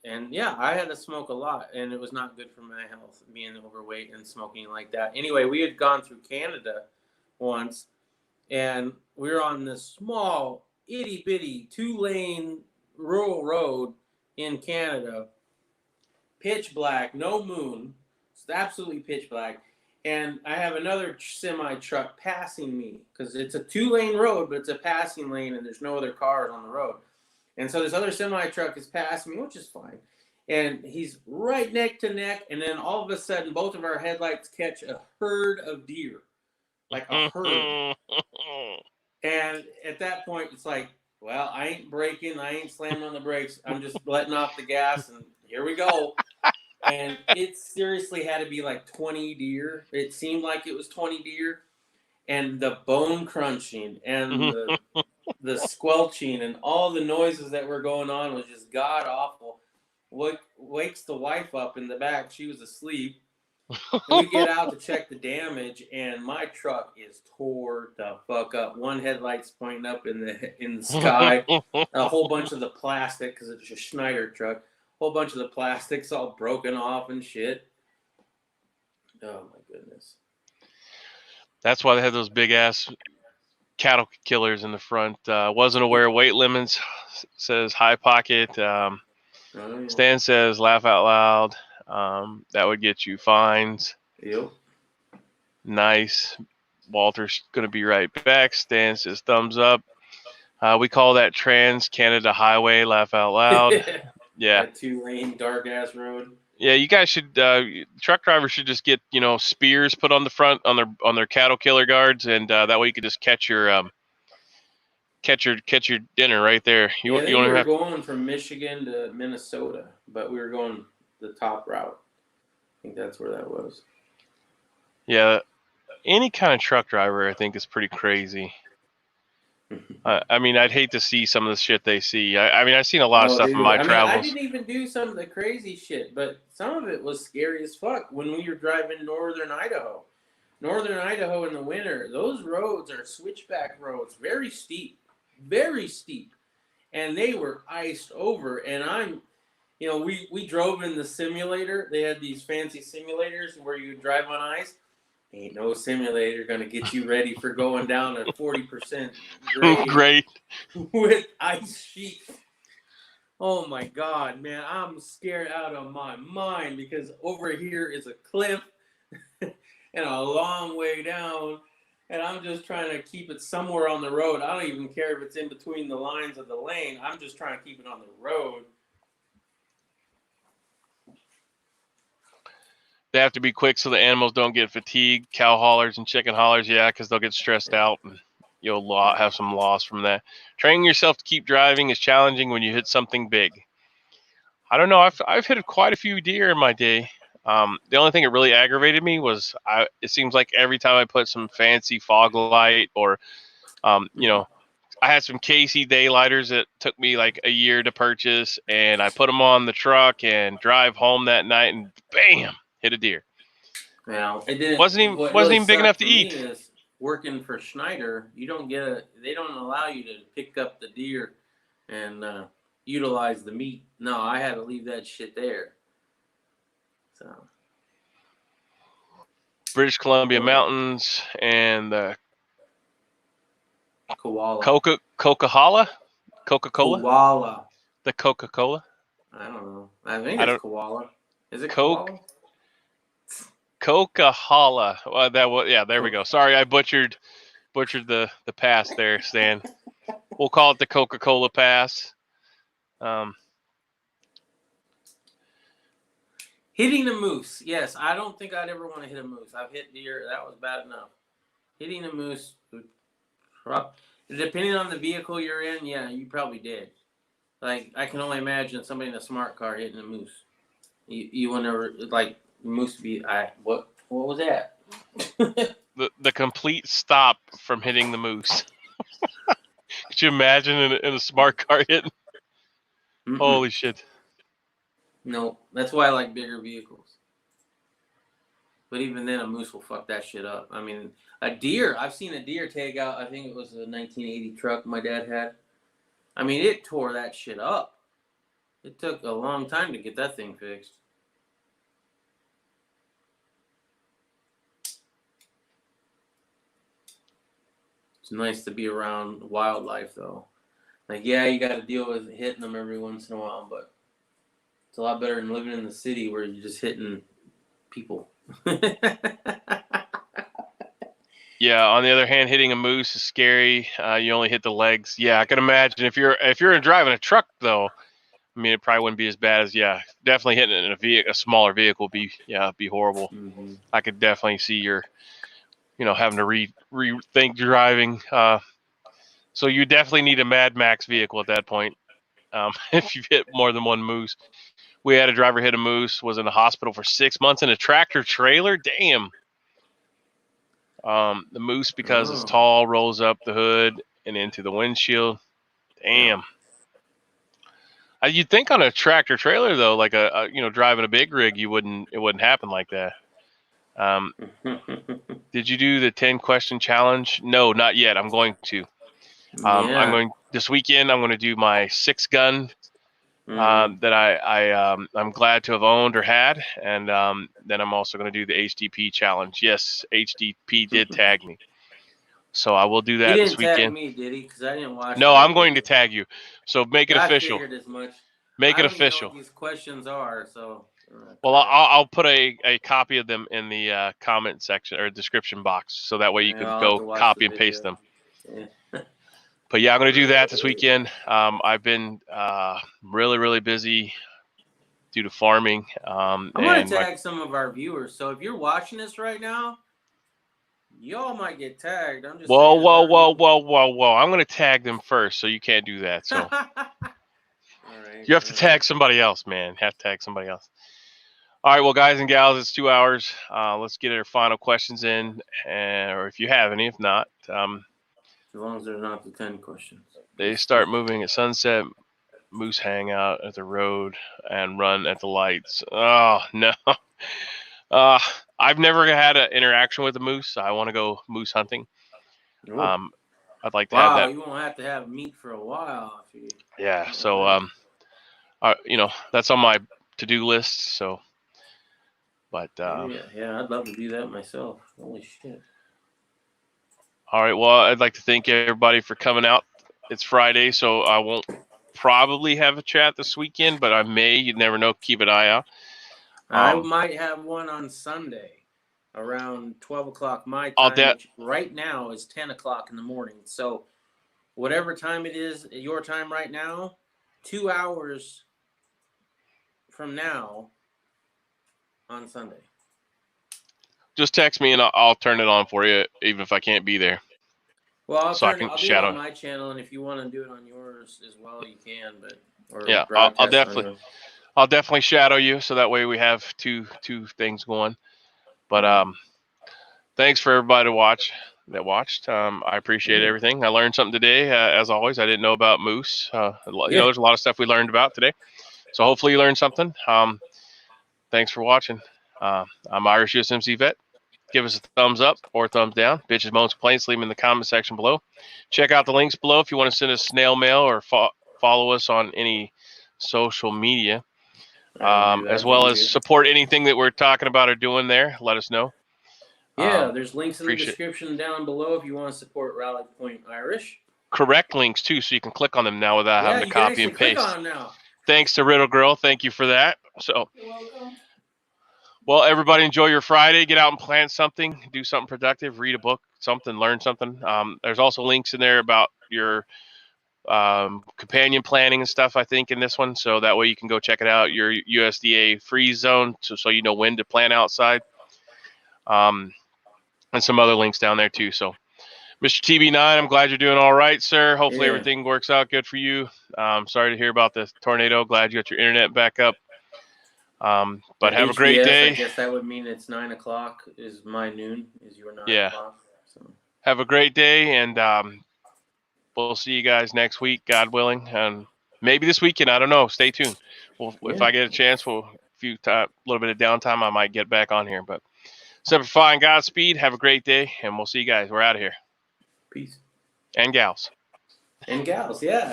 And yeah, I had to smoke a lot, and it was not good for my health, being overweight and smoking like that. Anyway, we had gone through Canada once, and we were on this small, itty bitty 2-lane rural road in Canada, pitch black, no moon, it's absolutely pitch black. And I have another semi truck passing me because it's a 2-lane road, but it's a passing lane, and there's no other cars on the road. And so this other semi truck is passing me, which is fine. And he's right neck to neck. And then all of a sudden, both of our headlights catch a herd of deer, like a herd. And at that point, it's like, well, I ain't braking. I ain't slamming on the brakes. I'm just letting off the gas, and here we go. And it seriously had to be like 20 deer. It seemed like it was 20 deer. And the bone crunching and the squelching and all the noises that were going on was just god awful. What wakes the wife up in the back? She was asleep. And we get out to check the damage, and my truck is tore the fuck up. One headlight's pointing up in the sky. A whole bunch of the plastic, because it's a Schneider truck. A whole bunch of the plastic's all broken off and shit. Oh my goodness. That's why they have those big ass cattle killers in the front. Wasn't aware of weight limits. Says high pocket. Stan says laugh out loud. That would get you fines. Yep. Nice. Walter's gonna be right back. Stan says thumbs up. We call that Trans Canada Highway. Laugh out loud. Yeah. That 2-lane dark ass road. Yeah, you guys should. Truck drivers should just get spears put on the front on their cattle killer guards, and that way you can just catch your dinner right there. We were going from Michigan to Minnesota, but we were going the top route. I think that's where that was. Yeah, any kind of truck driver, I think, is pretty crazy. I mean, I'd hate to see some of the shit they see. I mean, I've seen a lot of stuff in my travels. I didn't even do some of the crazy shit, but some of it was scary as fuck when we were driving northern Idaho. Northern Idaho in the winter, those roads are switchback roads, very steep, and they were iced over. And we drove in the simulator. They had these fancy simulators where you drive on ice. Ain't no simulator gonna get you ready for going down at 40% grade with ice sheet. Oh my God, man, I'm scared out of my mind because over here is a cliff and a long way down, and I'm just trying to keep it somewhere on the road. I don't even care if it's in between the lines of the lane. I'm just trying to keep it on the road. They have to be quick so the animals don't get fatigued. Cow haulers and chicken haulers, yeah, because they'll get stressed out and you'll have some loss from that. Training yourself to keep driving is challenging when you hit something big. I don't know. I've hit quite a few deer in my day. The only thing that really aggravated me was it seems like every time I put some fancy fog light or, I had some Casey daylighters that took me like a year to purchase, and I put them on the truck and drive home that night, and bam, hit a deer. Well, it didn't. Wasn't even big enough to eat. Is working for Schneider, they don't allow you to pick up the deer and utilize the meat. No, I had to leave that shit there. So British Columbia mountains, and the Koala. Coca-Cola? Coca-Cola? Koala. The Coca-Cola? I don't know. I think I it's don't- koala. Is it Coke- koala? Coca-Cola. Well, that was, yeah, there we go. Sorry, I butchered the pass there, Stan. We'll call it the Coca-Cola pass. Hitting a moose. Yes, I don't think I'd ever want to hit a moose. I've hit deer. That was bad enough. Hitting a moose, depending on the vehicle you're in, yeah, you probably did. Like, I can only imagine somebody in a smart car hitting a moose. You will never, like, moose be, what was that? The complete stop from hitting the moose. Could you imagine in a smart car hitting? Mm-mm. Holy shit. No, that's why I like bigger vehicles. But even then, a moose will fuck that shit up. I mean, a deer, I've seen a deer take out, I think it was a 1980 truck my dad had. I mean, it tore that shit up. It took a long time to get that thing fixed. It's nice to be around wildlife, though. Like, yeah, you got to deal with hitting them every once in a while, but it's a lot better than living in the city where you're just hitting people. Yeah, on the other hand, hitting a moose is scary. You only hit the legs. Yeah, I can imagine if you're driving a truck though, I mean it probably wouldn't be as bad as definitely hitting it in a smaller vehicle be horrible. Mm-hmm. I could definitely see your having to rethink driving. So you definitely need a Mad Max vehicle at that point. If you've hit more than one moose. We had a driver hit a moose, was in the hospital for 6 months in a tractor trailer. Damn. The moose, because it's tall, rolls up the hood and into the windshield. Damn. You'd think on a tractor trailer though, like driving a big rig, it wouldn't happen like that. Did you do the 10-question challenge? No, not yet. I'm going to. I'm going this weekend. I'm going to do my 6-gun that I'm glad to have owned or had, and then I'm also going to do the HDP challenge. Yes, HDP did tag me, so I will do that this weekend. He didn't tag me, did he? Because I didn't watch. No, I'm going to tag you. So make it official. I figured as much. Make it I don't even know official. what these questions are, so. Well, I'll put a copy of them in the comment section or description box, so that way you can I'll go have to watch copy the and paste video. them. Yeah. But yeah, I'm going to do that this weekend. I've been really, really busy due to farming. I'm going to tag some of our viewers. So if you're watching this right now, y'all might get tagged. I'm just whoa. I'm going to tag them first, so you can't do that. So All right, you have to tag somebody else, man. Have to tag somebody else. All right, well, guys and gals, it's 2 hours. Let's get our final questions in, or if you have any. If not, as long as there's not the 10 questions. They start moving at sunset. Moose hang out at the road and run at the lights. Oh, no. I've never had an interaction with a moose. I want to go moose hunting. I'd like to have that. You won't have to have meat for a while. Yeah, so, that's on my to-do list, so. But yeah, I'd love to do that myself. Holy shit. All right, well, I'd like to thank everybody for coming out. It's Friday, so I won't probably have a chat this weekend, but I may. You never know. Keep an eye out. I might have one on Sunday around 12 o'clock my time, which right now is 10 o'clock in the morning. So whatever time it is, your time right now, 2 hours from now on Sunday. Just text me and I'll turn it on for you, even if I can't be there. Well, I'll do it on my channel, and if you want to do it on yours as well, you can. I'll definitely shadow you, so that way we have two things going. But thanks for everybody that watched. I appreciate everything. I learned something today, as always. I didn't know about moose. There's a lot of stuff we learned about today, so hopefully you learned something. Thanks for watching. I'm Irish USMC Vet. Give us a thumbs up or thumbs down. Bitches, moans, complaints, leave them in the comment section below. Check out the links below if you want to send us snail mail or follow us on any social media, as well as support anything that we're talking about or doing there. Let us know. Yeah, there's links in the appreciate- description down below if you want to support Rally Point Irish. Correct links too, so you can click on them now without having to you can copy actually and paste. click on them now. Thanks to Riddle Girl. Thank you for that. So, You're welcome. well, everybody enjoy your Friday. Get out and plant something. Do something productive. Read a book, something, learn something. There's also links in there about your companion planting and stuff, I think, in this one. So that way you can go check it out. Your USDA freeze zone, so you know when to plant outside. And some other links down there too. So, Mr. TB9, I'm glad you're doing all right, sir. Hopefully Yeah. everything works out good for you. Sorry to hear about the tornado. Glad you got your internet back up. But have a great HDS, day. I guess that would mean it's 9 o'clock is my noon, is your 9 Yeah. o'clock. So. Have a great day, and we'll see you guys next week, God willing, and maybe this weekend. I don't know. Stay tuned. If I get a chance, a little bit of downtime, I might get back on here. But Semper Fi and Godspeed. Have a great day, and we'll see you guys. We're out of here. Peace. And gals. And gals, yeah.